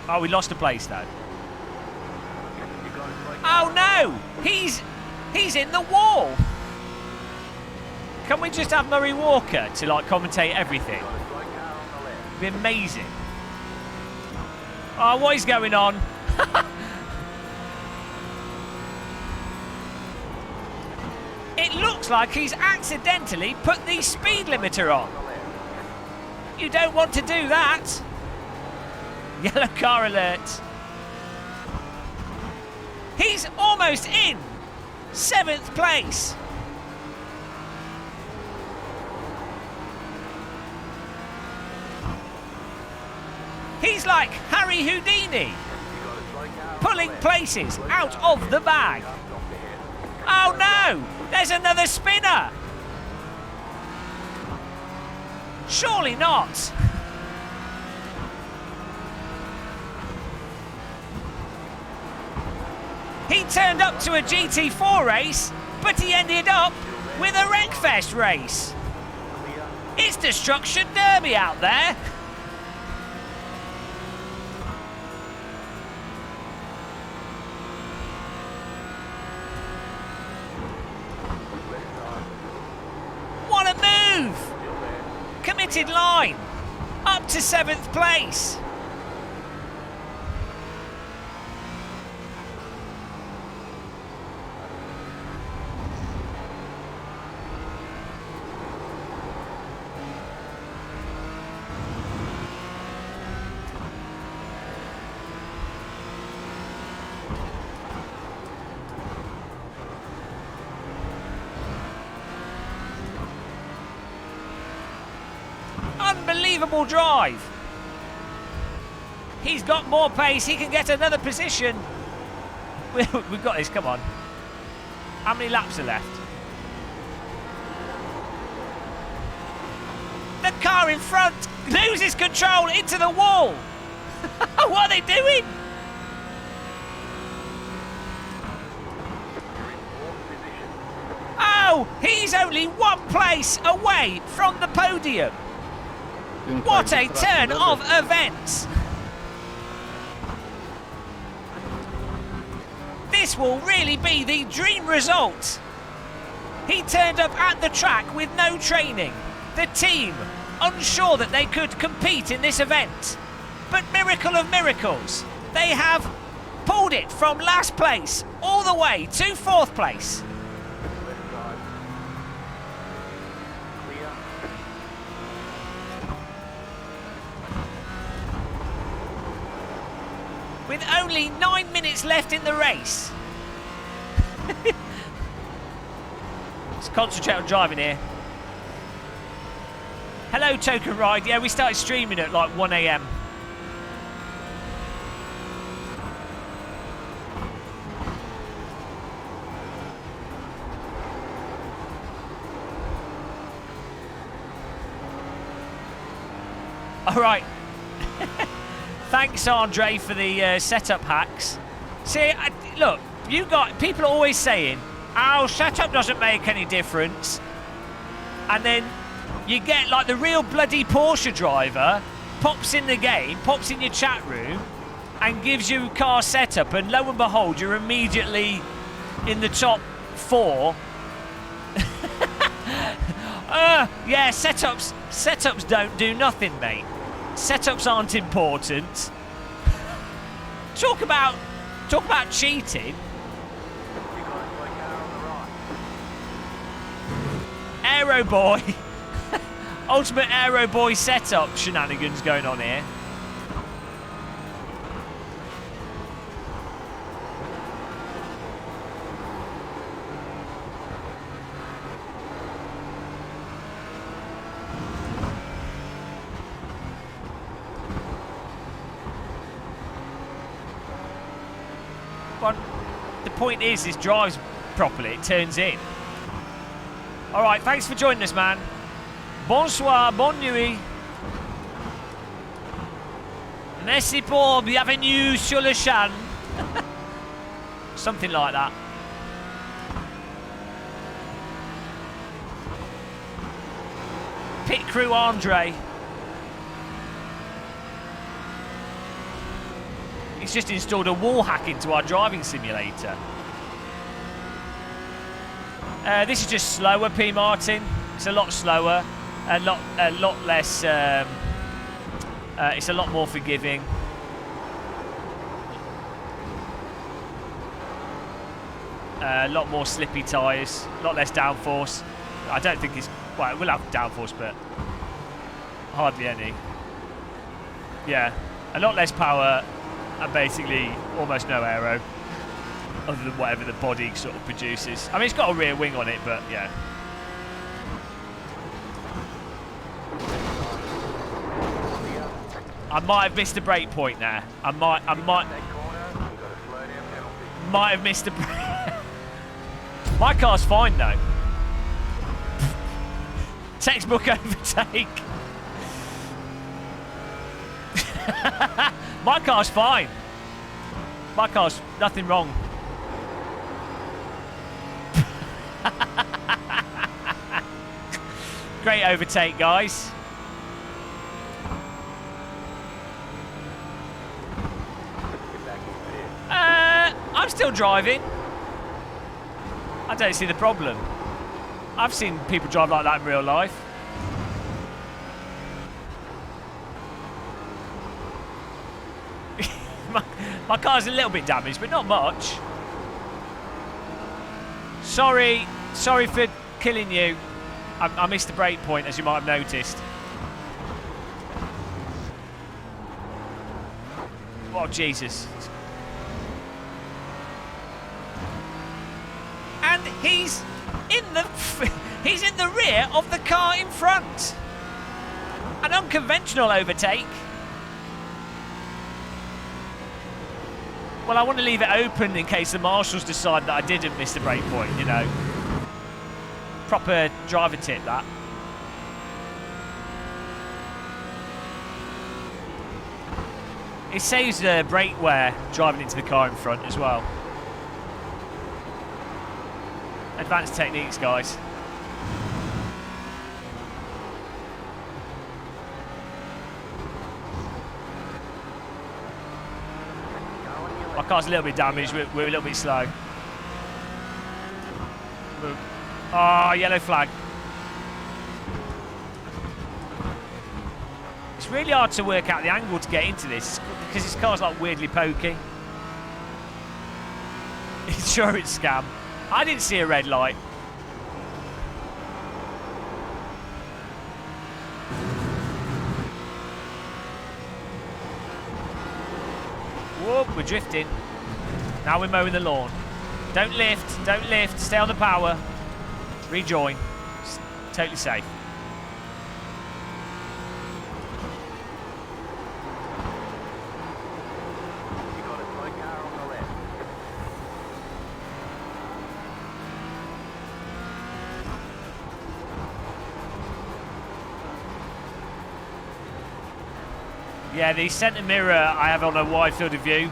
Oh, we lost a place though. Oh no! He's in the wall. Can we just have Murray Walker to like commentate everything? It'd be amazing. Oh, what is going on? It looks like he's accidentally put the speed limiter on. You don't want to do that. Yellow car alert. He's almost in 7th place. He's like Harry Houdini, pulling places out of the bag. Oh no! There's another spinner! Surely not! He turned up to a GT4 race, but he ended up with a Wreckfest race. It's Destruction Derby out there. What a move! Committed line, up to 7th place. Unbelievable drive. He's got more pace. He can get another position. We've got this. Come on. How many laps are left? The car in front loses control into the wall. What are they doing? Oh, he's only one place away from the podium. What a turn of events! This will really be the dream result. He turned up at the track with no training. The team unsure that they could compete in this event. But miracle of miracles, they have pulled it from last place all the way to 4th place. With only 9 minutes left in the race. Let's concentrate on driving here. Hello, Token Ride. Yeah, we started streaming at like 1 AM. All right. Thanks, Andre, for the setup hacks. See, look, people are always saying, "Oh, setup doesn't make any difference," and then you get like the real bloody Porsche driver pops in the game, pops in your chat room, and gives you car setup, and lo and behold, you're immediately in the top 4. Yeah, setups don't do nothing, mate. Setups aren't important. Talk about cheating. Aero boy. Ultimate aero boy setup shenanigans going on here. But the point is, this drives properly, it turns in. Alright, thanks for joining us, man. Bonsoir, bonne nuit. Merci pour bienvenue sur le chaîne. Something like that. Pit crew Andre. He's just installed a wall hack into our driving simulator. This is just slower, P. Martin. It's a lot slower, a lot less. It's a lot more forgiving. A lot more slippy tyres, a lot less downforce. I don't think it's, well, we'll have downforce, but hardly any. Yeah, a lot less power and basically almost no aero, other than whatever the body sort of produces. I mean, it's got a rear wing on it, but yeah. I might have missed a break point there. I might That corner, you got a slow down penalty. might have missed a break. My car's fine though. Textbook overtake. My car's fine. My car's nothing wrong. Great overtake, guys. Get back in fifth. I'm still driving. I don't see the problem. I've seen people drive like that in real life. my car's a little bit damaged, but not much. Sorry for killing you. I missed the break point, as you might have noticed. Oh, Jesus. And he's in the rear of the car in front. An unconventional overtake. Well, I want to leave it open in case the marshals decide that I didn't miss the break point, you know. Proper driver tip, that. It saves brake wear driving into the car in front as well. Advanced techniques, guys. My car's a little bit damaged, we're a little bit slow. Oh, yellow flag. It's really hard to work out the angle to get into this because this car's like weirdly pokey. Insurance scam. I didn't see a red light. Whoa, we're drifting. Now we're mowing the lawn. Don't lift, stay on the power. Rejoin. It's totally safe. You got a slow car on the left. Yeah, the centre mirror I have on a wide field of view.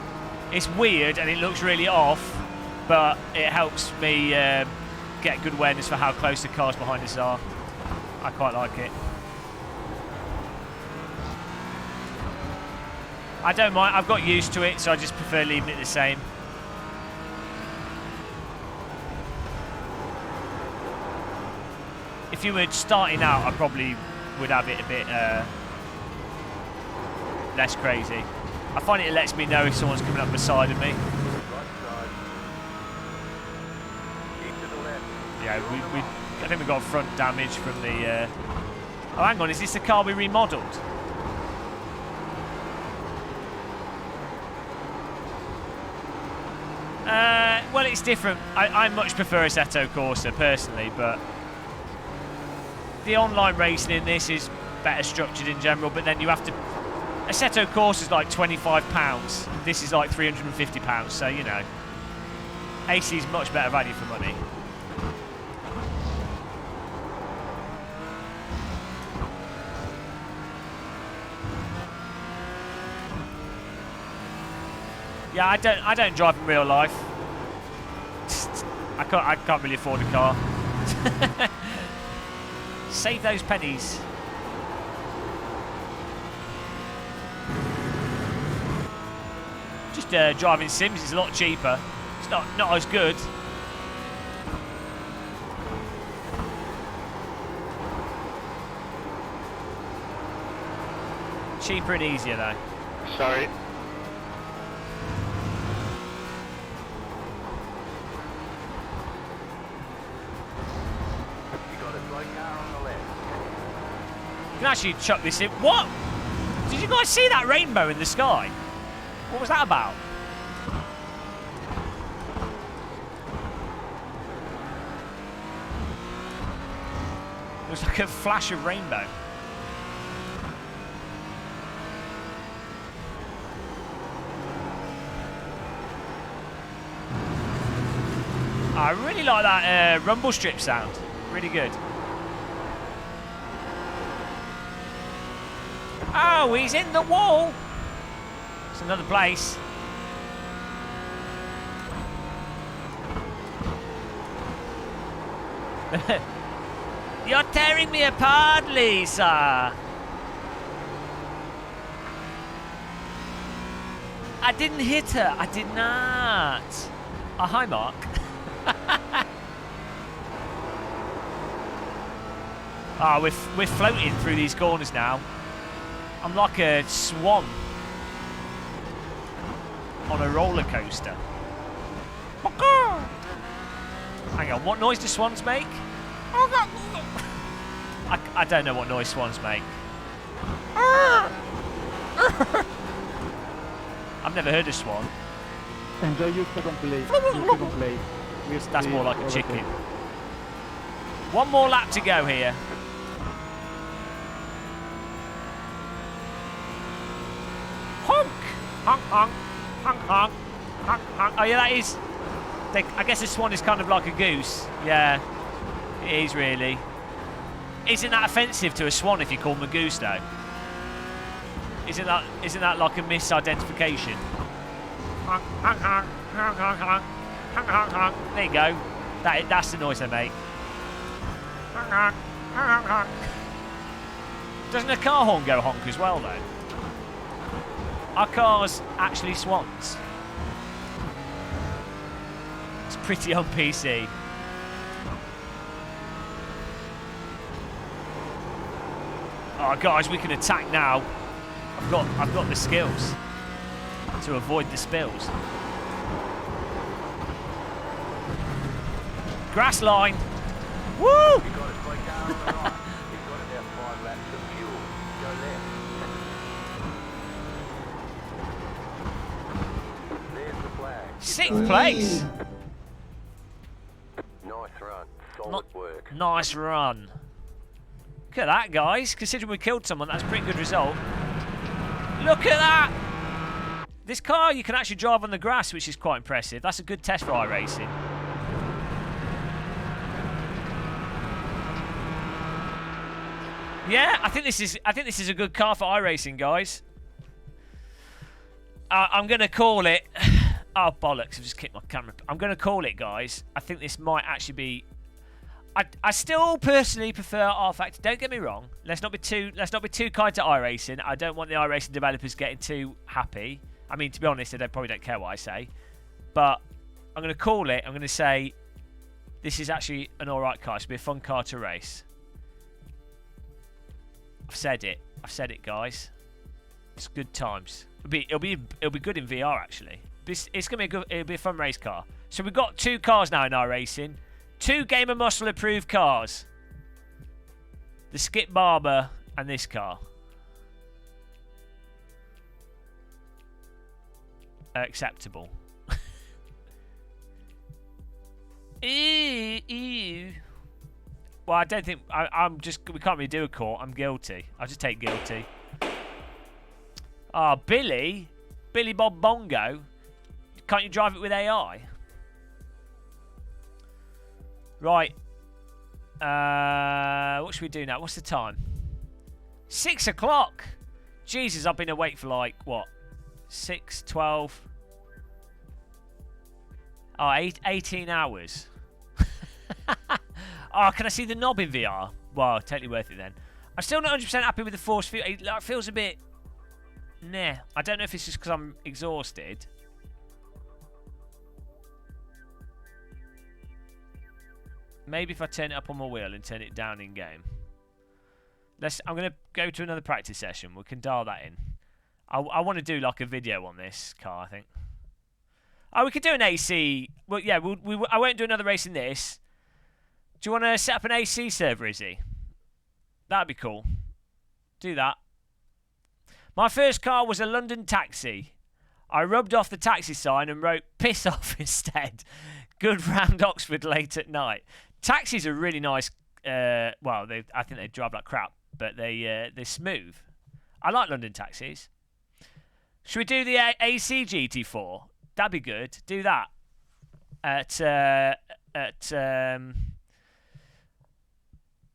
It's weird and it looks really off, but it helps me get good awareness for how close the cars behind us are. I quite like it. I don't mind, I've got used to it, so I just prefer leaving it the same. If you were starting out, I probably would have it a bit less crazy. I find it lets me know if someone's coming up beside of me. Right side. Keep to the left. Yeah, I think we got front damage from the... Oh, hang on, is this the car we remodelled? Well, it's different. I much prefer Assetto Corsa, personally, but... The online racing in this is better structured in general, but then you have to... Assetto Corsa is like £25. This is like £350, so, you know. AC is much better value for money. Yeah, I don't drive in real life. I can't really afford a car. Save those pennies. Just driving Sims is a lot cheaper. It's not as good. Cheaper and easier though. Sorry. You got a slow car on the left. You can actually chuck this in. What? Did you guys see that rainbow in the sky? What was that about? It was like a flash of rainbow. I really like that rumble strip sound. Really good. Oh, he's in the wall. It's another place. You're tearing me apart, Lisa. I didn't hit her. I did not. Oh, hi, Mark. Oh, we're floating through these corners now. I'm like a swan on a roller coaster. Hang on, what noise do swans make? I don't know what noise swans make. I've never heard a swan. Enjoy your second place. That's more like a chicken. One more lap to go here. Honk! Honk, honk. Honk, honk. Honk, honk. Oh, yeah, that is... I guess a swan is kind of like a goose. Yeah, it is really. Isn't that offensive to a swan if you call him a goose, though? Isn't that like a misidentification? Honk, honk, honk, honk, honk, honk, honk, honk, honk. There you go. That's the noise they make. Honk, honk, honk, honk. Doesn't a car horn go honk as well, though? Are cars actually swans? It's pretty on PC. Oh, guys, we can attack now. I've got the skills to avoid the spills. Grass line. Woo! You got it, slow car on the right. You've got about 5 laps of fuel. Go left. There's the flag. 6th place. Nice run. Solid work. Nice run. Look at that, guys. Considering we killed someone, that's a pretty good result. Look at that! This car you can actually drive on the grass, which is quite impressive. That's a good test for iRacing. Yeah, I think this is a good car for iRacing, guys. I'm gonna call it. Oh bollocks! I've just kicked my camera. I'm gonna call it, guys. I think this might actually be. I still personally prefer R-Factor. Don't get me wrong. Let's not be too kind to iRacing. I don't want the iRacing developers getting too happy. I mean, to be honest, they probably don't care what I say. But I'm going to call it. I'm going to say this is actually an alright car. It should be a fun car to race. I've said it. I've said it, guys. It's good times. It'll be good in VR actually. It's going to be it'll be a fun race car. So we've got 2 cars now in iRacing. 2 Gamer Muscle approved cars. The Skip Barber and this car. Acceptable. Ew. Well, I don't think we can't really do a court. I'm guilty. I'll just take guilty. Ah, Billy Bob Bongo. Can't you drive it with AI? Right. What should we do now? What's the time? 6 o'clock. Jesus, I've been awake for like, what? 6, 12. Oh, 18 hours. Oh, can I see the knob in VR? Well, totally worth it then. I'm still not 100% happy with the force field. It feels a bit... Nah. I don't know if it's just because I'm exhausted. Maybe if I turn it up on my wheel and turn it down in game. I'm going to go to another practice session. We can dial that in. I want to do like a video on this car, I think. Oh, we could do an AC. Well, yeah, I won't do another race in this. Do you want to set up an AC server, Izzie? That'd be cool. Do that. My first car was a London taxi. I rubbed off the taxi sign and wrote piss off instead. Good round Oxford late at night. Taxis are really nice. Well, I think they drive like crap, but they're smooth. I like London taxis. Should we do the AC GT4? That'd be good. Do that. At at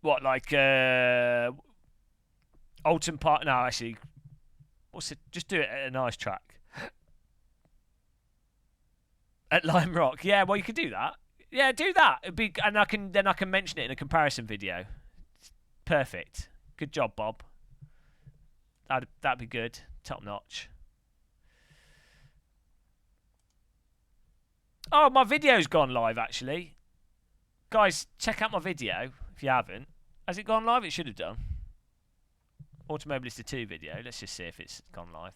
what, like Alton Park? No, actually, what's it? Just do it at a nice track at Lime Rock. Yeah, well, you could do that. Yeah, do that. It'd be, and I can mention it in a comparison video. Perfect. Good job, Bob. That'd be good. Top notch. Oh, my video's gone live, actually. Guys, check out my video if you haven't. Has it gone live? It should have done. Automobilista 2 video. Let's just see if it's gone live.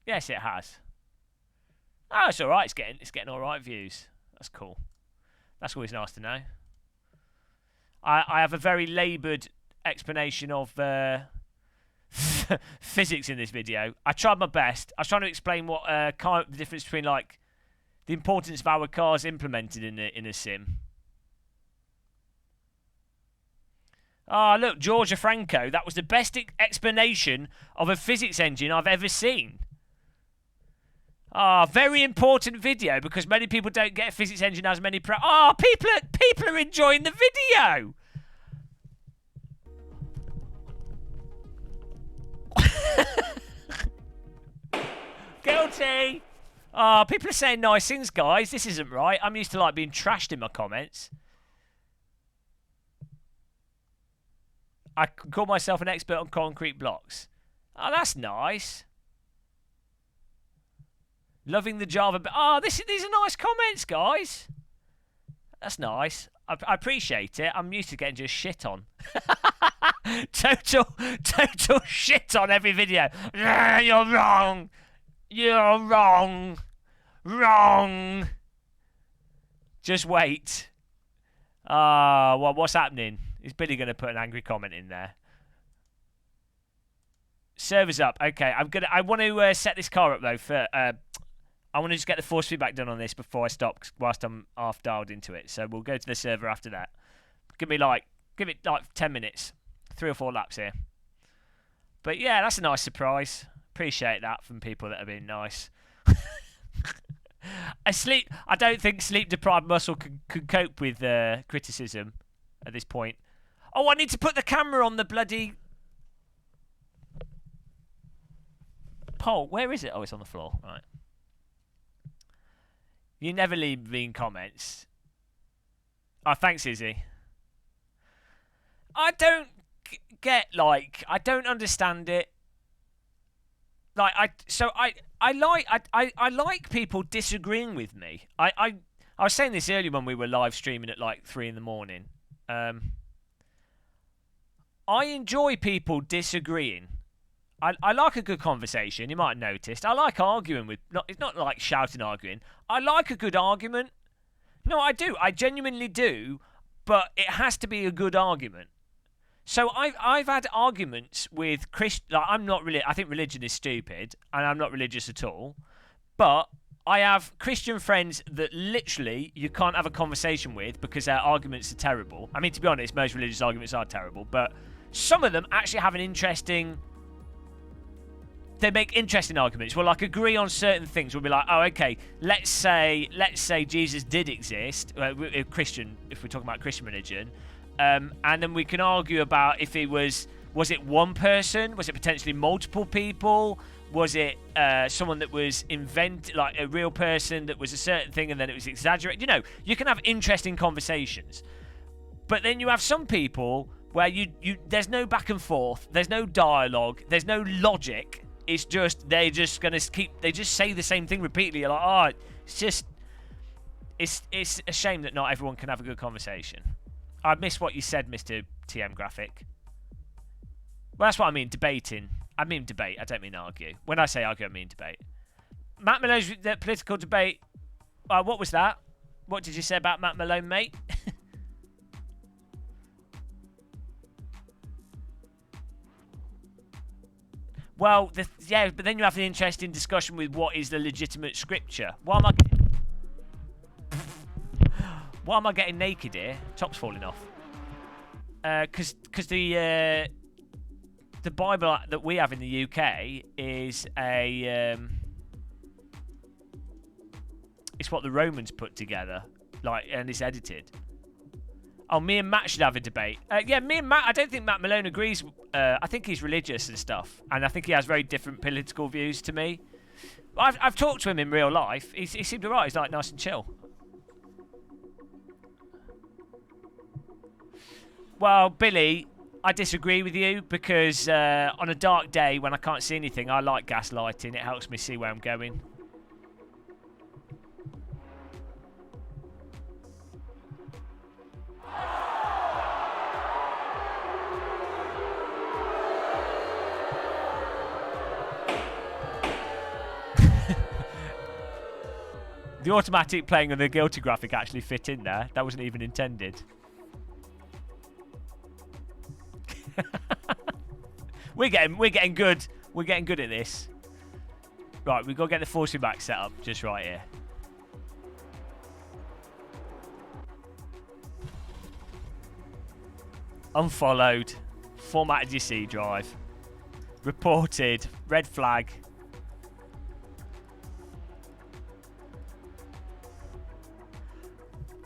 Yes, it has. Oh, it's all right. It's getting all right views. That's cool. That's always nice to know. I have a very laboured explanation of physics in this video. I tried my best. I was trying to explain what the difference between, like, the importance of our cars implemented in a sim. Ah, look, Georgia Franco. That was the best explanation of a physics engine I've ever seen. Ah, very important video because many people don't get a physics engine as many people are enjoying the video. Guilty. Ah, people are saying nice things, guys. This isn't right. I'm used to, like, being trashed in my comments. I call myself an expert on concrete blocks. Oh, that's nice. Loving the Java. Oh, these are nice comments, guys. That's nice. I appreciate it. I'm used to getting just shit on. total shit on every video. You're wrong. You're wrong. Wrong. Just wait. Well, what's happening? Is Billy going to put an angry comment in there? Server's up. Okay, I want to set this car up though. I want to just get the force feedback done on this before I stop, whilst I'm half dialed into it. So we'll go to the server after that. Give it like 10 minutes, 3 or 4 laps here. But yeah, that's a nice surprise. Appreciate that from people that have been nice. I don't think sleep-deprived muscle could cope with criticism at this point. Oh, I need to put the camera on the bloody pole. Where is it? Oh, it's on the floor. Right. You never leave me in comments. Oh, thanks, Izzie. I don't get, like, I don't understand it. Like, I like people disagreeing with me. I was saying this earlier when we were live streaming at like 3 in the morning. I enjoy people disagreeing. I like a good conversation. You might have noticed. I like arguing with. It's not like shouting arguing. I like a good argument. No, I do. I genuinely do. But it has to be a good argument. So I've had arguments with like, I'm not really. I think religion is stupid, and I'm not religious at all. But I have Christian friends that literally you can't have a conversation with because their arguments are terrible. I mean, to be honest, most religious arguments are terrible, but some of them actually have an interesting. They make interesting arguments. We'll like agree on certain things. We'll be like, oh, okay, let's say Jesus did exist. Christian, if we're talking about Christian religion. And then we can argue about if it was it one person? Was it potentially multiple people? Was it someone that was like a real person that was a certain thing and then it was exaggerated? You know, you can have interesting conversations. But then you have some people where there's no back and forth, there's no dialogue, there's no logic. It's just they just say the same thing repeatedly. You're like, oh, it's a shame that not everyone can have a good conversation. I missed what you said, Mr. TM Graphic. Well, that's what I mean, debating. I mean debate, I don't mean argue. When I say argue, I mean debate. Matt Malone's political debate. What was that? What did you say about Matt Malone, mate? Well, yeah, but then you have an interesting discussion with what is the legitimate scripture. Why am I getting naked here? Top's falling off. Because the Bible that we have in the UK is a It's what the Romans put together, like, and it's edited. Oh, me and Matt should have a debate. Yeah, me and Matt, I don't think Matt Malone agrees. I think he's religious and stuff, and I think he has very different political views to me. But I've talked to him in real life. He seemed alright. He's like nice and chill. Well, Billy, I disagree with you because on a dark day when I can't see anything, I like gaslighting. It helps me see where I'm going. The automatic playing of the guilty graphic actually fit in there. That wasn't even intended. We're getting good. We're getting good at this. Right, we've got to get the force feedback set up just right here. Unfollowed. Formatted your C drive. Reported. Red flag.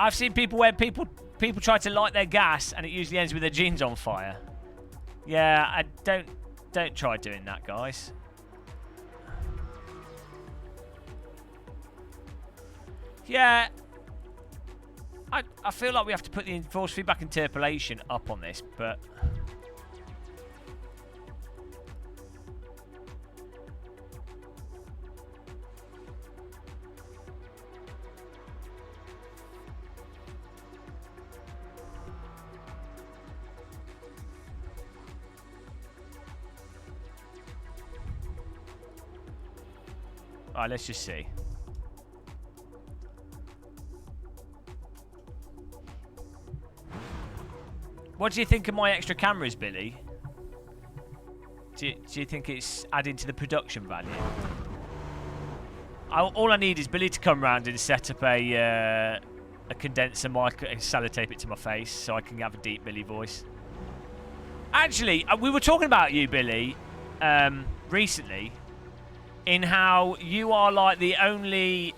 I've seen people where people try to light their gas and it usually ends with their jeans on fire. Yeah, I don't try doing that, guys. Yeah, I feel like we have to put the force feedback interpolation up on this, but alright, let's just see. What do you think of my extra cameras, Billy? Do you think it's adding to the production value? All I need is Billy to come round and set up a condenser mic and sellotape it to my face so I can have a deep Billy voice. Actually, we were talking about you, Billy, recently, in how you are like the only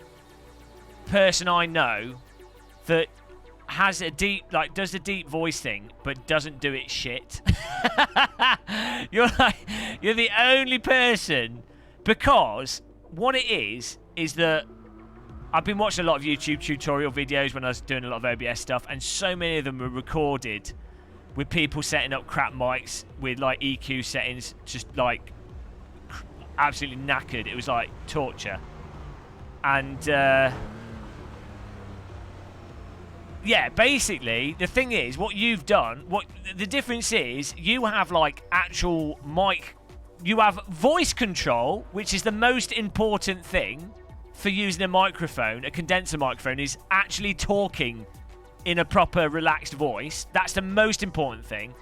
person I know that has a deep, like, does the deep voice thing, but doesn't do it shit. You're the only person, because what it is that I've been watching a lot of YouTube tutorial videos when I was doing a lot of OBS stuff, and so many of them were recorded with people setting up crap mics with like EQ settings, just like absolutely knackered. It was like torture. And yeah, basically, the thing is, what you've done, the difference is, you have, like, actual mic, you have voice control, which is the most important thing for using a microphone, a condenser microphone, is actually talking in a proper, relaxed voice. That's the most important thing.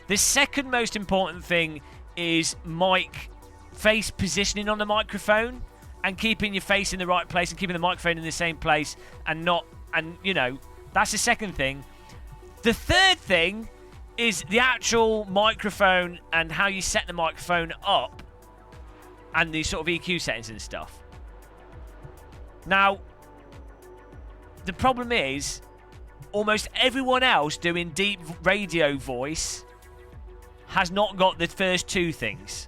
The second most important thing is face positioning on the microphone, and keeping your face in the right place, and keeping the microphone in the same place, and you know, that's the second thing. The third thing is the actual microphone and how you set the microphone up and the sort of EQ settings and stuff. Now, the problem is almost everyone else doing deep radio voice has not got the first two things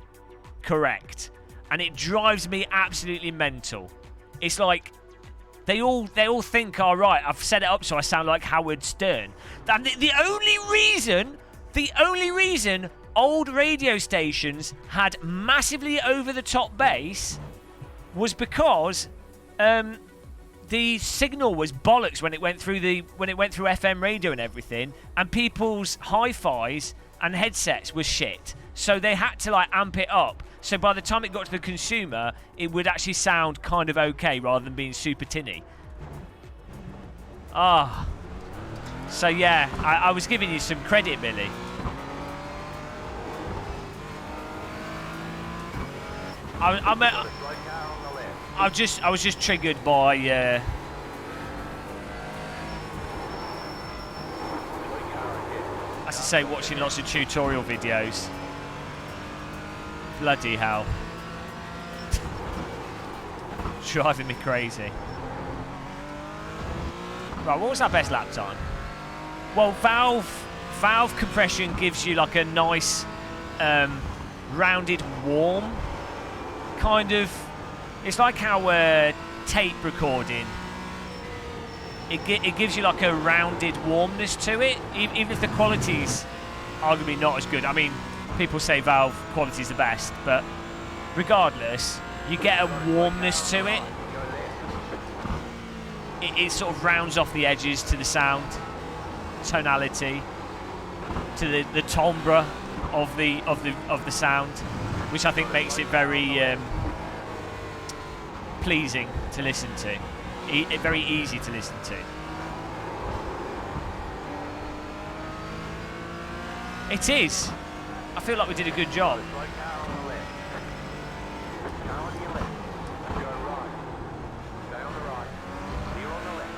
correct. And it drives me absolutely mental. It's like They all think, all right, I've set it up so I sound like Howard Stern. And the only reason old radio stations had massively over-the-top bass was because the signal was bollocks when it went through FM radio and everything, and people's hi-fis and headsets were shit. So they had to like amp it up. So by the time it got to the consumer, it would actually sound kind of okay rather than being super tinny. Ah. Oh. So yeah, I was giving you some credit, Billy. I was just triggered by as I say, watching lots of tutorial videos. Bloody hell. Driving me crazy. Right, what was our best lap time? Well, valve compression gives you like a nice rounded warm kind of. It's like how tape recording. It gives you like a rounded warmness to it, even if the quality's arguably not as good. I mean, people say valve quality is the best, but regardless, you get a warmness to it. It sort of rounds off the edges to the sound, tonality, to the timbre of the sound, which I think makes it very pleasing to listen to, very easy to listen to. It is. I feel like we did a good job. Slow car on the left. Car on your left. Go right. Stay on the right. Clear on the left.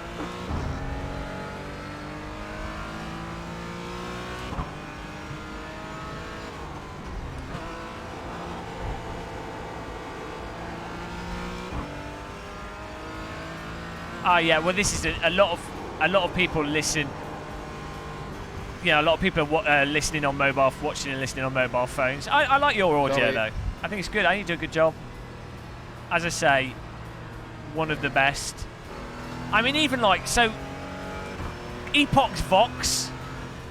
Ah, yeah. Well, this is a lot of people listen. You know, a lot of people are listening on mobile, watching and listening on mobile phones. I like your audio though. I think it's good. I think you do a good job. As I say, one of the best. I mean, even like so. Epoch's Vox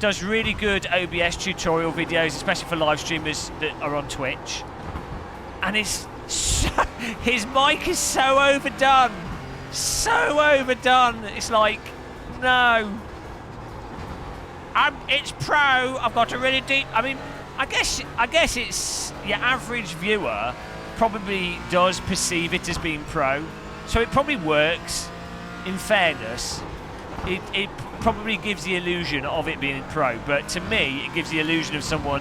does really good OBS tutorial videos, especially for live streamers that are on Twitch. And his mic is so overdone. So overdone. It's like, no. It's pro. I've got a really deep. I mean, I guess it's your average viewer probably does perceive it as being pro, so it probably works. In fairness, it probably gives the illusion of it being pro, but to me, it gives the illusion of someone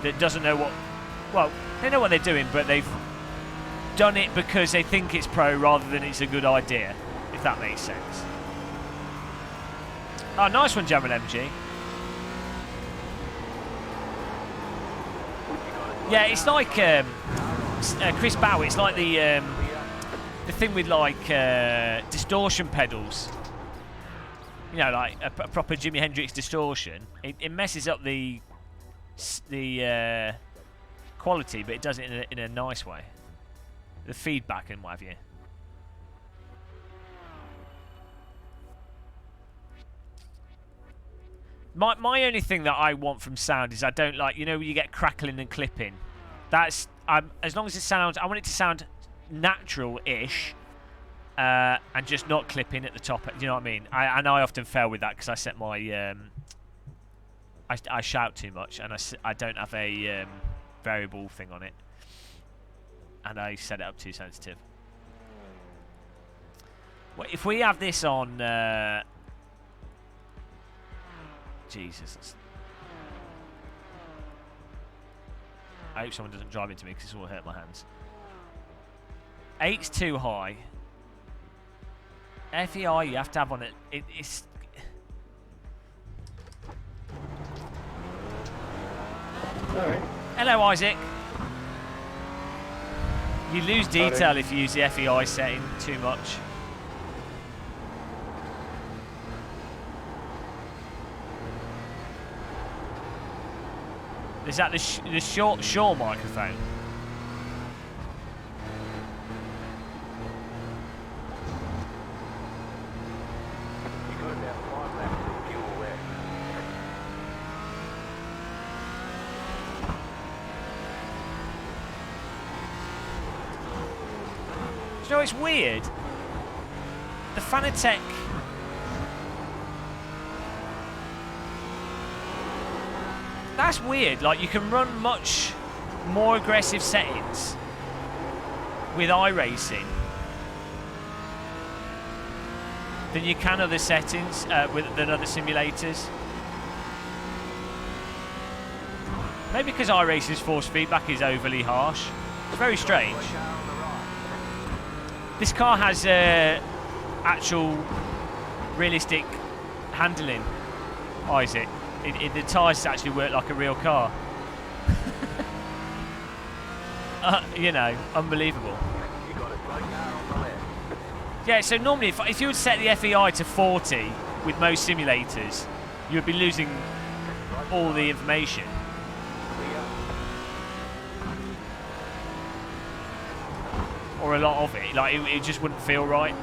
that doesn't know what. Well, they know what they're doing, but they've done it because they think it's pro rather than it's a good idea. If that makes sense. Oh, nice one, Jamal MG. Yeah, it's like Chris Bow. It's like the thing with like distortion pedals. You know, like a proper Jimi Hendrix distortion. It messes up the quality, but it does it in a nice way. The feedback and what have you. My only thing that I want from sound is I don't like, you know, when you get crackling and clipping. That's as long as it sounds, I want it to sound natural-ish, and just not clipping at the top. Do you know what I mean? I know I often fail with that because I set my I shout too much and I don't have a variable thing on it, and I set it up too sensitive. Well, if we have this on. Jesus. I hope someone doesn't drive into me because this will hurt my hands. 8's too high. FEI you have to have on it. It's... Alright. Hello, Isaac. You lose detail if you use the FEI setting too much. Is that the Shaw microphone? You got about 5 laps of fuel left. Do you know, it's weird. The Fanatec. That's weird. Like, you can run much more aggressive settings with iRacing than you can other settings than other simulators. Maybe because iRacing's force feedback is overly harsh. It's very strange. This car has actual realistic handling, Isaac. The tyres actually work like a real car. You know, unbelievable. You got a slow car on the left. Yeah, so normally if you would set the FEI to 40 with most simulators, you would be losing all the information. Or a lot of it. Like, it just wouldn't feel right.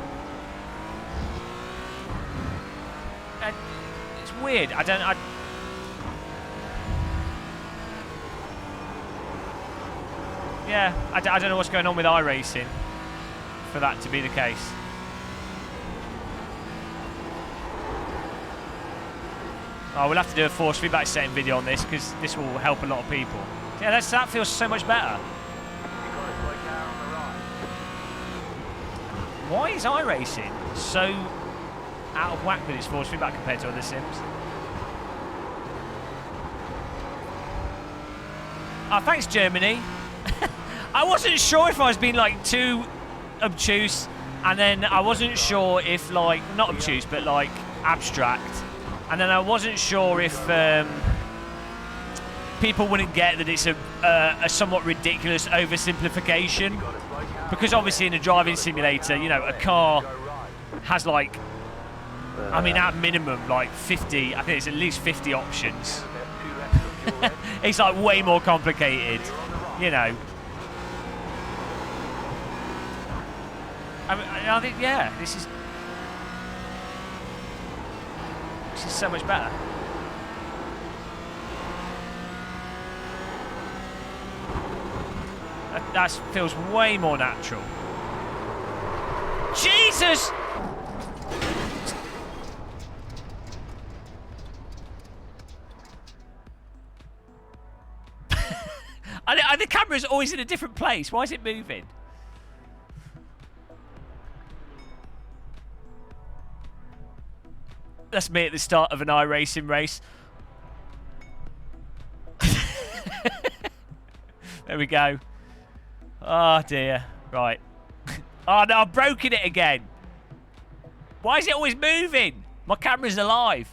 And it's weird. I don't know what's going on with iRacing for that to be the case. Oh, we'll have to do a force feedback setting video on this because this will help a lot of people. Yeah, that feels so much better. Why is iRacing so out of whack with its force feedback compared to other sims? Oh, thanks, Germany. I wasn't sure if I was being, like, too obtuse, and then I wasn't sure if, like, not obtuse, but, like, abstract. And then I wasn't sure if people wouldn't get that it's a somewhat ridiculous oversimplification. Because obviously in a driving simulator, you know, a car has, like, I mean, at minimum, like 50, I think it's at least 50 options. It's, like, way more complicated, you know. I think, yeah, this is so much better. That feels way more natural. Jesus! The camera's always in a different place. Why is it moving? That's me at the start of an iRacing race. There we go. Oh dear. Right. Oh no, I've broken it again. Why is it always moving? My camera's alive.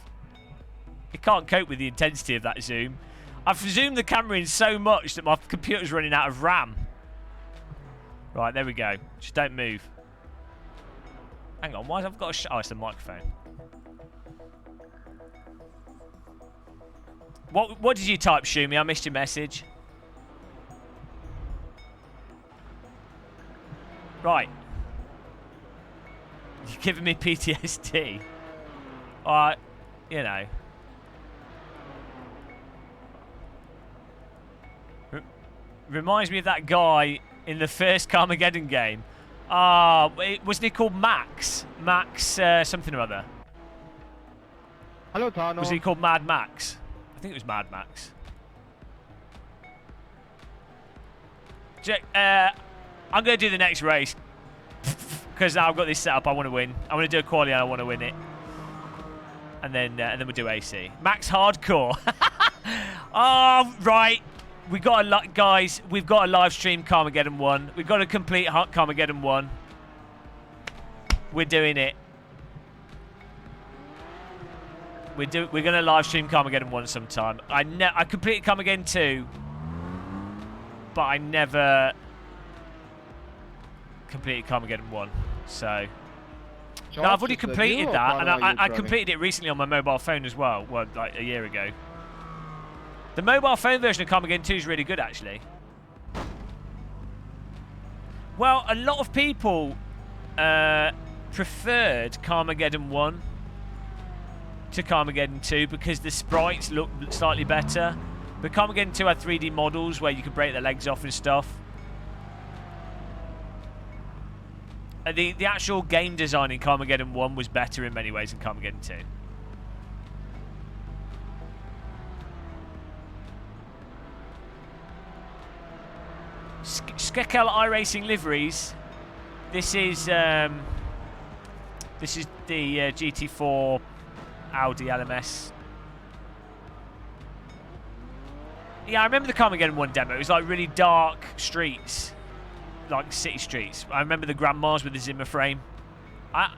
It can't cope with the intensity of that zoom. I've zoomed the camera in so much that my computer's running out of RAM. Right, there we go. Just don't move. Hang on, why have I got a oh, it's the microphone. What did you type, Shumi? I missed your message. Right. You're giving me PTSD. Alright, you know. Reminds me of that guy in the first Carmageddon game. Wasn't he called Max? Max something or other. Hello, Tano. Was he called Mad Max? I think it was Mad Max. I'm going to do the next race. Because now I've got this set up, I want to win. I want to do a quali and I want to win it. And then we'll do AC. Max Hardcore. Oh, right. We got a guys, we've got a live stream Carmageddon 1. We've got a complete Carmageddon 1. We're doing it. We're going to live stream Carmageddon 1 sometime. I completed Carmageddon 2. But I never completed Carmageddon 1. So no, I've already completed that, and I completed it recently on my mobile phone as well. Well, like a year ago. The mobile phone version of Carmageddon 2 is really good, actually. Well, a lot of people preferred Carmageddon 1 to Carmageddon 2 because the sprites look slightly better. But Carmageddon 2 had 3D models where you could break their legs off and stuff. The actual game design in Carmageddon 1 was better in many ways than Carmageddon 2. Skekel iRacing liveries. This is the GT4 Audi LMS. Yeah, I remember the Carmageddon 1 demo. It was like really dark streets, like city streets. I remember the grandmas with the Zimmer frame. I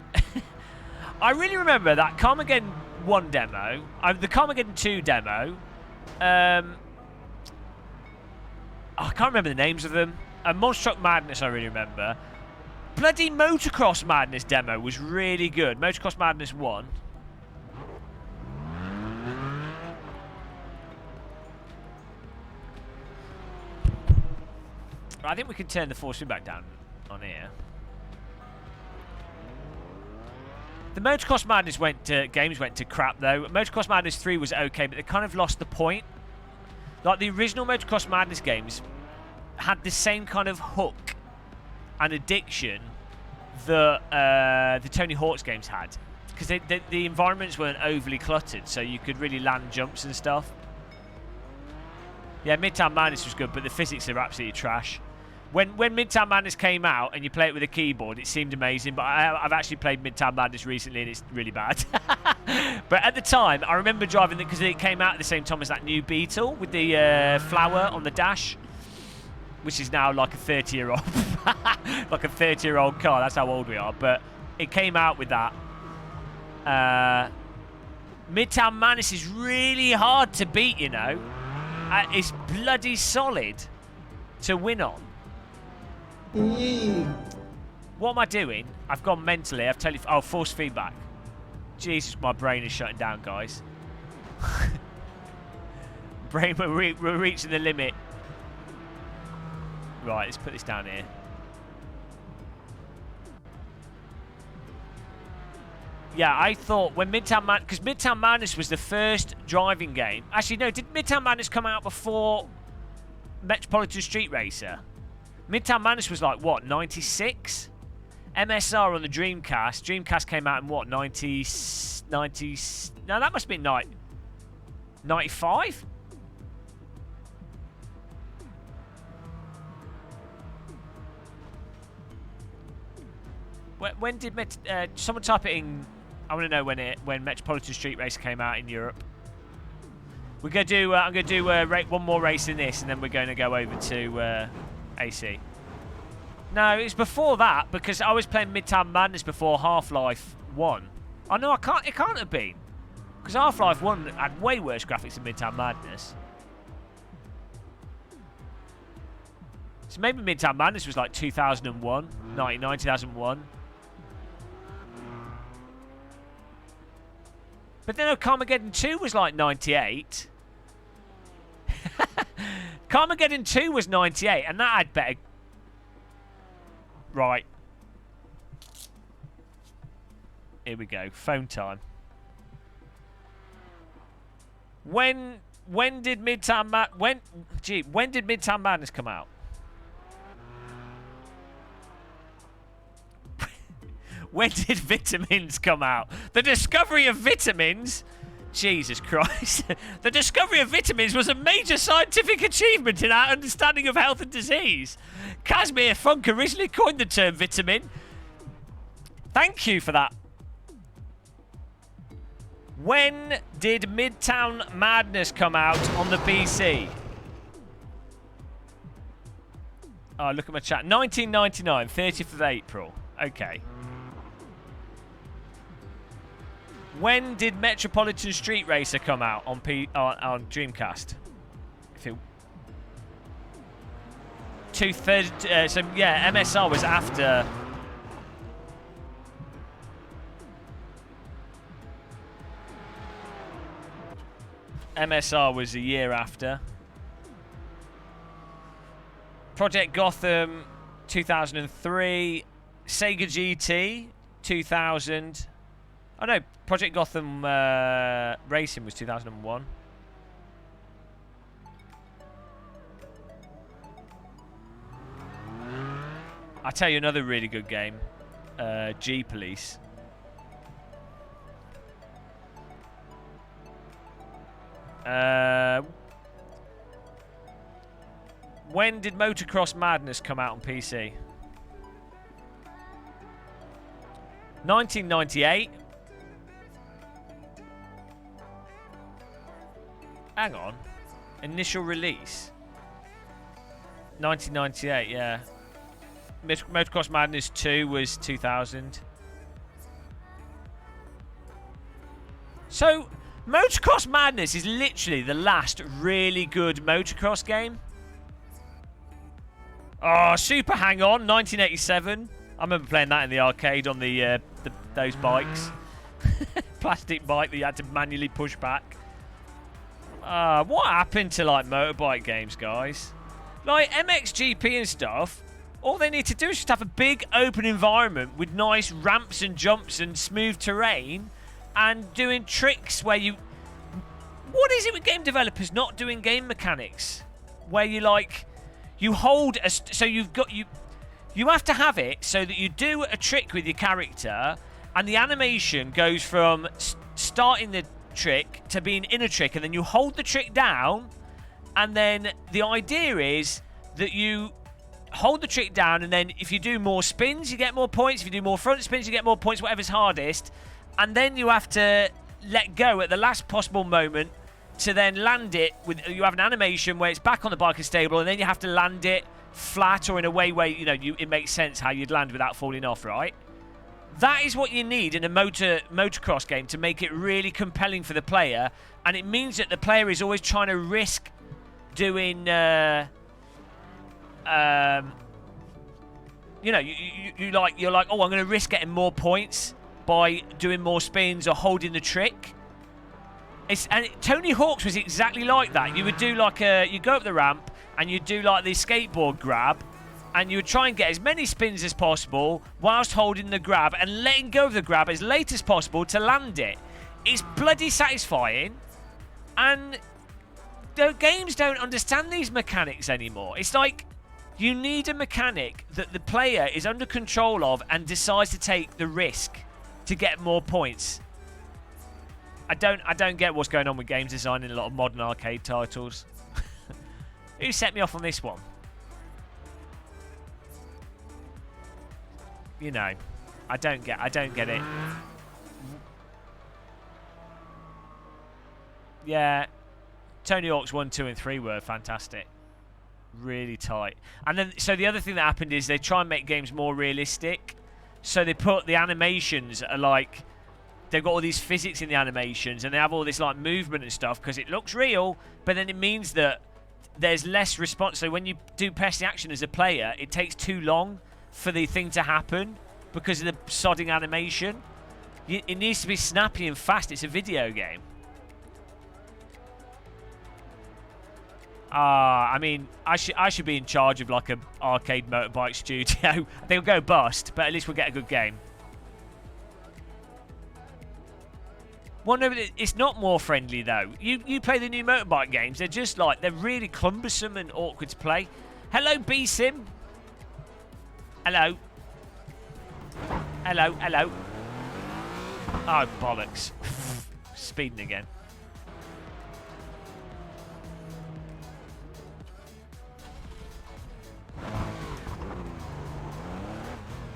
really remember that Carmageddon 1 demo, the Carmageddon 2 demo. I can't remember the names of them. Monster Truck Madness I really remember. bloody Motocross Madness demo was really good. Motocross Madness 1. I think we can turn the force feedback down on here. The Motocross Madness games went to crap though. Motocross Madness 3 was okay, but they kind of lost the point. Like the original Motocross Madness games had the same kind of hook and addiction that the Tony Hawk's games had, because the environments weren't overly cluttered, so you could really land jumps and stuff. Yeah, Midtown Madness was good, but the physics are absolutely trash. When Midtown Madness came out and you play it with a keyboard, it seemed amazing, but I've actually played Midtown Madness recently and it's really bad. But at the time, I remember driving it because it came out at the same time as that new Beetle with the flower on the dash, which is now like a 30-year-old, like a 30-year-old car. That's how old we are. But it came out with that. Midtown Madness is really hard to beat, you know. It's bloody solid to win on. What am I doing? I've gone mentally. I've totally... Oh, force feedback. Jesus, my brain is shutting down, guys. Brain, we're reaching the limit. Right, let's put this down here. Yeah, I thought when Midtown Madness... Because Midtown Madness was the first driving game. Actually, no, did Midtown Madness come out before Metropolitan Street Racer? Midtown Madness was like, what, 96? MSR on the Dreamcast. Dreamcast came out in what, 90... No, that must have been 95? When did someone type it in? I want to know when Metropolitan Street Racer came out in Europe. We're gonna do. I'm gonna do one more race in this, and then we're going to go over to AC. No, it's before that because I was playing Midtown Madness before Half-Life 1. Oh no, I can't. It can't have been because Half-Life 1 had way worse graphics than Midtown Madness. So maybe Midtown Madness was like 2001, 99, 2001. But then Carmageddon 2 was like 98. Carmageddon 2 was 98, and that had better... Right. Here we go. Phone time. When did Midtown Madness come out? When did vitamins come out? The discovery of vitamins? Jesus Christ. The discovery of vitamins was a major scientific achievement in our understanding of health and disease. Casimir Funk originally coined the term vitamin. Thank you for that. When did Midtown Madness come out on the PC? Oh, look at my chat. 1999, 30th of April. Okay. When did Metropolitan Street Racer come out on Dreamcast? If it... so yeah, MSR was after. MSR was a year after. Project Gotham, 2003. Sega GT, 2000. Oh no, Project Gotham Racing was 2001. I'll tell you another really good game. G-Police. When did Motocross Madness come out on PC? 1998. Hang on. Initial release. 1998, yeah. Motocross Madness 2 was 2000. So, Motocross Madness is literally the last really good motocross game. Oh, Super Hang On, 1987. I remember playing that in the arcade on those bikes. Plastic bike that you had to manually push back. What happened to like motorbike games, guys? Like MXGP and stuff, all they need to do is just have a big open environment with nice ramps and jumps and smooth terrain and doing tricks where you... What is it with game developers not doing game mechanics? Where you like... You hold a... So you've got... You have to have it so that you do a trick with your character and the animation goes from starting the trick to being in a trick, and then you hold the trick down, and then the idea is that you hold the trick down, and then if you do more spins you get more points, if you do more front spins you get more points, whatever's hardest, and then you have to let go at the last possible moment to then land it with... You have an animation where it's back on the bike and stable, and then you have to land it flat or in a way where it makes sense how you'd land without falling off, right? That is what you need in a motocross game to make it really compelling for the player, and it means that the player is always trying to risk doing, you're like, oh, I'm going to risk getting more points by doing more spins or holding the trick. Tony Hawk's was exactly like that. You would do like you go up the ramp and you do like the skateboard grab, and you would try and get as many spins as possible whilst holding the grab and letting go of the grab as late as possible to land it. It's bloody satisfying, and the games don't understand these mechanics anymore. It's like you need a mechanic that the player is under control of and decides to take the risk to get more points. I don't get what's going on with games design in a lot of modern arcade titles. Who set me off on this one? You know, I don't get it. Yeah, Tony Hawk's 1, 2, and 3 were fantastic. Really tight. And then, so the other thing that happened is they try and make games more realistic. So they put the animations are like, they've got all these physics in the animations, and they have all this like movement and stuff because it looks real, but then it means that there's less response. So when you do press the action as a player, it takes too long for the thing to happen because of the sodding animation. It needs to be snappy and fast. It's a video game. I mean, I should be in charge of like a arcade motorbike studio. They'll go bust, but at least we'll get a good game. Well, no, it's not more friendly though. You play the new motorbike games, they're just like, they're really cumbersome and awkward to play. Hello, B-Sim. Hello. Hello, hello. Oh, bollocks. Speeding again.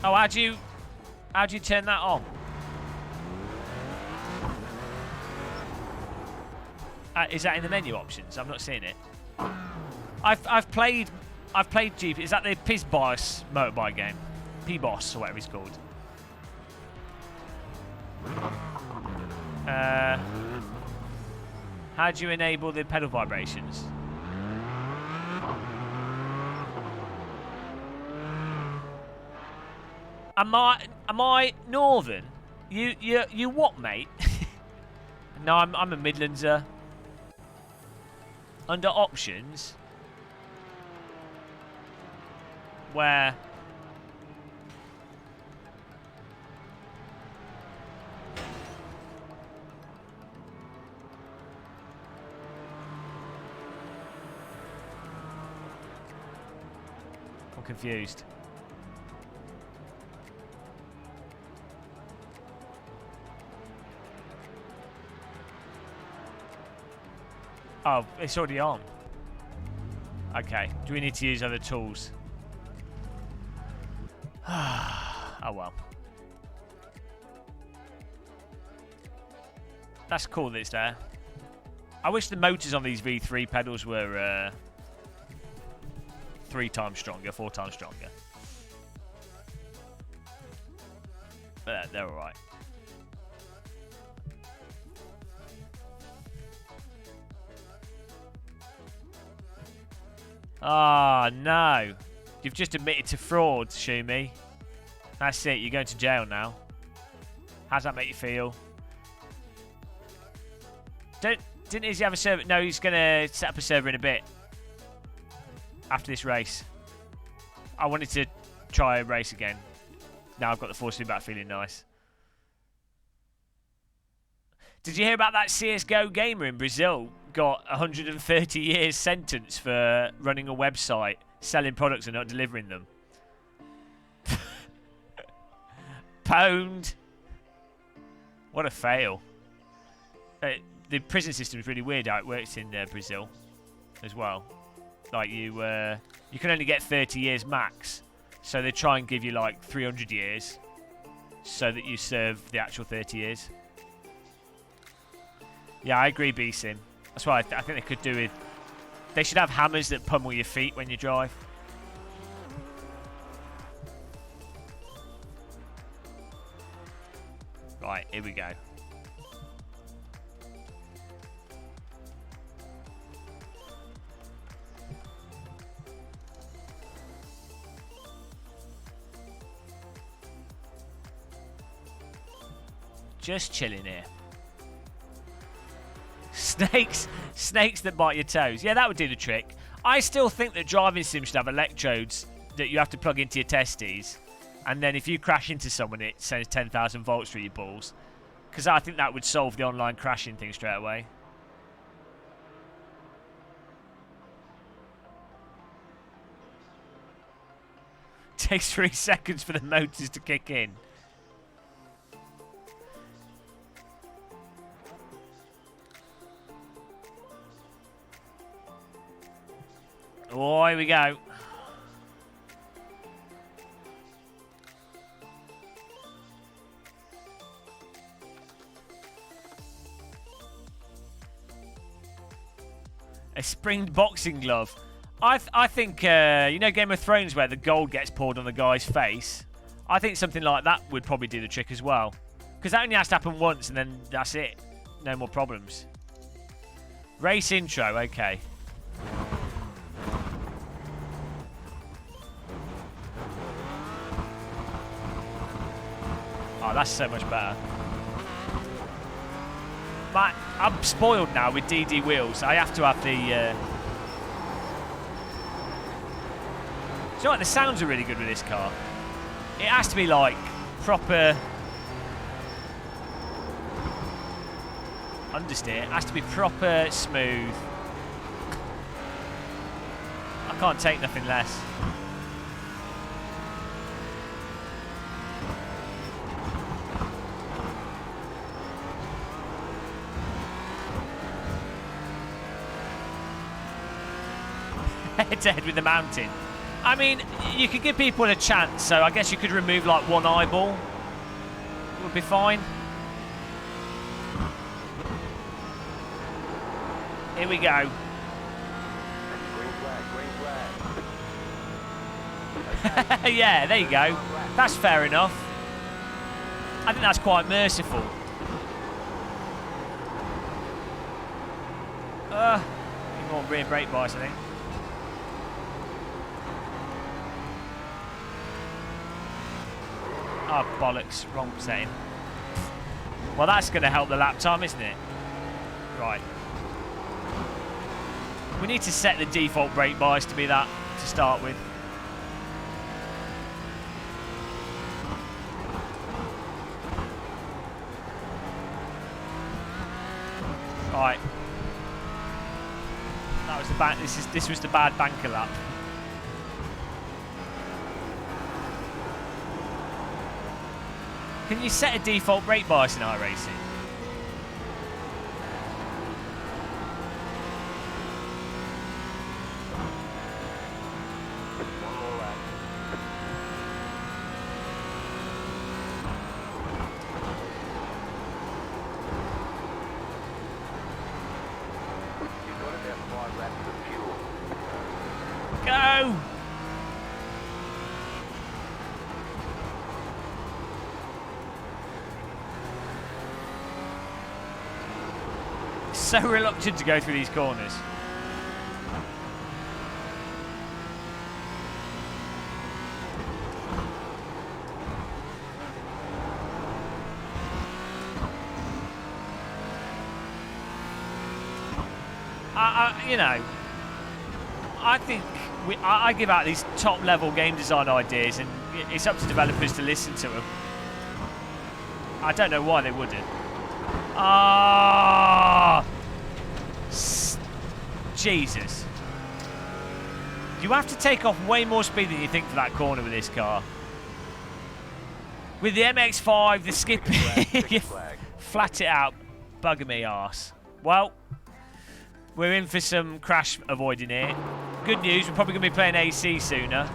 Oh, how'd you turn that on? Is that in the menu options? I'm not seeing it. I've played GP. Is that the P-Boss motorbike game? P-Boss or whatever it's called. How do you enable the pedal vibrations? Am I northern? You what, mate? No, I'm a Midlandser. Under options, where I'm confused. Oh, it's already on. Okay. Do we need to use other tools? Oh, well. That's cool that it's there. I wish the motors on these V3 pedals were 3 times stronger, 4 times stronger. But they're alright. Ah, no. You've just admitted to fraud, Shumi. That's it. You're going to jail now. How does that make you feel? Didn't Izzie have a server? No, he's going to set up a server in a bit. After this race. I wanted to try a race again. Now I've got the force to be back feeling nice. Did you hear about that CSGO gamer in Brazil? Got 130 years sentence for running a website, selling products and not delivering them. Pwned. What a fail. The prison system is really weird how it works in Brazil as well. Like you can only get 30 years max. So they try and give you like 300 years so that you serve the actual 30 years. Yeah, I agree, B-Sim. That's why I think they could do with... They should have hammers that pummel your feet when you drive. Right, here we go. Just chilling here. Snakes that bite your toes. Yeah, that would do the trick. I still think that driving sims should have electrodes that you have to plug into your testes. And then if you crash into someone, it sends 10,000 volts through your balls. Because I think that would solve the online crashing thing straight away. Takes 3 seconds for the motors to kick in. Oh, here we go. A springed boxing glove. I think, you know Game of Thrones where the gold gets poured on the guy's face? I think something like that would probably do the trick as well. Because that only has to happen once and then that's it. No more problems. Race intro, okay. Oh, that's so much better. But I'm spoiled now with DD wheels. I have to have the... So like, the sounds are really good with this car. It has to be like proper... Understeer. It has to be proper smooth. I can't take nothing less. Head to head with the mountain. I mean, you could give people a chance, so I guess you could remove like one eyeball. It would be fine. Here we go. Green flag. Yeah, there you go. That's fair enough. I think that's quite merciful. Need more rear brake bias, I think. Oh, bollocks. Wrong setting. Well, that's going to help the lap time, isn't it? Right. We need to set the default brake bias to be that to start with. Right. That was the back. This was the bad banker lap. Can you set a default brake bias in iRacing? You've got about 5 laps of fuel. Go! So reluctant to go through these corners. you know, I think I give out these top-level game design ideas, and it's up to developers to listen to them. I don't know why they wouldn't. Ah, Jesus! You have to take off way more speed than you think for that corner with this car. With the MX-5, the skipping, flat it out, bugger me arse. Well, we're in for some crash avoiding here. Good news, we're probably going to be playing AC sooner.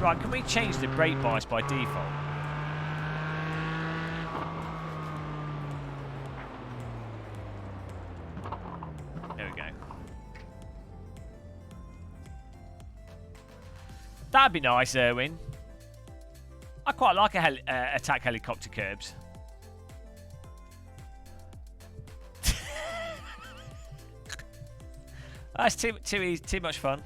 Right, can we change the brake bias by default? There we go. That'd be nice, Erwin. I quite like attack helicopter curbs. That's too easy, too much fun.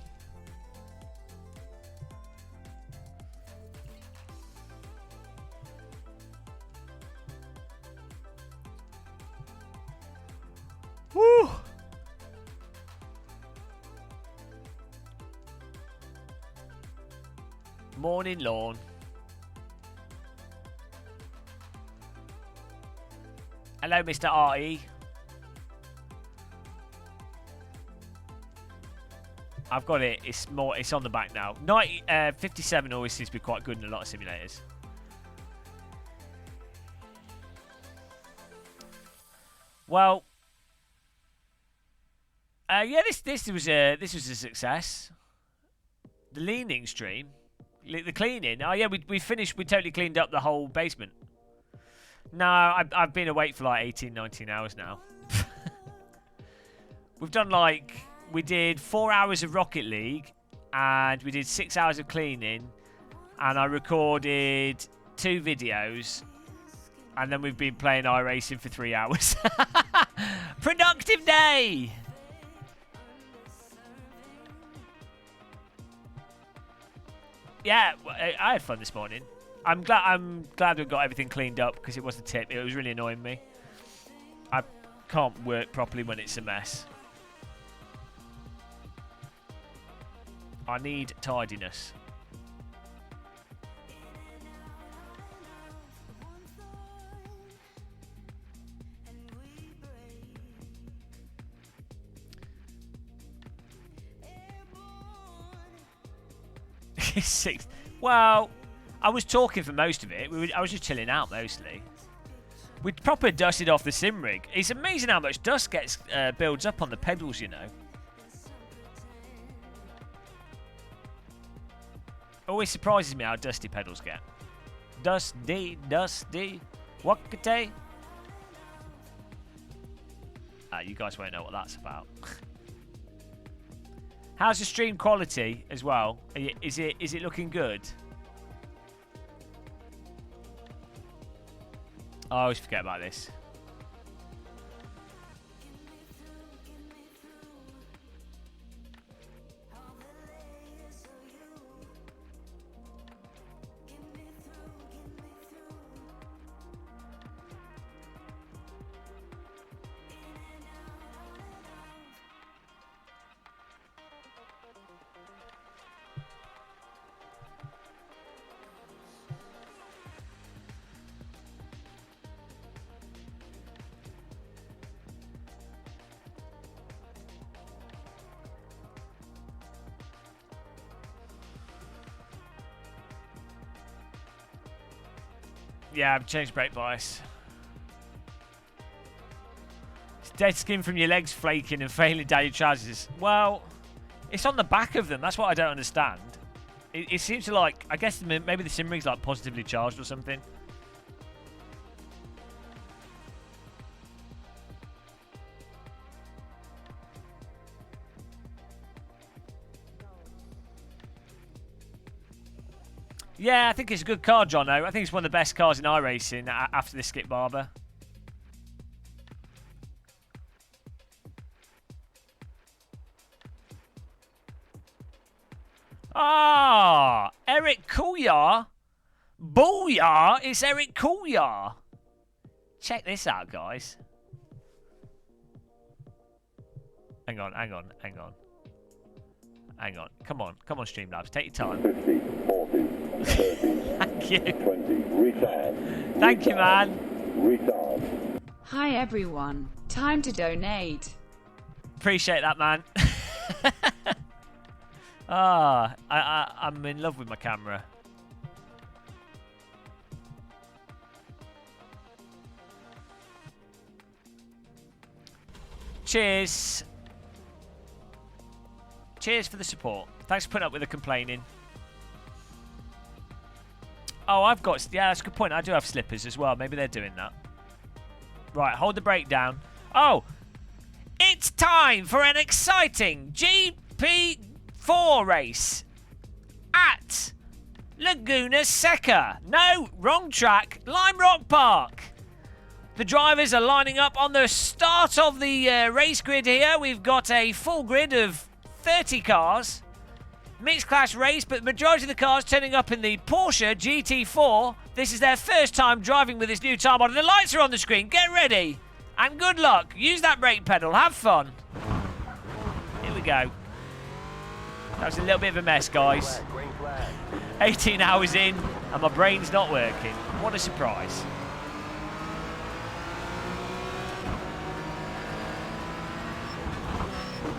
Woo! Morning lawn. Hello, Mr. RE. I've got it. It's more. It's on the back now. 57 always seems to be quite good in a lot of simulators. Well, yeah, this was a success. The leaning stream, the cleaning. Oh yeah, we finished. We totally cleaned up the whole basement. No, I've been awake for like 18, 19 hours now. We've done like. We did 4 hours of Rocket League, and we did 6 hours of cleaning, and I recorded 2 videos, and then we've been playing iRacing for 3 hours. Productive day! Yeah, I had fun this morning. I'm glad we got everything cleaned up, because it was a tip. It was really annoying me. I can't work properly when it's a mess. I need tidiness. Six. Well, I was talking for most of it. I was just chilling out mostly. We proper dusted off the sim rig. It's amazing how much dust gets builds up on the pedals, you know. Always surprises me how dusty pedals get. Dusty, dusty, wakate. You guys won't know what that's about. How's the stream quality as well? Is it looking good? I always forget about this. Yeah, I've changed brake bias. It's dead skin from your legs flaking and failing down your trousers. Well, it's on the back of them. That's what I don't understand. It seems to like, I guess maybe the sim rig's like positively charged or something. Yeah, I think it's a good car, Jono. I think it's one of the best cars in iRacing after the Skip Barber. Ah, Eric Couillard. Booyah, it's Eric Couillard. Check this out, guys. Hang on. Come on, Streamlabs, take your time. 50, 40, 30, Thank you. 20, retard. Thank you, man. Retard. Hi everyone, time to donate. Appreciate that, man. I'm in love with my camera. Cheers. Cheers for the support. Thanks for putting up with the complaining. Oh, I've got... Yeah, that's a good point. I do have slippers as well. Maybe they're doing that. Right, hold the brake down. Oh, it's time for an exciting GP4 race at Laguna Seca. No, wrong track. Lime Rock Park. The drivers are lining up on the start of the race grid here. We've got a full grid of 30 cars. Mixed class race, but the majority of the cars turning up in the Porsche GT4. This is their first time driving with this new tyre model. The lights are on the screen. Get ready. And good luck. Use that brake pedal. Have fun. Here we go. That was a little bit of a mess, guys. Green flag. 18 hours in, and my brain's not working. What a surprise.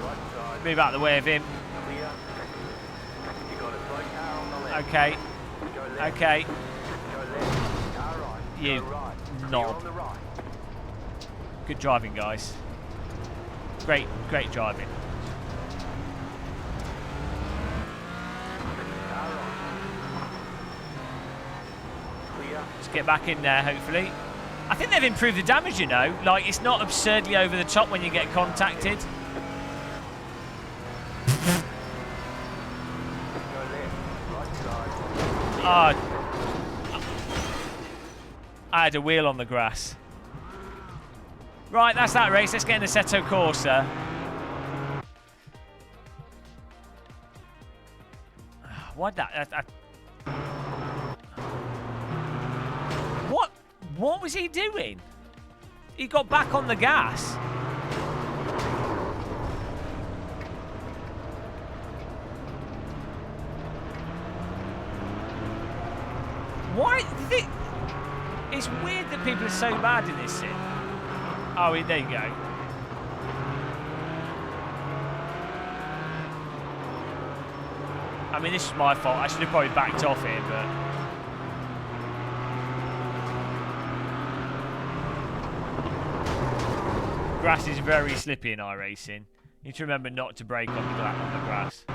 Right side. Move out of the way of him. Clear. You got a slow car on the left. Okay. Go left. Okay. Go left. Car right. You Go right. You're knob. on the right. Good driving, guys. Great driving. Car on. Clear. Let's get back in there, hopefully. I think they've improved the damage, you know. Like, it's not absurdly over the top when you get contacted. Go left. Right side. Ah, I had a wheel on the grass. Right, that's that race. Let's get in the Assetto Corsa. What that? What was he doing? He got back on the gas. Why? It's weird that people are so bad in this sim. Oh, there you go. I mean, this is my fault. I should have probably backed off here, but... Grass is very slippy in iRacing. You need to remember not to brake on the grass.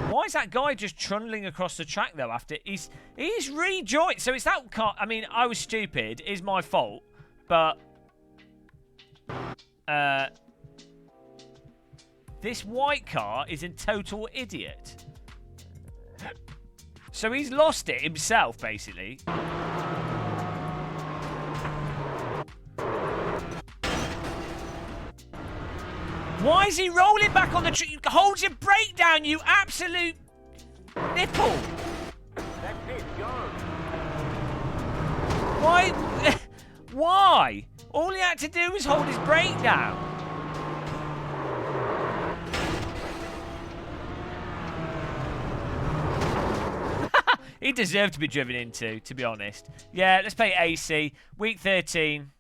Why is that guy just trundling across the track, though, after he's rejoined? So it's that car... I mean, I was stupid. It's my fault. But... this white car is a total idiot. So he's lost it himself, basically. Why is he rolling back on the tree? Hold your brake down, you absolute nipple. That's it. Go. Why? Why? All he had to do was hold his brake down. He deserved to be driven into, to be honest. Yeah, let's play AC. Week 13.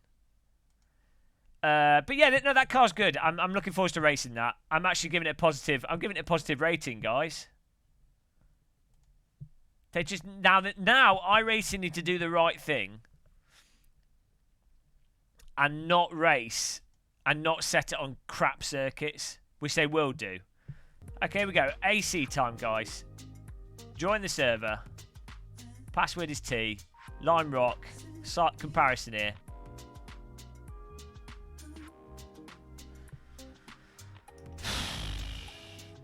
But yeah, no, that car's good. I'm looking forward to racing that. I'm actually giving it a positive. I'm giving it a positive rating, guys. They just now iRacing need to do the right thing and not race and not set it on crap circuits, which they will do. Okay, here we go. AC time, guys. Join the server. Password is T. Lime Rock. Comparison here.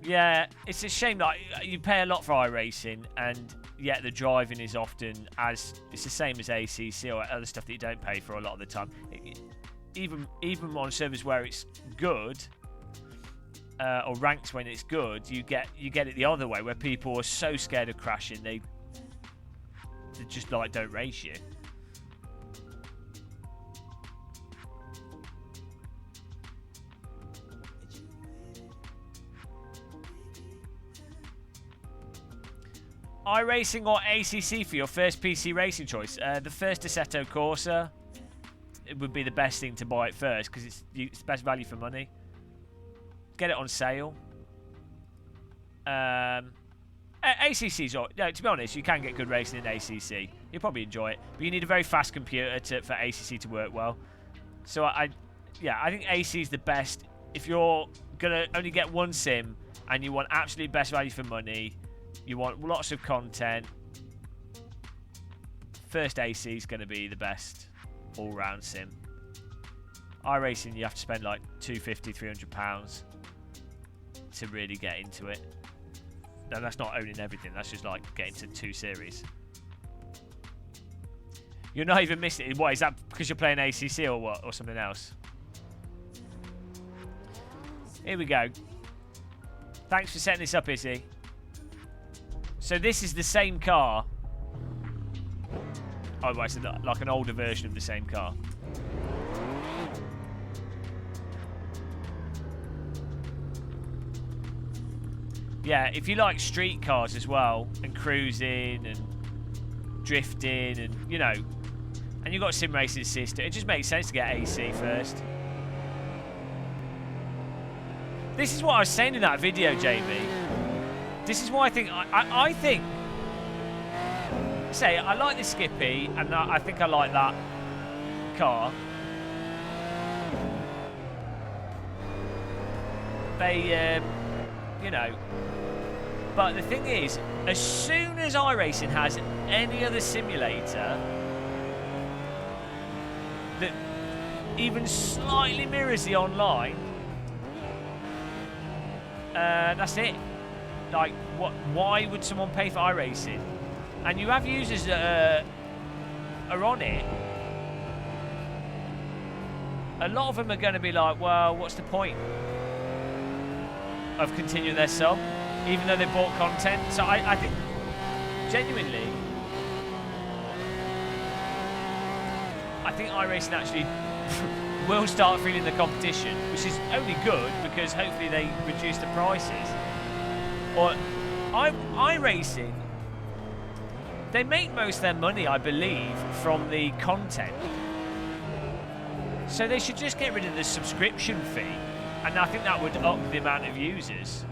Yeah, it's a shame that you pay a lot for iRacing, and yet the driving is often it's the same as ACC or other stuff that you don't pay for a lot of the time. Even on servers where it's good, or ranked when it's good, you get it the other way, where people are so scared of crashing they just like don't race you. iRacing or ACC for your first PC racing choice? The first Assetto Corsa, it would be the best thing to buy it first because it's the best value for money. Get it on sale. ACC's, to be honest, you can get good racing in ACC. You'll probably enjoy it, but you need a very fast computer for ACC to work well. So I think AC is the best if you're gonna only get one sim and you want absolute best value for money. You want lots of content. First AC is gonna be the best all-round sim. iRacing, you have to spend like £250–300 to really get into it. No, that's not owning everything. That's just like getting to 2 series. You're not even missing it. What is that? Because you're playing ACC or what? Or something else? Here we go. Thanks for setting this up, Izzie. So this is the same car. Oh, right, so like an older version of the same car. Yeah, if you like street cars as well, and cruising and drifting and, you know, and you've got a sim racing system, it just makes sense to get AC first. This is what I was saying in that video, JB. This is why I think, I think, say, I like the Skippy, and I think I like that car. They, you know, but the thing is, as soon as iRacing has any other simulator that even slightly mirrors the online, that's it. Like, what? Why would someone pay for iRacing? And you have users that are on it. A lot of them are going to be like, well, what's the point of continuing their sub, even though they bought content? So I think, genuinely, I think iRacing actually will start feeling the competition, which is only good because hopefully they reduce the prices. Or iRacing, they make most of their money, I believe, from the content. So they should just get rid of the subscription fee, and I think that would up the amount of users.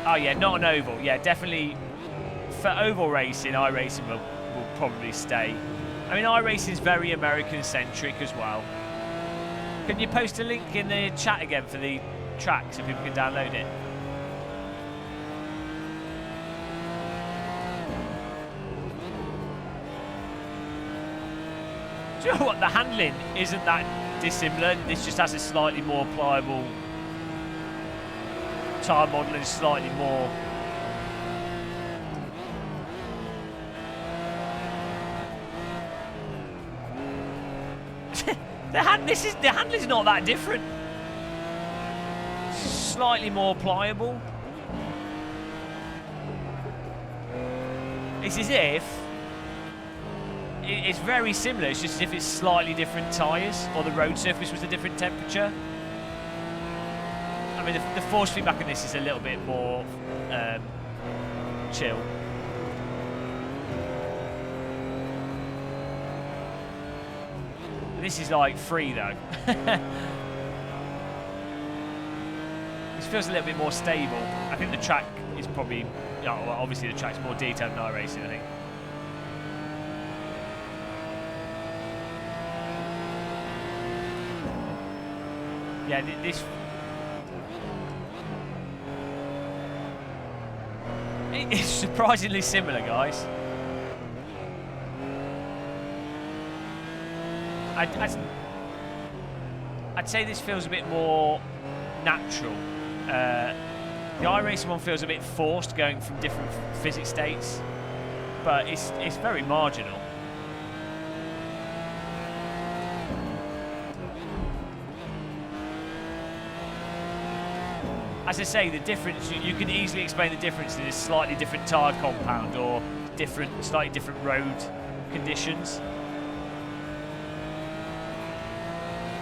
Oh yeah, not an oval. Yeah, definitely for oval racing, iRacing will probably stay. I mean, iRacing is very American-centric as well. Can you post a link in the chat again for the track so people can download it? Do you know what? The handling isn't that dissimilar. This just has a slightly more pliable tyre model and slightly more. The handling's not that different. Slightly more pliable. It's as if it's very similar. It's just as if it's slightly different tyres, or the road surface was a different temperature. I mean, the force feedback on this is a little bit more chill. This is like free though. This feels a little bit more stable. I think the track is probably, well, obviously the track's more detailed than iRacing, I think. Yeah, this. It's surprisingly similar, guys. I'd say this feels a bit more natural. The iRacing one feels a bit forced, going from different physics states, but it's very marginal. As I say, the difference, you can easily explain the difference in a slightly different tyre compound or slightly different road conditions.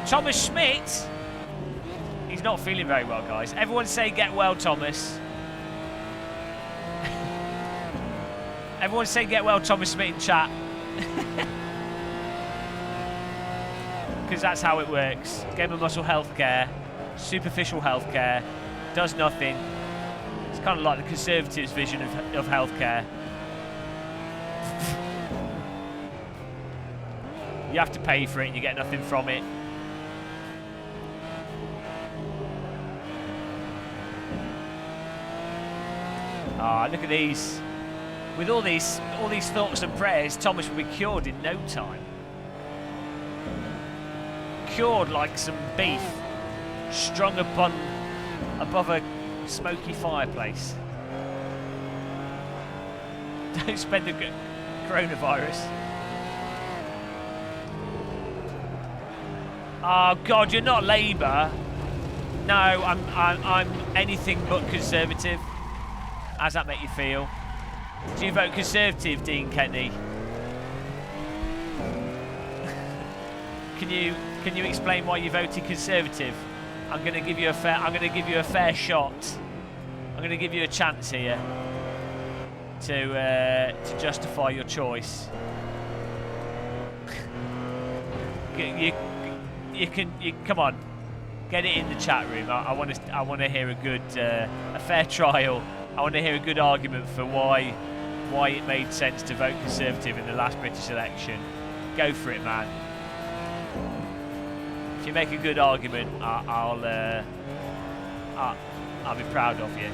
Thomas Schmidt. He's not feeling very well, guys. Everyone say get well, Thomas. Everyone say get well, Thomas Smith in chat. Because that's how it works. Game of Muscle Healthcare, superficial healthcare, does nothing. It's kind of like the Conservatives' vision of healthcare. You have to pay for it and you get nothing from it. Ah, look at these. With all these thoughts and prayers, Thomas will be cured in no time. Cured like some beef, strung above a smoky fireplace. Don't spend the coronavirus. Oh God, you're not Labour. No, I'm anything but Conservative. How's that make you feel? Do you vote Conservative, Dean Kenny? Can you explain why you voted Conservative? I'm going to give you a fair shot. I'm going to give you a chance here to justify your choice. You come on, get it in the chat room. I want to hear a fair trial. I want to hear a good argument for why it made sense to vote Conservative in the last British election. Go for it, man. If you make a good argument, I'll be proud of you.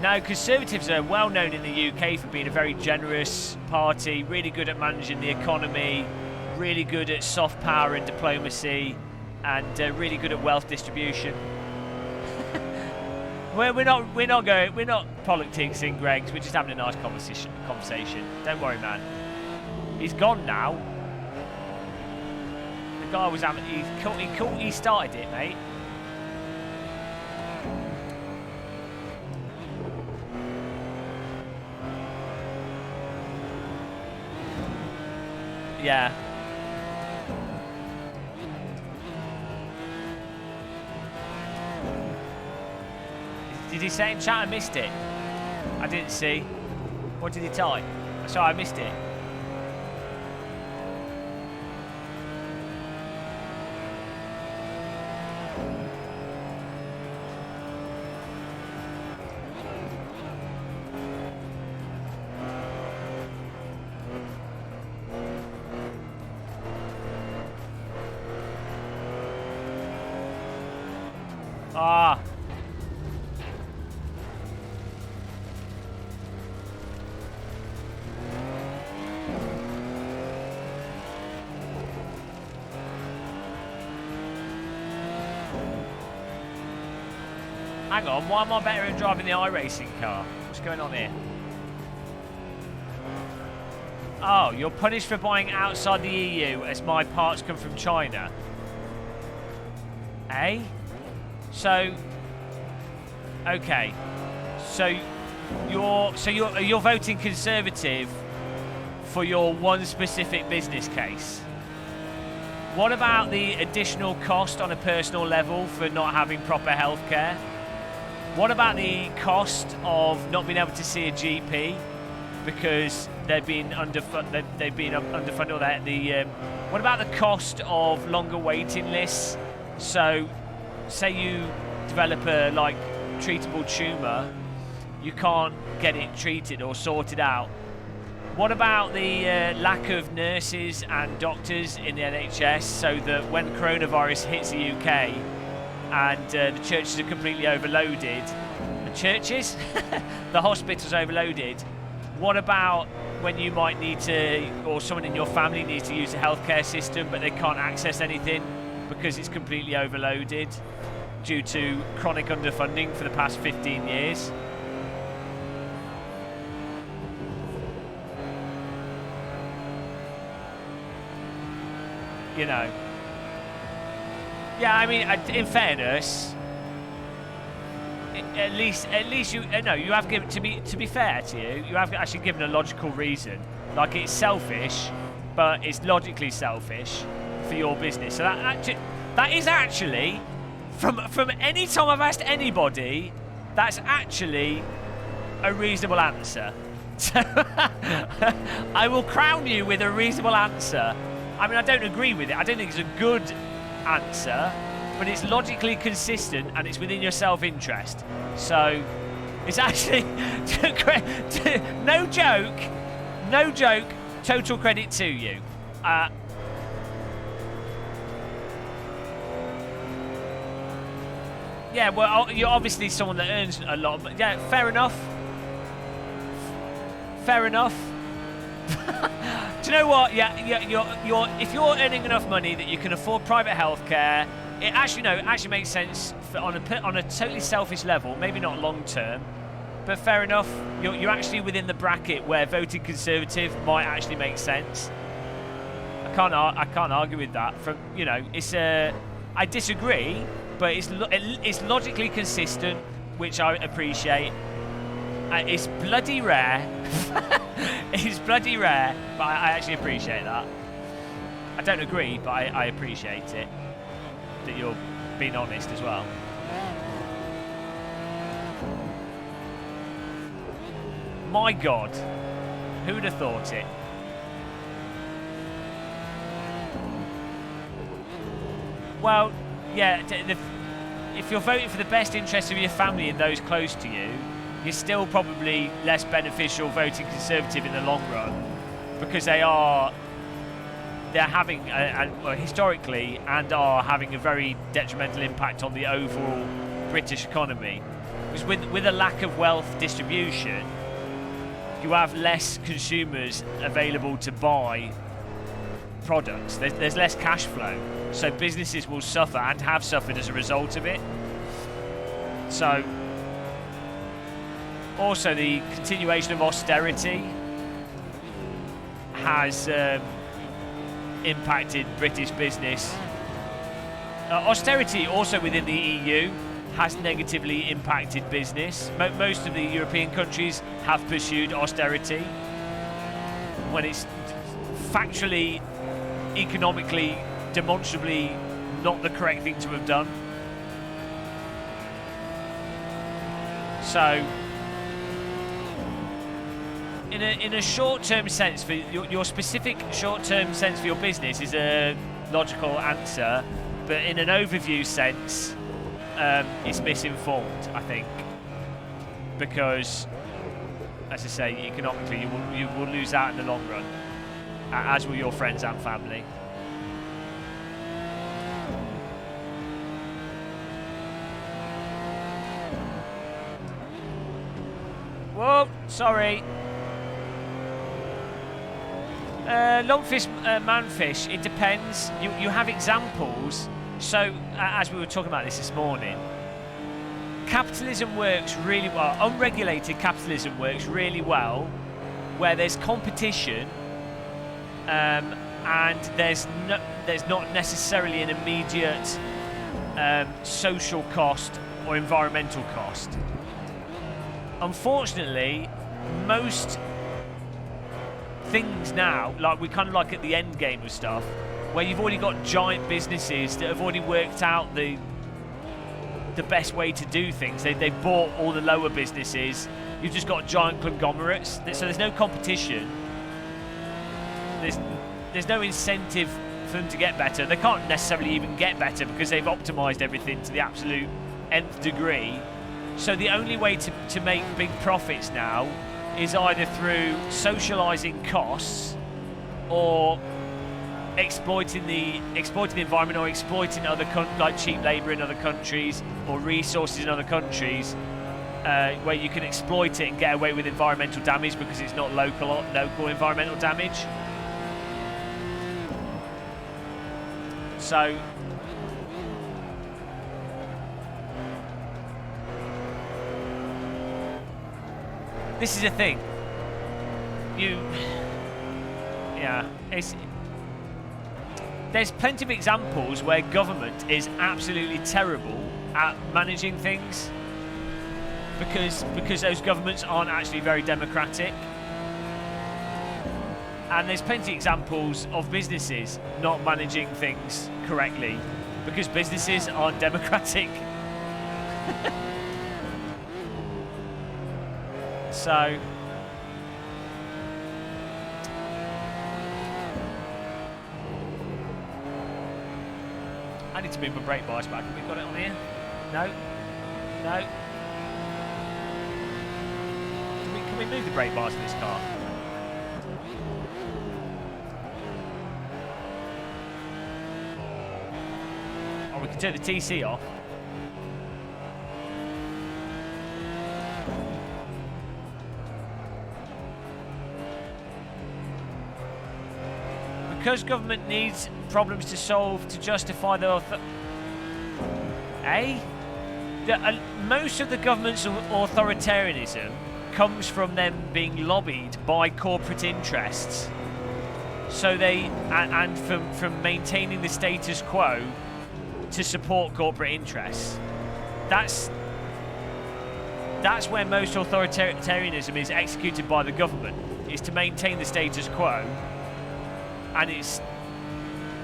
Now, Conservatives are well known in the UK for being a very generous party, really good at managing the economy, really good at soft power and diplomacy, and really good at wealth distribution. we're not politicsing, Greggs. We're just having a nice conversation. Don't worry, man. He's gone now. The guy was having. He started it, mate. Yeah. Did he say in chat? I missed it. I didn't see. What did he type? Sorry, I missed it. Ah. Hang on, why am I better at driving the iRacing car? What's going on here? Oh, you're punished for buying outside the EU as my parts come from China. Eh? So, okay. So you're voting Conservative for your one specific business case. What about the additional cost on a personal level for not having proper healthcare? What about the cost of not being able to see a GP because they've been underfunded? Or what about the cost of longer waiting lists? So, say you develop a treatable tumour, you can't get it treated or sorted out. What about the lack of nurses and doctors in the NHS, so that when coronavirus hits the UK and the churches are completely overloaded, the hospitals overloaded, what about when you might need to, or someone in your family needs to use a healthcare system but they can't access anything because it's completely overloaded? due to chronic underfunding for the past 15 years. You know. Yeah, I mean, in fairness, at least you no, you have given, to be fair to you, you have actually given a logical reason. Like, it's selfish, but it's logically selfish for your business. So that is actually, from any time I've asked anybody, that's actually a reasonable answer. So I will crown you with a reasonable answer. I mean, I don't agree with it. I don't think it's a good answer, but it's logically consistent and it's within your self-interest. So it's actually no joke, total credit to you. Yeah, well, you're obviously someone that earns a lot, but yeah, fair enough. Fair enough. Do you know what? Yeah, if you're earning enough money that you can afford private healthcare, it actually makes sense on a totally selfish level. Maybe not long term, but fair enough. You're actually within the bracket where voting Conservative might actually make sense. I can't argue with that. I disagree, but it's logically consistent, which I appreciate. It's bloody rare. It's bloody rare, but I actually appreciate that. I don't agree, but I appreciate it. That you're being honest as well. My God, who would have thought it? Well, yeah, if you're voting for the best interests of your family and those close to you, you're still probably less beneficial voting Conservative in the long run, because they're having, historically, and are having a very detrimental impact on the overall British economy. Because with a lack of wealth distribution, you have less consumers available to buy products. There's less cash flow, so businesses will suffer and have suffered as a result of it. So, also the continuation of austerity has impacted British business. Austerity also within the EU has negatively impacted business. Most of the European countries have pursued austerity when it's factually, economically, demonstrably not the correct thing to have done. So, in a short-term sense, for your specific short-term sense for your business is a logical answer, but in an overview sense, it's misinformed, I think, because, as I say, economically you will lose out in the long run, as will your friends and family. Whoa, sorry. Lungfish, manfish, it depends. You have examples. So, as we were talking about this morning, capitalism works really well. Unregulated capitalism works really well where there's competition and there's not necessarily an immediate social cost or environmental cost. Unfortunately, most things now, like we're kind of like at the end game of stuff, where you've already got giant businesses that have already worked out the best way to do things. They've bought all the lower businesses. You've just got giant conglomerates. So there's no competition. There's no incentive for them to get better. They can't necessarily even get better because they've optimized everything to the absolute nth degree. So the only way to make big profits now is either through socializing costs or exploiting the environment, or exploiting other like cheap labor in other countries or resources in other countries, where you can exploit it and get away with environmental damage because it's not local environmental damage. So this is a thing. There's plenty of examples where government is absolutely terrible at managing things because those governments aren't actually very democratic. And there's plenty of examples of businesses not managing things correctly because businesses aren't democratic. So I need to move my brake bars back. Have we got it on here? No. No. Can we move the brake bars in this car? Or we can turn the TC off. Because government needs problems to solve to justify their most of the government's authoritarianism comes from them being lobbied by corporate interests. So they and from maintaining the status quo to support corporate interests. That's where most authoritarianism is executed by the government, is to maintain the status quo. And it's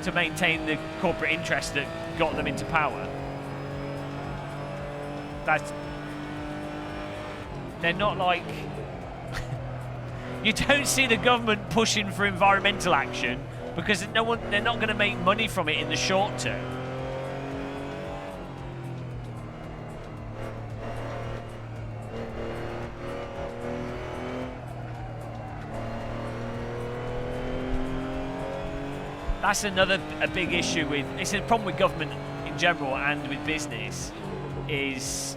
to maintain the corporate interests that got them into power. They're not like... You don't see the government pushing for environmental action because they're not going to make money from it in the short term. That's a big issue with... It's a problem with government in general and with business is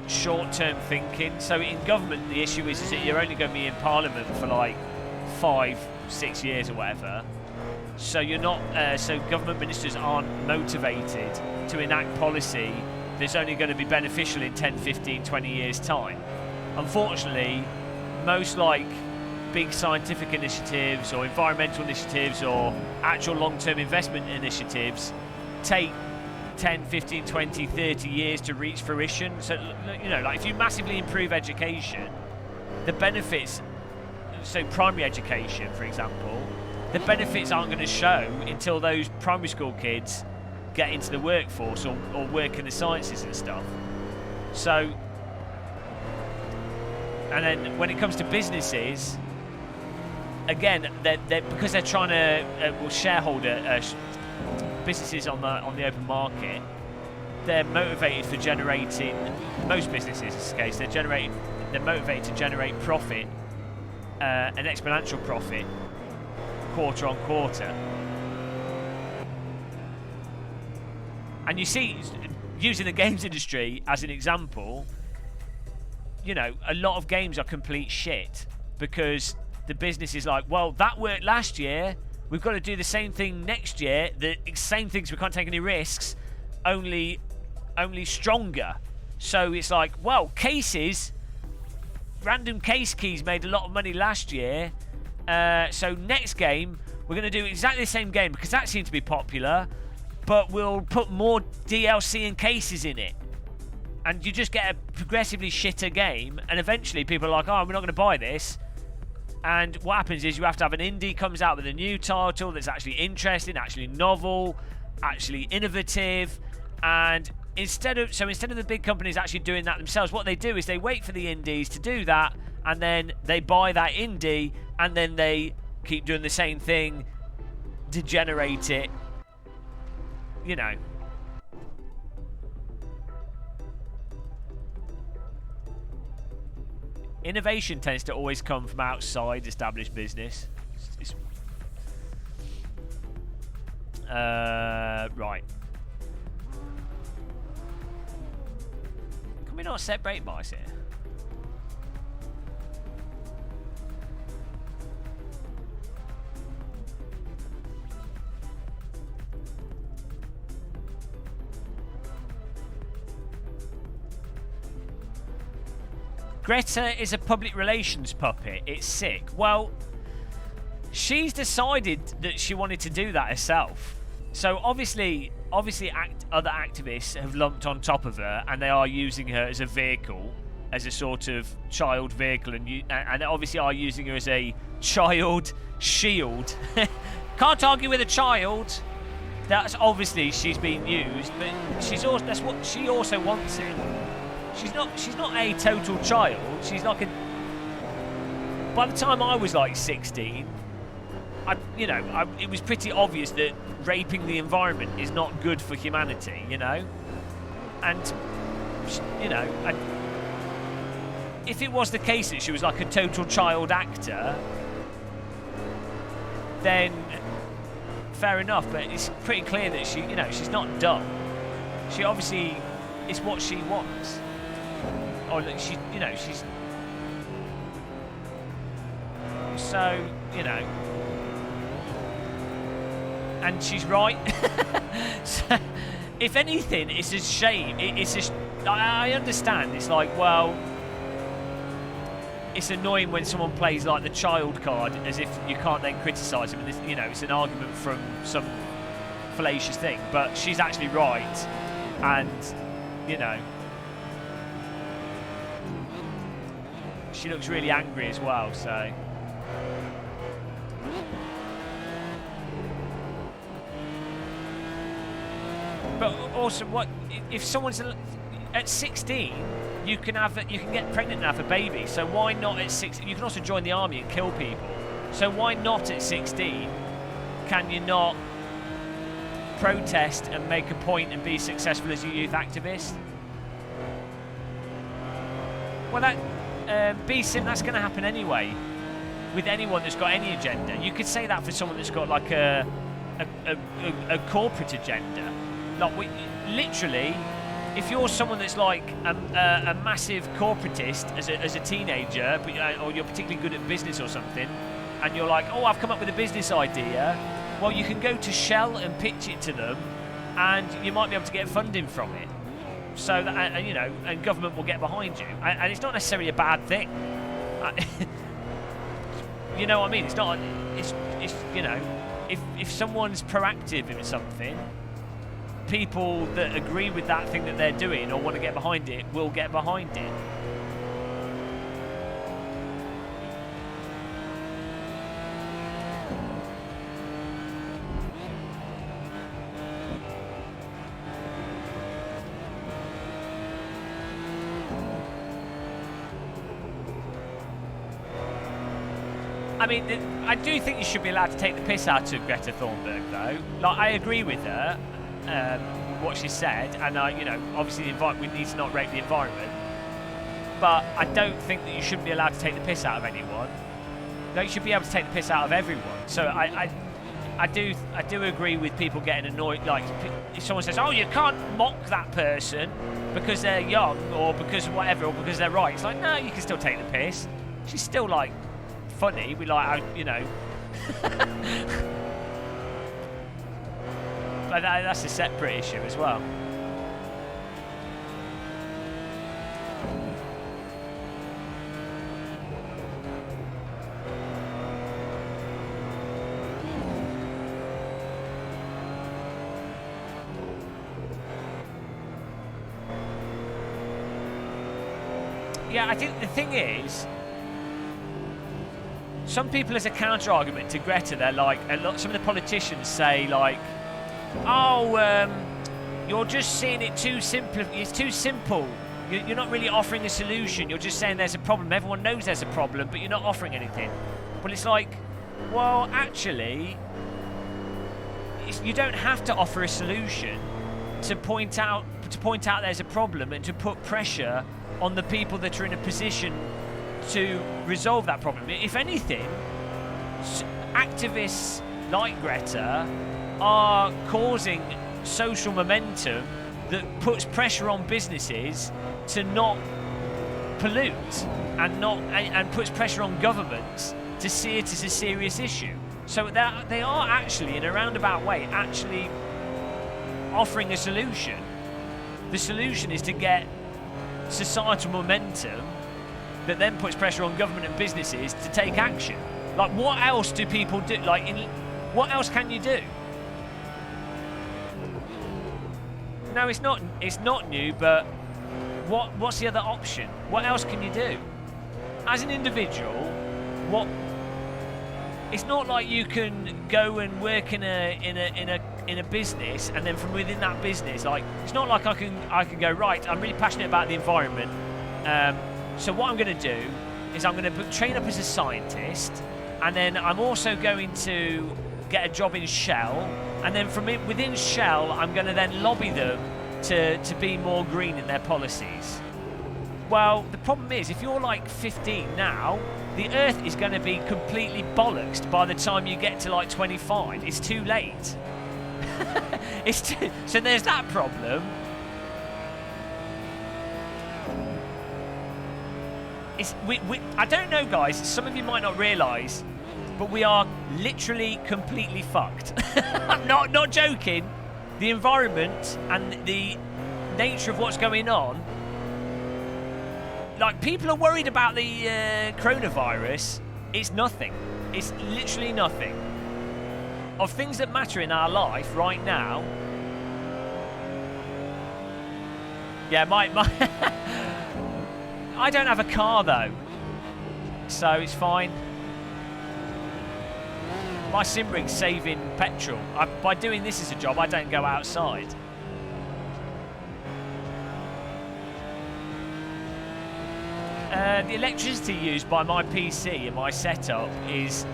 short-term thinking. So in government, the issue is that you're only going to be in Parliament for like 5-6 years or whatever. So you're not... so government ministers aren't motivated to enact policy that's only going to be beneficial in 10, 15, 20 years' time. Unfortunately, most like big scientific initiatives or environmental initiatives or actual long-term investment initiatives take 10, 15, 20, 30 years to reach fruition. So, you know, like if you massively improve education, the benefits, so primary education, for example, the benefits aren't going to show until those primary school kids get into the workforce or work in the sciences and stuff. So, and then when it comes to businesses, again, because they're trying to shareholder businesses on the open market, they're motivated for generating. Most businesses, in this case, they're motivated to generate profit, an exponential profit, quarter on quarter. And you see, using the games industry as an example, you know, a lot of games are complete shit because the business is like, well, that worked last year, we've got to do the same thing next year, the same things, we can't take any risks, only stronger. So it's like, well, cases, random case keys made a lot of money last year, so next game, we're going to do exactly the same game because that seemed to be popular, but we'll put more DLC and cases in it. And you just get a progressively shitter game, and eventually people are like, oh, we're not going to buy this. And what happens is you have to have an indie comes out with a new title that's actually interesting, actually novel, actually innovative. And instead of the big companies actually doing that themselves, what they do is they wait for the indies to do that, and then they buy that indie, and then they keep doing the same thing to generate it, you know. Innovation tends to always come from outside established business. Right. Can we not set brake bars here? Greta is a public relations puppet. It's sick. Well, she's decided that she wanted to do that herself. So obviously, other activists have lumped on top of her, and they are using her as a vehicle, as a sort of child vehicle, and obviously are using her as a child shield. Can't argue with a child. That's obviously she's being used, but that's what she also wants it. She's not a total child. She's like a. By the time I was like 16, it was pretty obvious that raping the environment is not good for humanity, and if it was the case that she was like a total child actor, then fair enough. But it's pretty clear that she's not dumb. She obviously it's what she wants. Or she's so and she's right. So, if anything, it's a shame. I understand. It's like, well, it's annoying when someone plays like the child card as if you can't then criticise them. And it's an argument from some fallacious thing. But she's actually right, and she looks really angry as well. So. But also, what if someone's at 16? You can get pregnant and have a baby. So why not at 16? You can also join the army and kill people. So why not at 16? Can you not protest and make a point and be successful as a youth activist? Well, that BSIM, that's going to happen anyway. With anyone that's got any agenda, you could say that for someone that's got like a corporate agenda. Like, literally, if you're someone that's like a massive corporatist as a teenager, or you're particularly good at business or something, and you're like, oh, I've come up with a business idea, well, you can go to Shell and pitch it to them, and you might be able to get funding from it. So that and government will get behind you, and it's not necessarily a bad thing. You know what I mean? It's not. It's if someone's proactive in something, people that agree with that thing that they're doing or want to get behind it will get behind it. I mean, I do think you should be allowed to take the piss out of Greta Thunberg, though. Like, I agree with her. What she said, and obviously we need to not rape the environment, but I don't think that you shouldn't be allowed to take the piss out of anyone. No, you should be able to take the piss out of everyone. So I do agree with people getting annoyed. Like, if someone says, oh, you can't mock that person because they're young or because whatever, or because they're right, it's like, no, you can still take the piss. She's still like funny. We like, but that's a separate issue as well. Yeah, I think the thing is, some people as a counter-argument to Greta, they're like, some of the politicians say like, oh, you're just seeing it too simple. It's too simple. You're not really offering a solution. You're just saying there's a problem. Everyone knows there's a problem, but you're not offering anything. Well, it's like, well, actually, you don't have to offer a solution to point out there's a problem and to put pressure on the people that are in a position to resolve that problem. If anything, activists like Greta are causing social momentum that puts pressure on businesses to not pollute and puts pressure on governments to see it as a serious issue. So they are actually, in a roundabout way, actually offering a solution. The solution is to get societal momentum that then puts pressure on government and businesses to take action. Like, what else do people do? Like, what else can you do? No, it's not new, but what's the other option? What else can you do? As an individual, it's not like you can go and work in a business, and then from within that business, like, it's not like I can go, right, I'm really passionate about the environment, so what I'm going to do is I'm going to train up as a scientist, and then I'm also going to get a job in Shell, and then from within Shell, I'm going to then lobby them to be more green in their policies. Well, the problem is, if you're like 15 now, the Earth is going to be completely bollocksed by the time you get to like 25. It's too late. So there's that problem. I don't know, guys. Some of you might not realise, but we are literally completely fucked. I'm not joking. The environment and the nature of what's going on. Like, people are worried about the coronavirus. It's nothing. It's literally nothing. Of things that matter in our life right now. Yeah, my I don't have a car though, so it's fine. My sim rig's saving petrol. By doing this as a job, I don't go outside. The electricity used by my PC and my setup is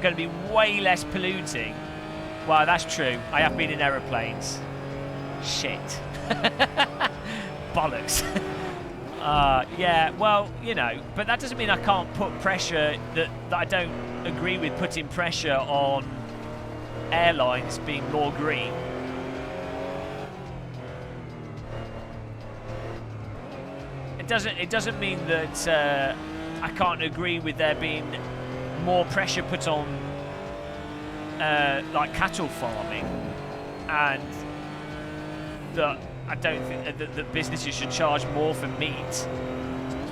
going to be way less polluting. Well, that's true. I have been in aeroplanes. Shit. Bollocks. Yeah, well, you know, but that doesn't mean I can't put pressure, that I don't agree with putting pressure on airlines being more green. It doesn't mean that I can't agree with there being more pressure put on like cattle farming, and that I don't think that businesses should charge more for meat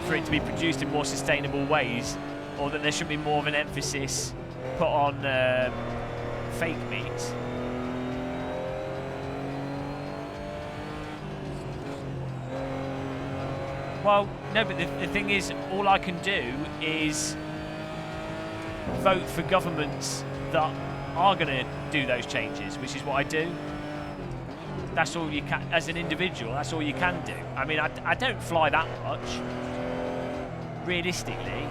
for it to be produced in more sustainable ways, or that there should be more of an emphasis put on fake meat. Well, no, but the thing is, all I can do is vote for governments that are going to do those changes, which is what I do. That's all you can, as an individual, that's all you can do. I mean, I don't fly that much, realistically.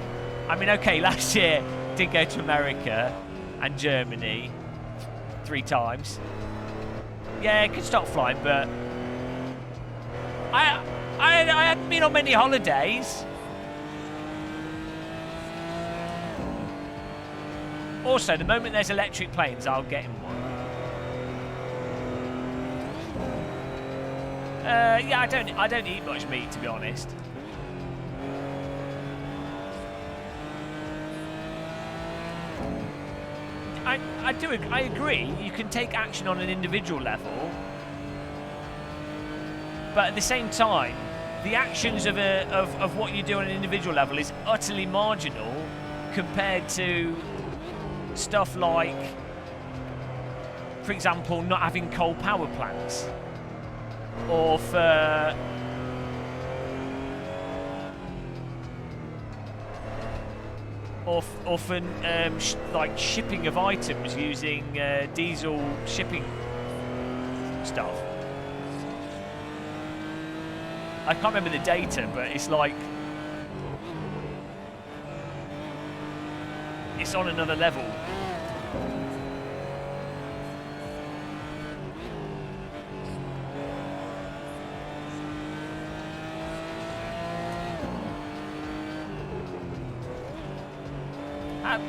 I mean, okay, last year did go to America and Germany 3 times. Yeah, I could stop flying, but I hadn't been on many holidays. Also, the moment there's electric planes, I'll get in one. Yeah, I don't eat much meat, to be honest. I agree. You can take action on an individual level, but at the same time, the actions of what you do on an individual level is utterly marginal compared to stuff like, for example, not having coal power plants, or for like shipping of items using diesel shipping stuff. I can't remember the data, but it's like it's on another level.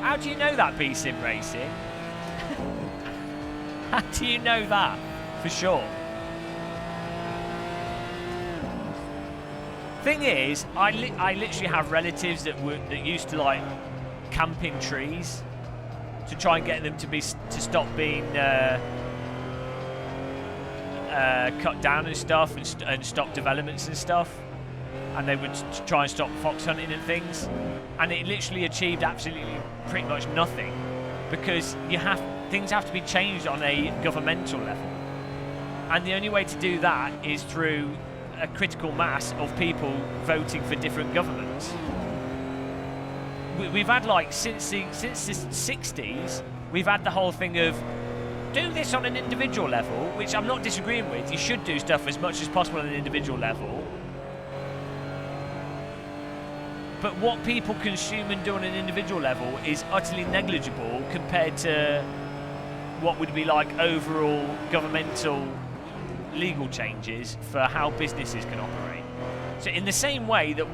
How do you know that, B-Sim Racing? How do you know that for sure? Thing is, I literally have relatives that used to like camping trees to try and get them to stop being cut down and stuff, and stop developments and stuff. and they would try and stop fox hunting and things, and it literally achieved absolutely pretty much nothing, because things have to be changed on a governmental level, and the only way to do that is through a critical mass of people voting for different governments. We've had, like, since the 60s, we've had the whole thing of do this on an individual level, which I'm not disagreeing with. You should do stuff as much as possible on an individual level. But what people consume and do on an individual level is utterly negligible compared to what would be like overall governmental legal changes for how businesses can operate. So in the same way that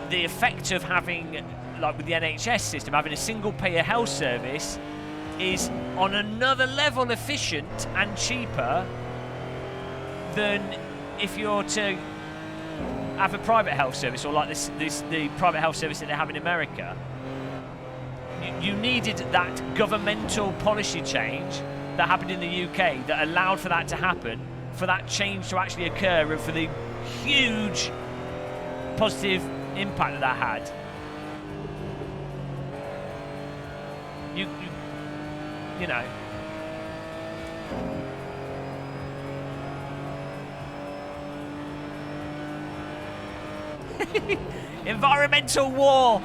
the effect of having, like with the NHS system, having a single payer health service is on another level efficient and cheaper than if you're to have a private health service, or like the private health service that they have in America. You needed that governmental policy change that happened in the UK that allowed for that to happen, for that change to actually occur, and for the huge positive impact that had. You know. Environmental war.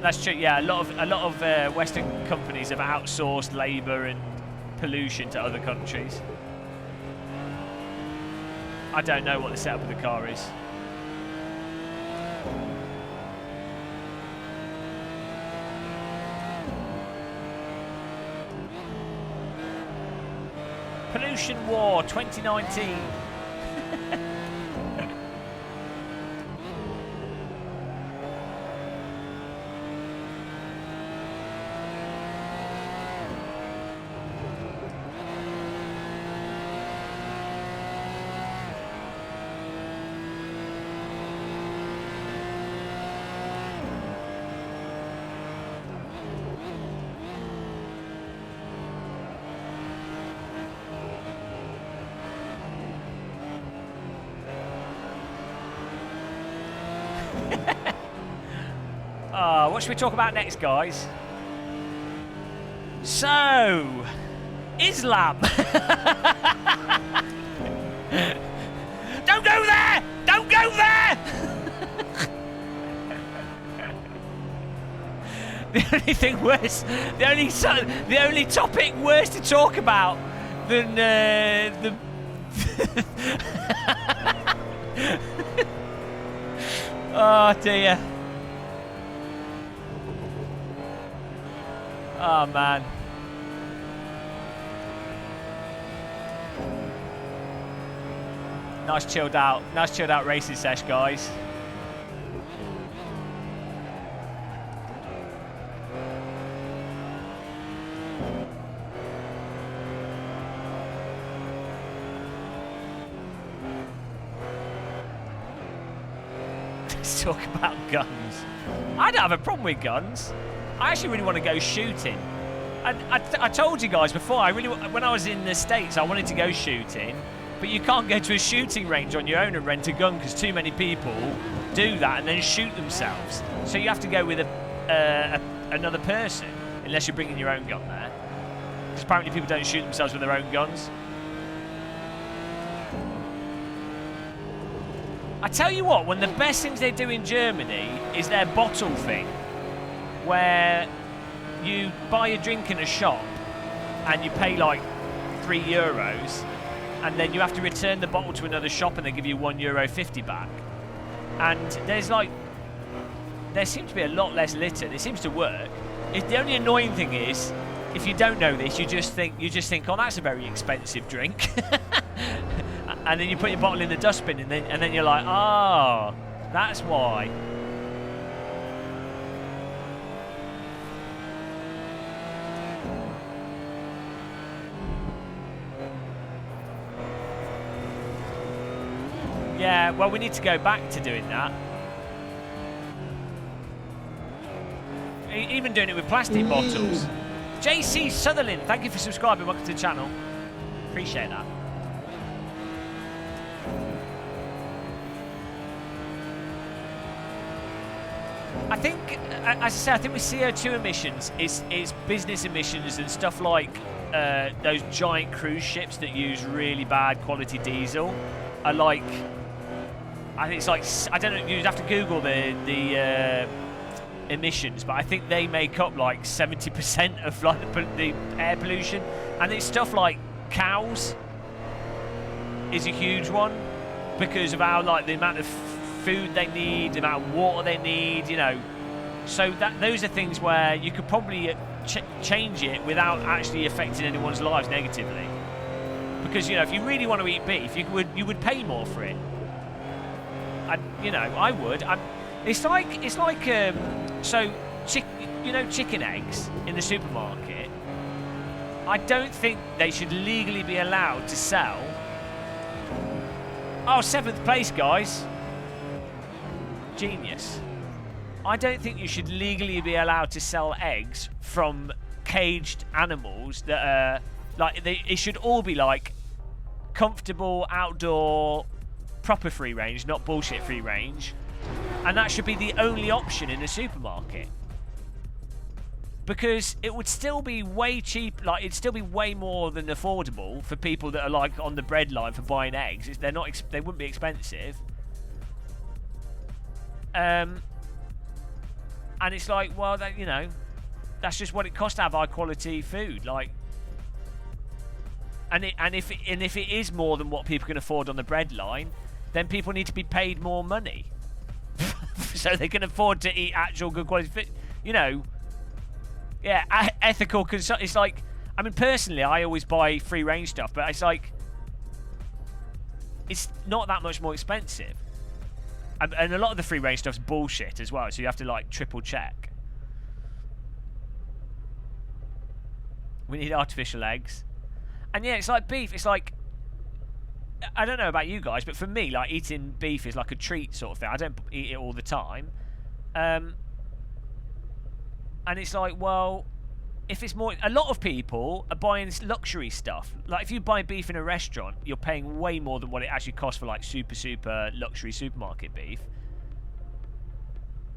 That's true. Yeah, a lot of Western companies have outsourced labour and pollution to other countries. I don't know what the setup of the car is. Pollution War 2019. What should we talk about next, guys? So, Islam. Don't go there! Don't go there! The only thing worse, the only topic worse to talk about than the. Oh dear. Oh man. Nice chilled out racing sesh, guys. Let's talk about guns. I don't have a problem with guns. I actually really want to go shooting. I told you guys before, when I was in the States, I wanted to go shooting, but you can't go to a shooting range on your own and rent a gun because too many people do that and then shoot themselves. So you have to go with another person, unless you're bringing your own gun there. Because apparently people don't shoot themselves with their own guns. I tell you what, one of the best things they do in Germany is their bottle thing, where you buy a drink in a shop and you pay like €3, and then you have to return the bottle to another shop and they give you €1.50 back. And there seems to be a lot less litter. It seems to work. The only annoying thing is, if you don't know this, you just think, oh, that's a very expensive drink. And then you put your bottle in the dustbin, and then you're like, oh, that's why. Yeah, well, we need to go back to doing that. even doing it with plastic bottles. JC Sutherland, thank you for subscribing. Welcome to the channel. Appreciate that. I think, as I say, I think with CO2 emissions, it's business emissions and stuff like those giant cruise ships that use really bad quality diesel are like, I think it's like, I don't know, you'd have to Google the emissions, but I think they make up like 70% of like the air pollution. And it's stuff like cows is a huge one because of how like the amount of food they need, the amount of water they need, you know. So those are things where you could probably change it without actually affecting anyone's lives negatively. Because, you know, if you really want to eat beef, you would pay more for it. You know, I would. It's like so chicken eggs in the supermarket. I don't think they should legally be allowed to sell. Oh, 7th place, guys. Genius. I don't think you should legally be allowed to sell eggs from caged animals that are like it should all be like comfortable outdoor proper free range, not bullshit free range, and that should be the only option in a supermarket, because it would still be way cheap, like it'd still be way more than affordable for people that are like on the breadline for buying eggs. They wouldn't be expensive. And it's like, well, that, you know, that's just what it costs to have high quality food. Like, and if it is more than what people can afford on the breadline, then people need to be paid more money so they can afford to eat actual good quality food. You know, yeah, ethical consumption. It's like, I mean, personally, I always buy free range stuff, but it's like, it's not that much more expensive. And a lot of the free range stuff's bullshit as well, so you have to like triple check. We need artificial eggs. And yeah, it's like beef. It's like, I don't know about you guys, but for me, like eating beef is like a treat sort of thing. I don't eat it all the time. And it's like, well, if it's more, a lot of people are buying luxury stuff. Like if you buy beef in a restaurant, you're paying way more than what it actually costs for like super luxury supermarket beef.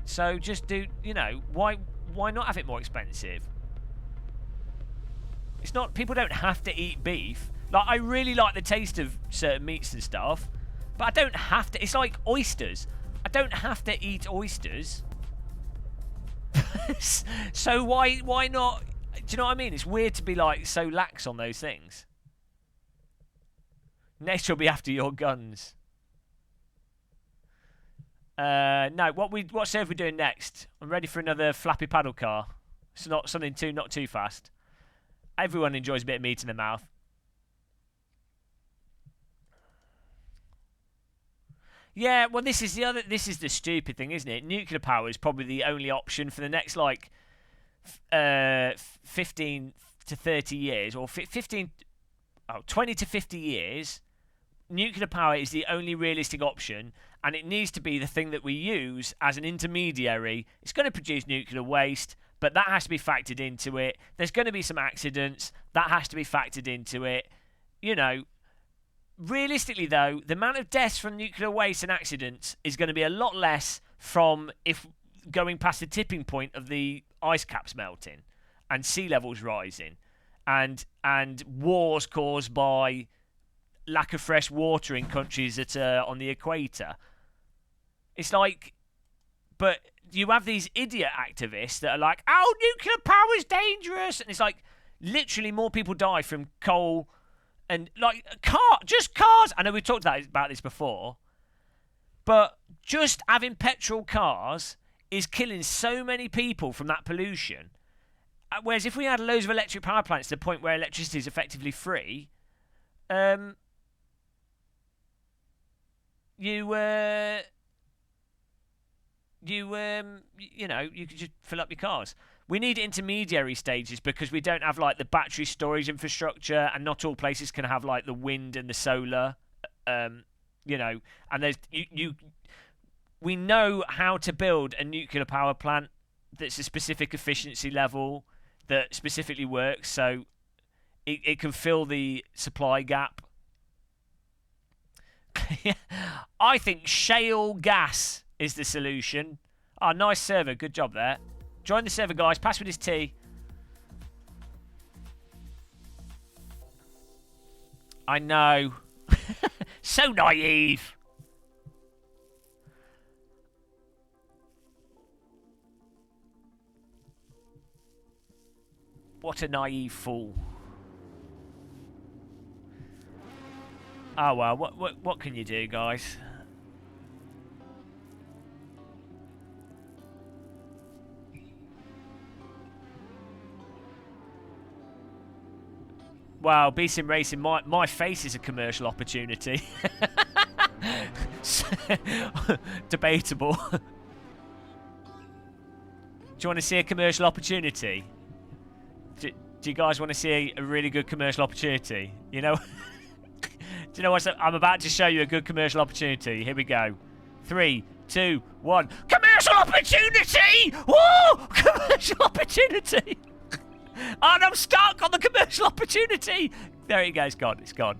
So just do, you know, why not have it more expensive? It's not, people don't have to eat beef. Like I really like the taste of certain meats and stuff, but I don't have to. It's like oysters. I don't have to eat oysters. So why not? Do you know what I mean? It's weird to be like so lax on those things. Next will be after your guns. No, what serve we doing next? I'm ready for another flappy paddle car. It's not something not too fast. Everyone enjoys a bit of meat in the mouth. Yeah, well, this is the stupid thing, isn't it? Nuclear power is probably the only option for the next like 15 to 30 years, or 20 to 50 years. Nuclear power is the only realistic option, and it needs to be the thing that we use as an intermediary. It's going to produce nuclear waste, but that has to be factored into it. There's going to be some accidents. That has to be factored into it. You know, realistically, though, the amount of deaths from nuclear waste and accidents is going to be a lot less from if going past the tipping point of the ice caps melting and sea levels rising and wars caused by lack of fresh water in countries that are on the equator. It's like, but you have these idiot activists that are like, oh, nuclear power is dangerous, and it's like literally more people die from coal and like just cars. I know we've talked about this before, but just having petrol cars is killing so many people from that pollution. Whereas if we had loads of electric power plants to the point where electricity is effectively free, you know, you could just fill up your cars. We need intermediary stages because we don't have like the battery storage infrastructure, and not all places can have like the wind and the solar. You know, and there's we know how to build a nuclear power plant. that's a specific efficiency level that specifically works, so it can fill the supply gap. I think shale gas is the solution. Oh, nice server. Good job there. Join the server, guys. Password is T. I know. So naive. What a naive fool. Oh well, what can you do, guys? Wow, B-Sim Racing, my face is a commercial opportunity. Debatable. Do you want to see a commercial opportunity? Do you guys want to see a really good commercial opportunity? You know? Do you know what? I'm about to show you a good commercial opportunity. Here we go. 3, 2, 1. Commercial opportunity! Woo! Commercial opportunity! And I'm stuck on the commercial opportunity! There you go, it's gone. It's gone.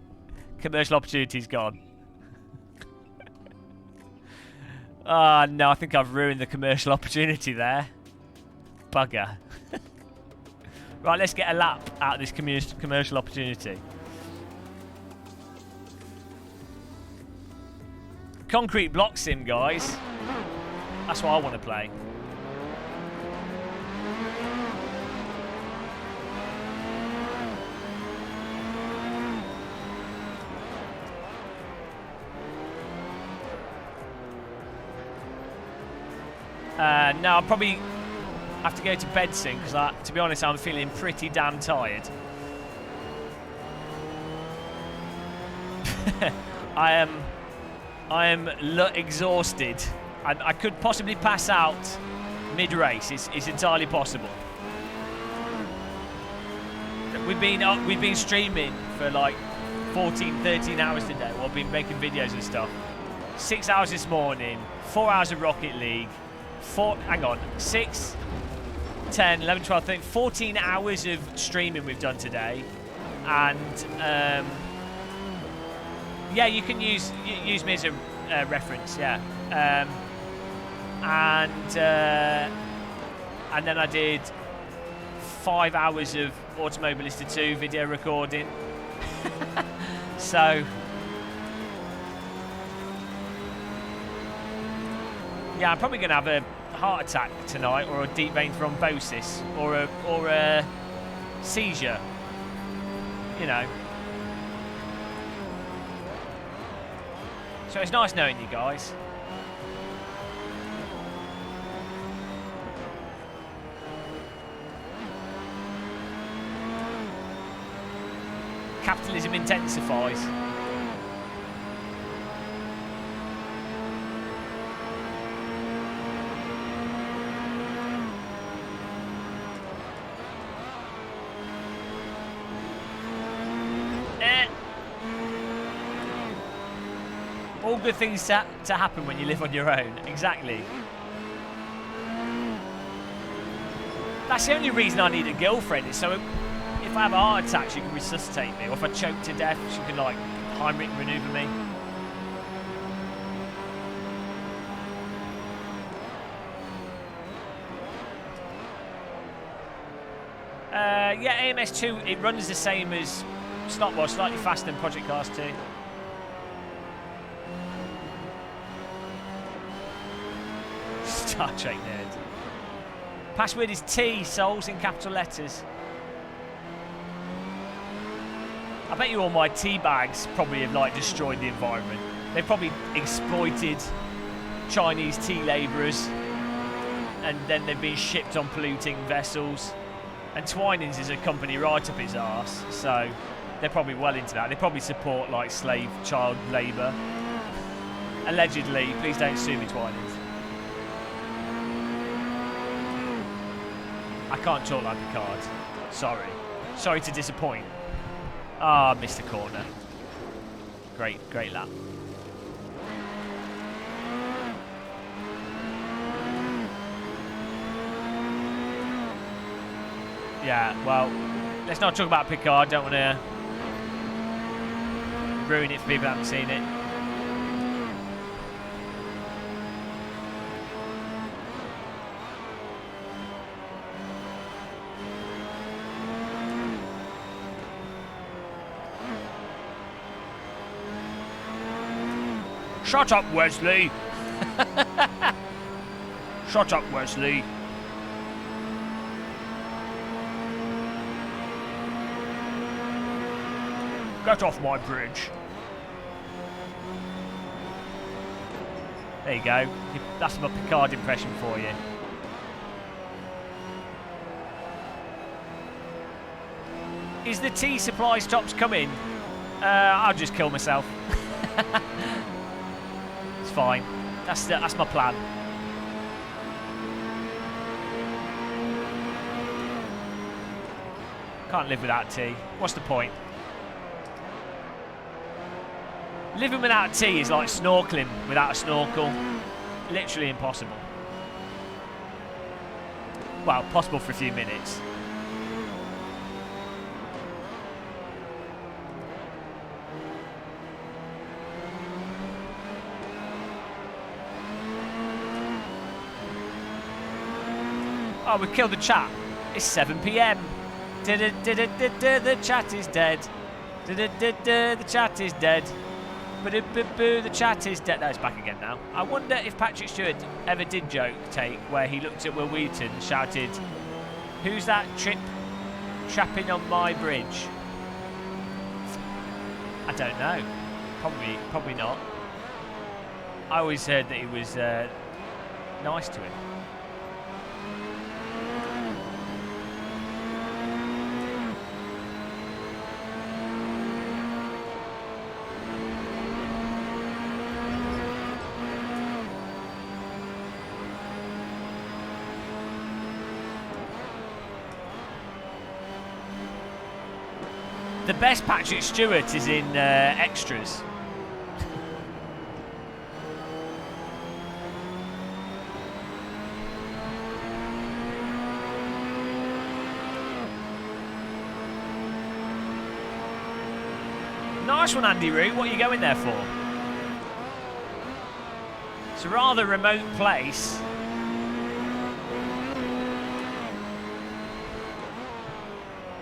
Commercial opportunity's gone. Oh, no, I think I've ruined the commercial opportunity there. Bugger. Right, let's get a lap out of this commercial opportunity. Concrete block sim, guys. That's what I want to play. No, I'll probably have to go to bed soon because, to be honest, I'm feeling pretty damn tired. I am exhausted. I could possibly pass out mid-race. It's entirely possible. We've been streaming for like 14, 13 hours today. Well, I've been making videos and stuff. 6 hours this morning. 4 hours of Rocket League. 6, 10, 11, 12, 13, 14 hours of streaming we've done today. And yeah, you can use me as a reference, yeah. And then I did 5 hours of Automobilista 2 video recording. So yeah, I'm probably gonna have a heart attack tonight, or a deep vein thrombosis, or a seizure. You know. So it's nice knowing you guys. Capitalism intensifies. All good things to happen when you live on your own. Exactly. That's the only reason I need a girlfriend, is so if I have a heart attack, she can resuscitate me, or if I choke to death, she can like Heimlich maneuver me. Yeah, AMS2, it runs the same as slightly faster than Project Cars 2. Star Trek nerd. Password is T, souls in capital letters. I bet you all my tea bags probably have like destroyed the environment. They've probably exploited Chinese tea labourers, and then they've been shipped on polluting vessels. And Twinings is a company right up his arse, so they're probably well into that. They probably support like slave child labour. Allegedly, please don't sue me, Twinings. I can't talk like a card. Sorry. Sorry to disappoint. Ah, missed the corner. Great lap. Yeah, well, let's not talk about Picard. Don't want to ruin it for people who haven't seen it. Shut up, Wesley! Shut up, Wesley! Get off my bridge! There you go. That's my Picard impression for you. Is the tea supply stops coming? I'll just kill myself. It's fine. That's my plan. Can't live without tea. What's the point? Living without tea is like snorkeling without a snorkel. Literally impossible. Well, possible for a few minutes. Oh, we've killed the chat. It's 7 PM. The chat is dead. The chat is dead. The chat is dead. No, it's back again now. I wonder if Patrick Stewart ever did take where he looked at Will Wheaton and shouted, "Who's that trapping on my bridge?" I don't know. Probably not. I always heard that he was nice to him. The best Patrick Stewart is in extras. Nice one, Andy Root. What are you going there for? It's a rather remote place.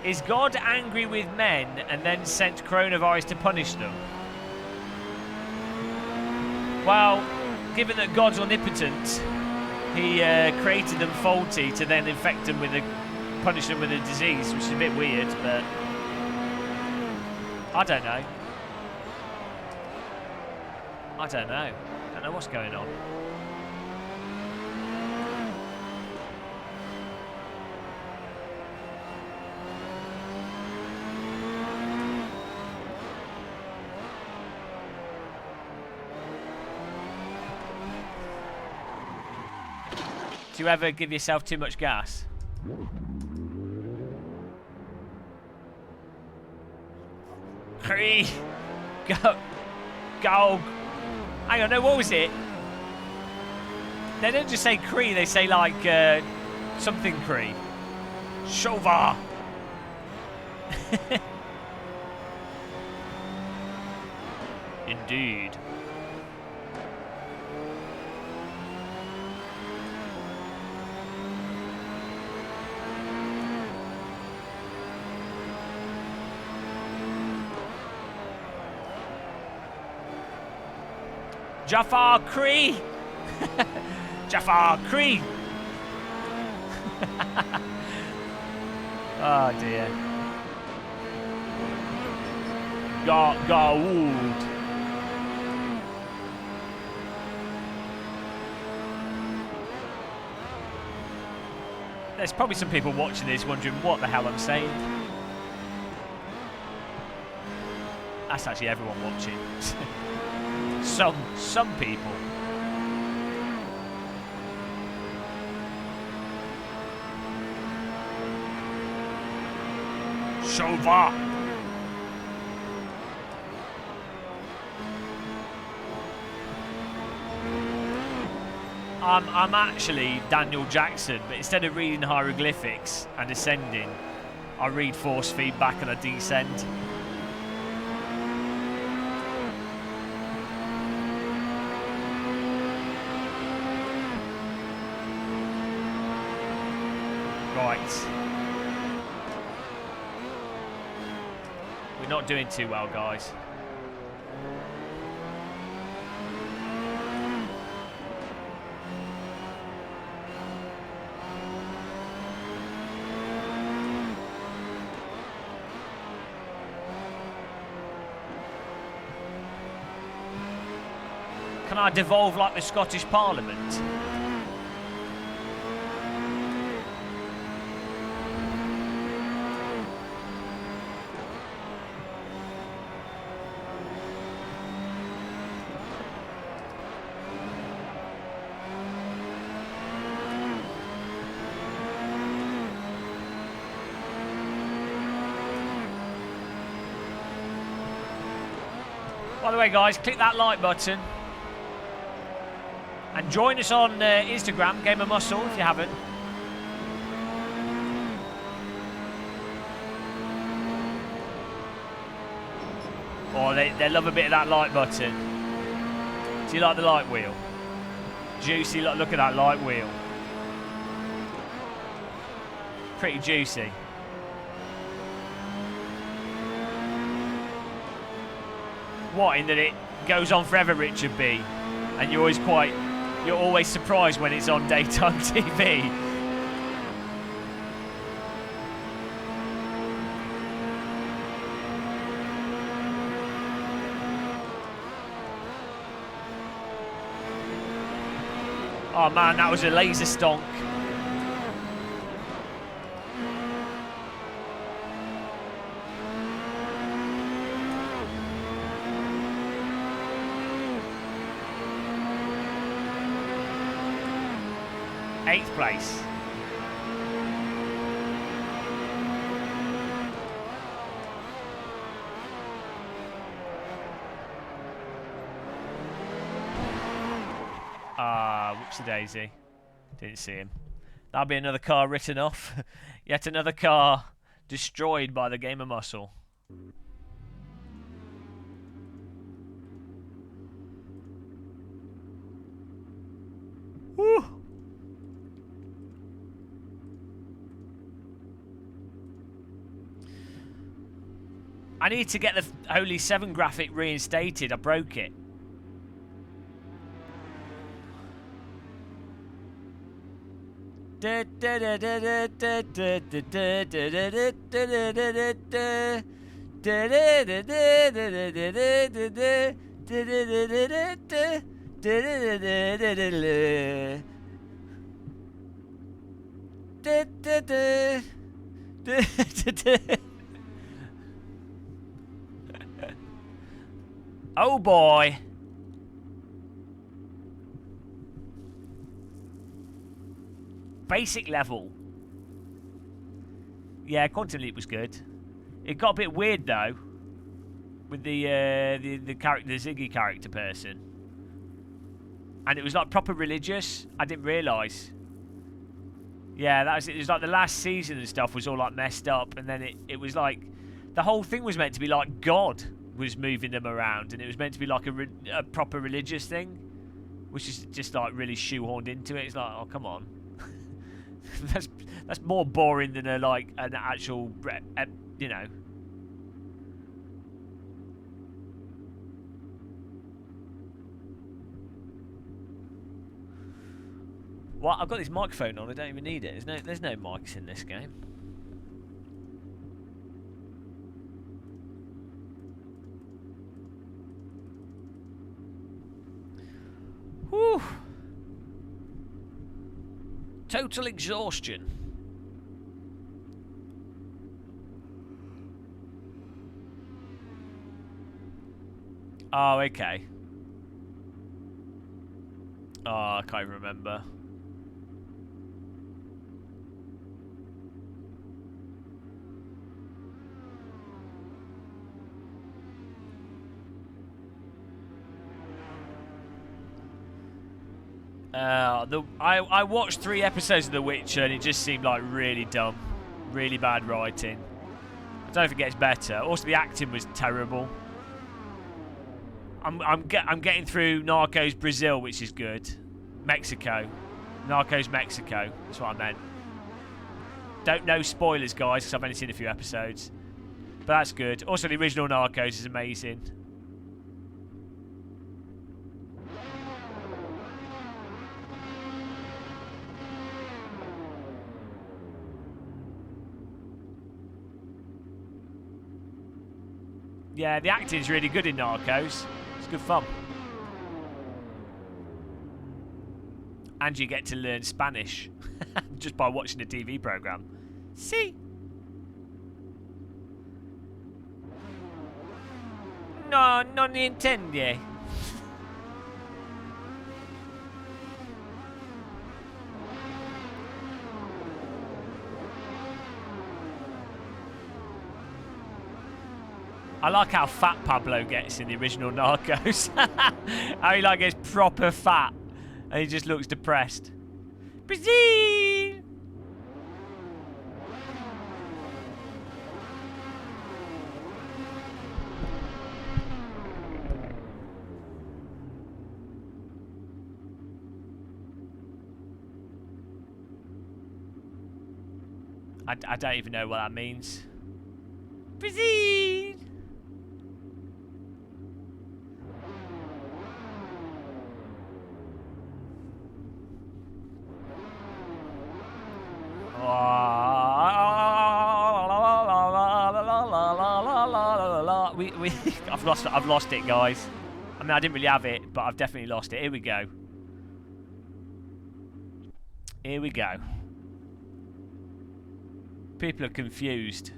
Is God angry with men and then sent coronavirus to punish them? Well, given that God's omnipotent, he created them faulty to then infect them with punish them with a disease, which is a bit weird, but I don't know. I don't know what's going on. Do you ever give yourself too much gas? Cree! Go! Hang on, no, what was it? They don't just say Cree, they say like something Cree. Shova! Indeed. Jafar Cree! Jafar Cree! Oh dear. Gawood. There's probably some people watching this wondering what the hell I'm saying. That's actually everyone watching. Some people. Shova. I'm actually Daniel Jackson, but instead of reading hieroglyphics and ascending, I read force feedback and I descend. Right. We're not doing too well, guys. Can I devolve like the Scottish Parliament? By the way, guys, click that like button. And join us on Instagram, Game of Muscle, if you haven't. Oh, they love a bit of that like button. Do you like the light wheel? Juicy, look at that light wheel. Pretty juicy. What, in that it goes on forever, Richard B? And you're always surprised when it's on daytime TV. Oh man, that was a laser stonk. Eighth place. Whoopsie daisy. Didn't see him. That'll be another car written off. Yet another car destroyed by the Game of Muscle. Woo! I need to get the Holy 7 graphic reinstated. I broke it. Oh boy. Basic level. Yeah, Quantum Leap was good. It got a bit weird though with the character, the Ziggy character person, and it was like proper religious. I didn't realise. Yeah, that was it. It was like the last season and stuff was all like messed up, and then it was like the whole thing was meant to be like God was moving them around, and it was meant to be like a proper religious thing, which is just like really shoehorned into it. It's like, oh come on. that's more boring than an actual, you know. Well, I've got this microphone on. I don't even need it. There's no mics in this game. Whew. Total exhaustion. Oh, okay. Oh, I can't remember. I watched 3 episodes of The Witcher and it just seemed like really dumb, really bad writing. don't know if it gets better. Also, the acting was terrible. I'm getting through Narcos Brazil, which is good. Mexico. Narcos Mexico. That's what I meant. Don't know spoilers, guys, because I've only seen a few episodes. But that's good. Also, the original Narcos is amazing. Yeah, the acting's really good in Narcos. It's good fun. And you get to learn Spanish just by watching a TV program. See? No, non intende. I like how fat Pablo gets in the original Narcos. How he like gets proper fat and he just looks depressed. Brazil! I don't even know what that means. Brazil! I've lost it, guys. I mean, I didn't really have it, but I've definitely lost it. Here we go. Here we go. People are confused.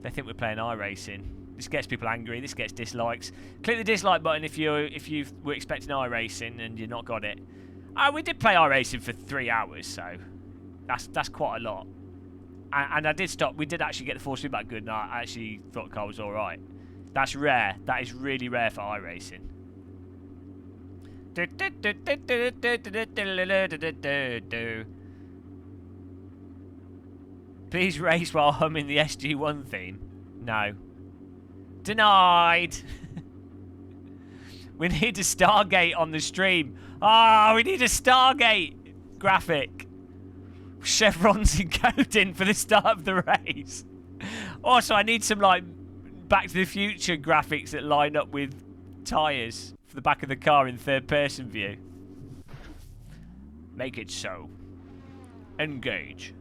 They think we're playing iRacing. This gets people angry. This gets dislikes. Click the dislike button if you were expecting iRacing and you not got it. We did play iRacing for 3 hours, so that's quite a lot. And I did stop. We did actually get the force feedback good, and I actually thought the car was all right. That's rare. That is really rare for iRacing. Please race while humming the SG1 theme. No. Denied. We need a Stargate on the stream. We need a Stargate graphic. Chevrons encoding for the start of the race. Also, I need some like Back to the Future graphics that line up with tyres for the back of the car in third-person view. Make it so. Engage.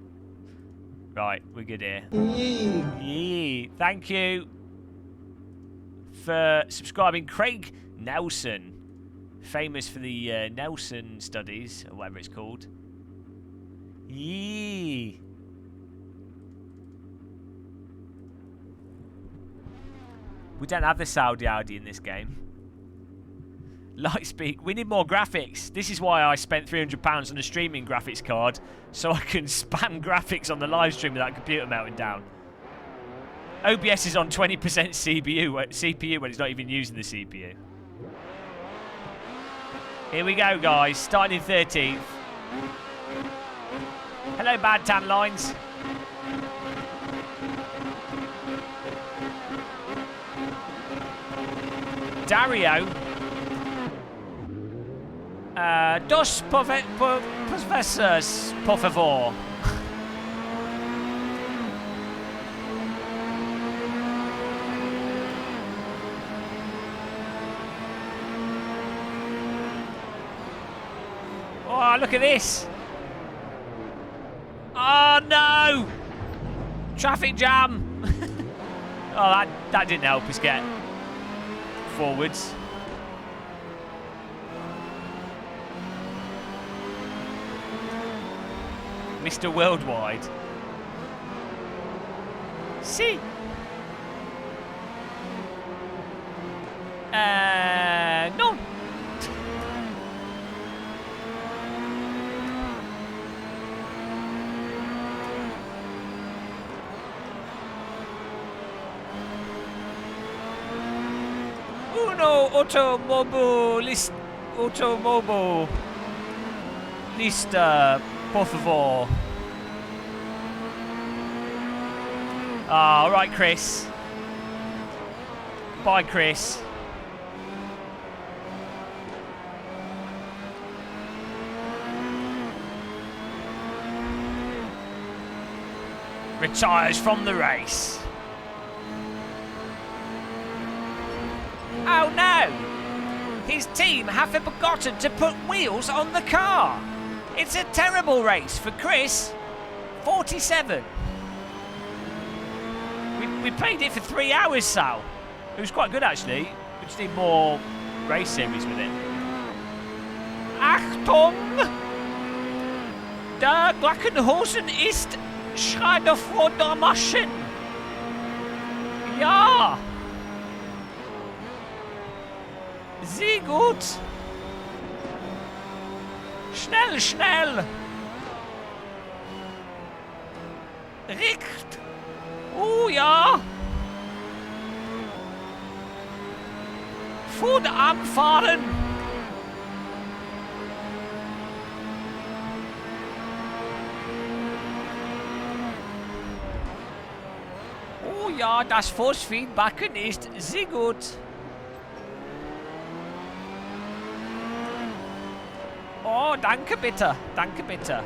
Right, we're good here. Yee. Thank you for subscribing, Craig Nelson, famous for the Nelson studies or whatever it's called. Yee. We don't have the Saudi Audi in this game. Lightspeak, we need more graphics. This is why I spent £300 on a streaming graphics card, so I can spam graphics on the live stream without computer melting down. OBS is on 20% CPU when it's not even using the CPU. Here we go, guys. Starting in 13th. Hello, bad tan lines. Dario. Dos professors, por favor. Oh, look at this. Oh, no. Traffic jam. Oh, that didn't help us get forwards. Mr. Worldwide. See? No. Uno automobilista, por favor. All right, Chris. Bye, Chris. Retires from the race. Oh no! His team have forgotten to put wheels on the car. It's a terrible race for Chris. 47. We played it for 3 hours, Sal. It was quite good actually. We just need more race series with it. Achtung! Der Glackenhosen ist Schreiber vor der Maschine. Ja! Sehr gut! Schnell, schnell! Richt! Oh ja! Food anfahren! Oh ja, das Force-Feedbacken ist sehr gut. Oh, danke bitte, danke bitte.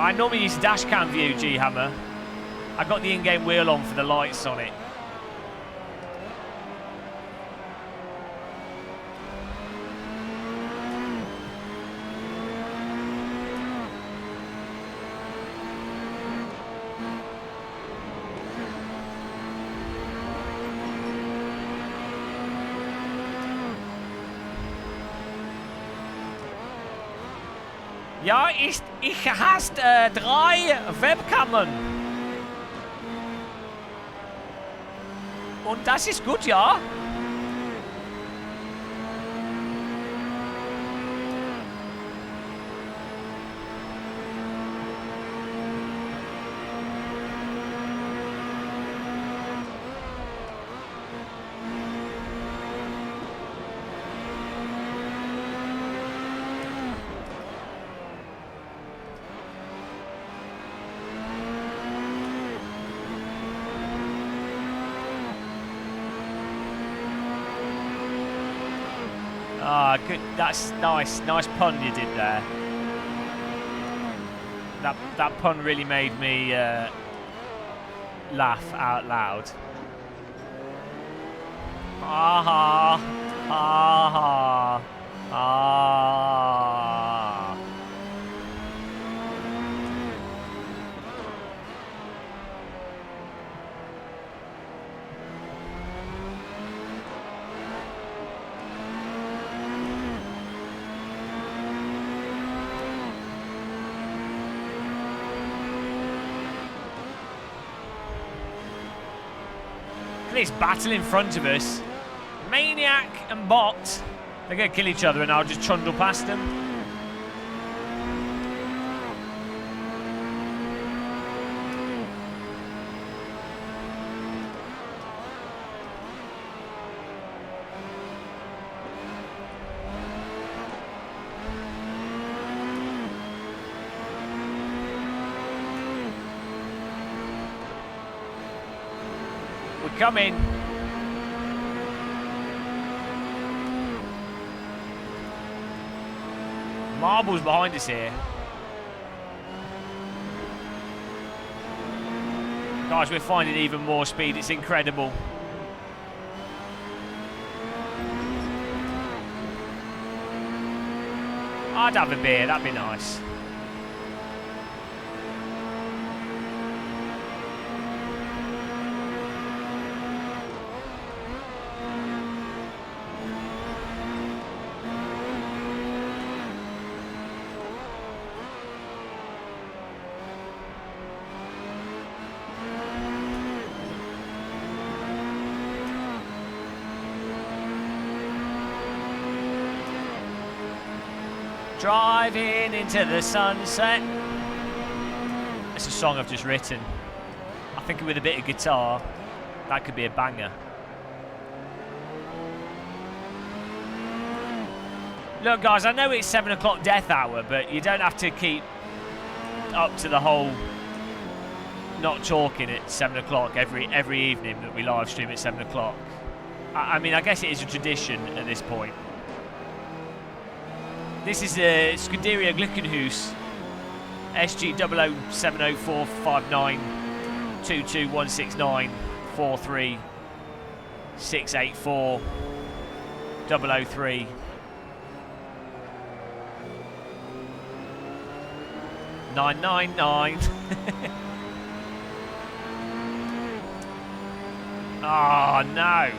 I normally use dash cam view, G-Hammer. I got the in-game wheel on for the lights on it. Ja, ich hast 3 Webcamen. Und das ist gut, ja? Ah, good. That's nice. Nice pun you did there. That pun really made me laugh out loud. Ah ha, ah ha, ah. This battle in front of us. Maniac and Bot. They're going to kill each other and I'll just trundle past them. Coming. Marble's behind us here. Guys, we're finding even more speed. It's incredible. I'd have a beer. That'd be nice. Driving into the sunset. It's a song I've just written. I think with a bit of guitar, that could be a banger. Look, guys, I know it's 7 o'clock death hour, but you don't have to keep up to the whole not talking at 7 o'clock every evening that we live stream at 7 o'clock. I mean, I guess it is a tradition at this point. This is a Scuderia Glickenhuis SG 0070459221684 999. Oh no.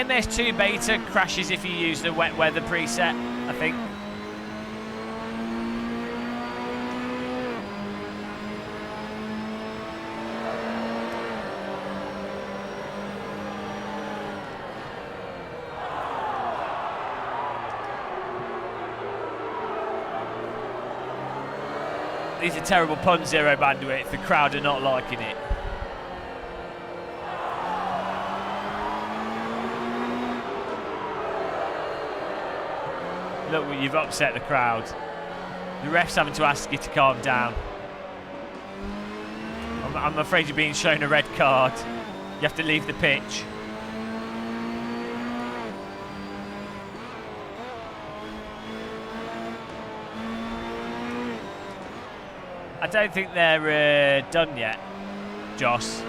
MS2 beta crashes if you use the wet weather preset, I think. These are terrible puns, Zero Bandwidth. The crowd are not liking it. Look, you've upset the crowd. The ref's having to ask you to calm down. I'm afraid you're being shown a red card. You have to leave the pitch. I don't think they're done yet, Joss.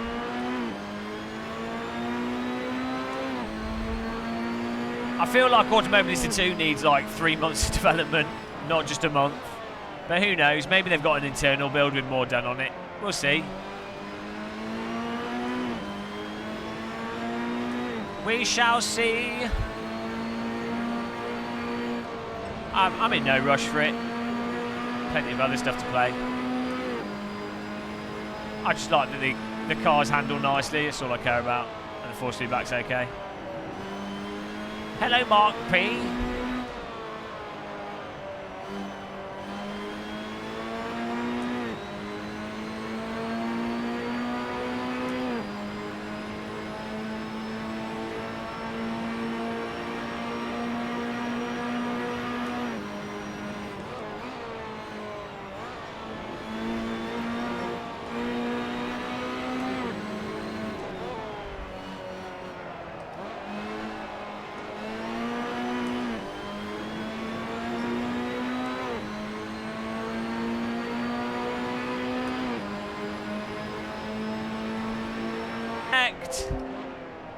I feel like Automobilista 2 needs like 3 months of development, not just a month. But who knows, maybe they've got an internal build with more done on it. We'll see. We shall see. I'm in no rush for it. Plenty of other stuff to play. I just like that the cars handle nicely, that's all I care about. And the force feedback's okay. Hello, Mark P.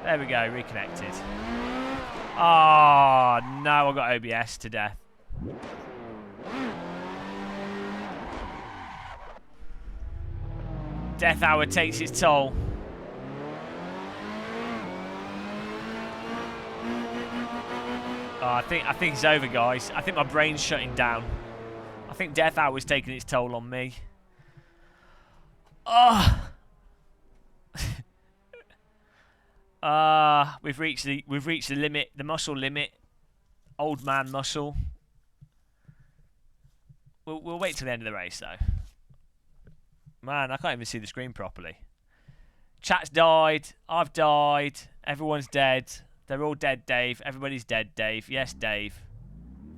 There we go, reconnected. Oh, no, I got OBS to death. Death hour takes its toll. Oh, I think it's over, guys. I think my brain's shutting down. I think death hour's taking its toll on me. Oh. We've reached the limit, the muscle limit. Old man muscle. We'll wait till the end of the race though. Man, I can't even see the screen properly. Chat's died. I've died. Everyone's dead. They're all dead, Dave. Everybody's dead, Dave. Yes, Dave.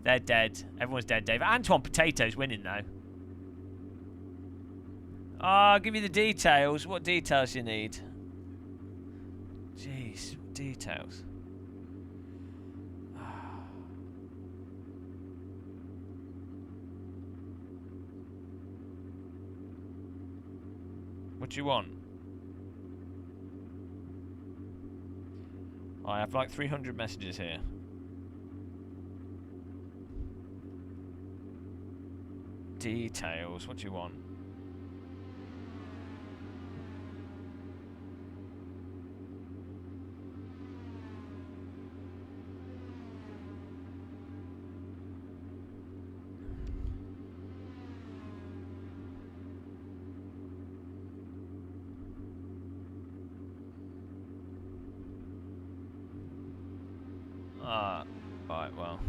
They're dead. Everyone's dead, Dave. Antoine Potato's winning though. I'll give you the details. What details you need? Jeez, details. What do you want? I have like 300 messages here. Details. What do you want? Right, well.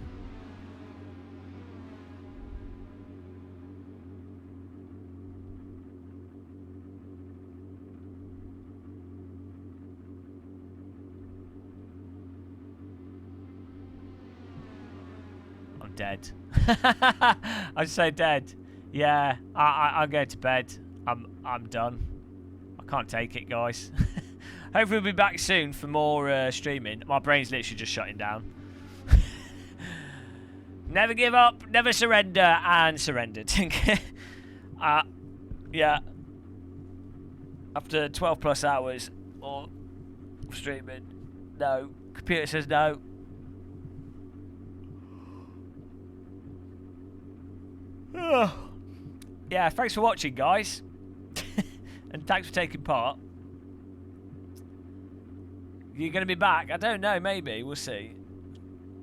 I'm dead. I'd say dead. Yeah, I'm going to bed. I'm done. I can't take it, guys. Hopefully we'll be back soon for more streaming. My brain's literally just shutting down. Never give up, never surrender, and surrendered. Yeah. After 12 plus hours of streaming, no. Computer says no. Yeah, thanks for watching, guys. And thanks for taking part. You're going to be back? I don't know, maybe. We'll see.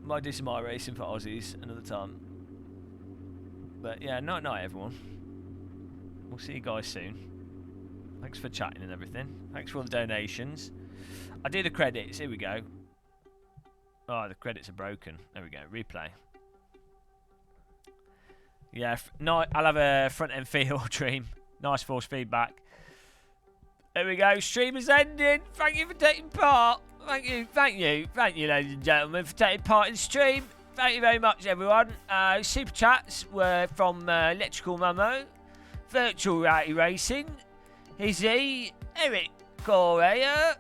Might do some iRacing for Aussies another time. But yeah, night everyone. We'll see you guys soon. Thanks for chatting and everything. Thanks for all the donations. I do the credits. Here we go. Oh, the credits are broken. There we go. Replay. Yeah, I'll have a front end field stream. Nice force feedback. There we go. Stream is ending. Thank you for taking part. Thank you, ladies and gentlemen, for taking part in the stream. Thank you very much, everyone. Super chats were from Electrical Mamo, Virtual Reality Racing, Izzie, Eric Correa,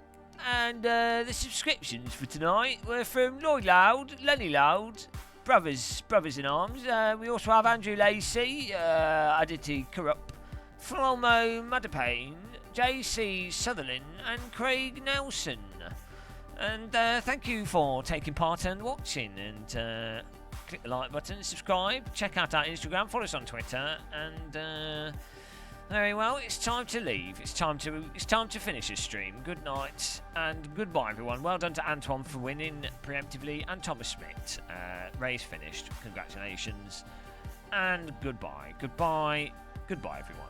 and the subscriptions for tonight were from Lloyd Loud, Lenny Loud, Brothers in Arms. We also have Andrew Lacey, Aditi Corrupt, Flomo Mudderpain, JC Sutherland, and Craig Nelson. And thank you for taking part and watching. And click the like button, subscribe, check out our Instagram, follow us on Twitter, and very well. It's time to leave. It's time to finish this stream. Good night and goodbye, everyone. Well done to Antoine for winning preemptively, and Thomas Smith. Race finished. Congratulations, and goodbye, everyone.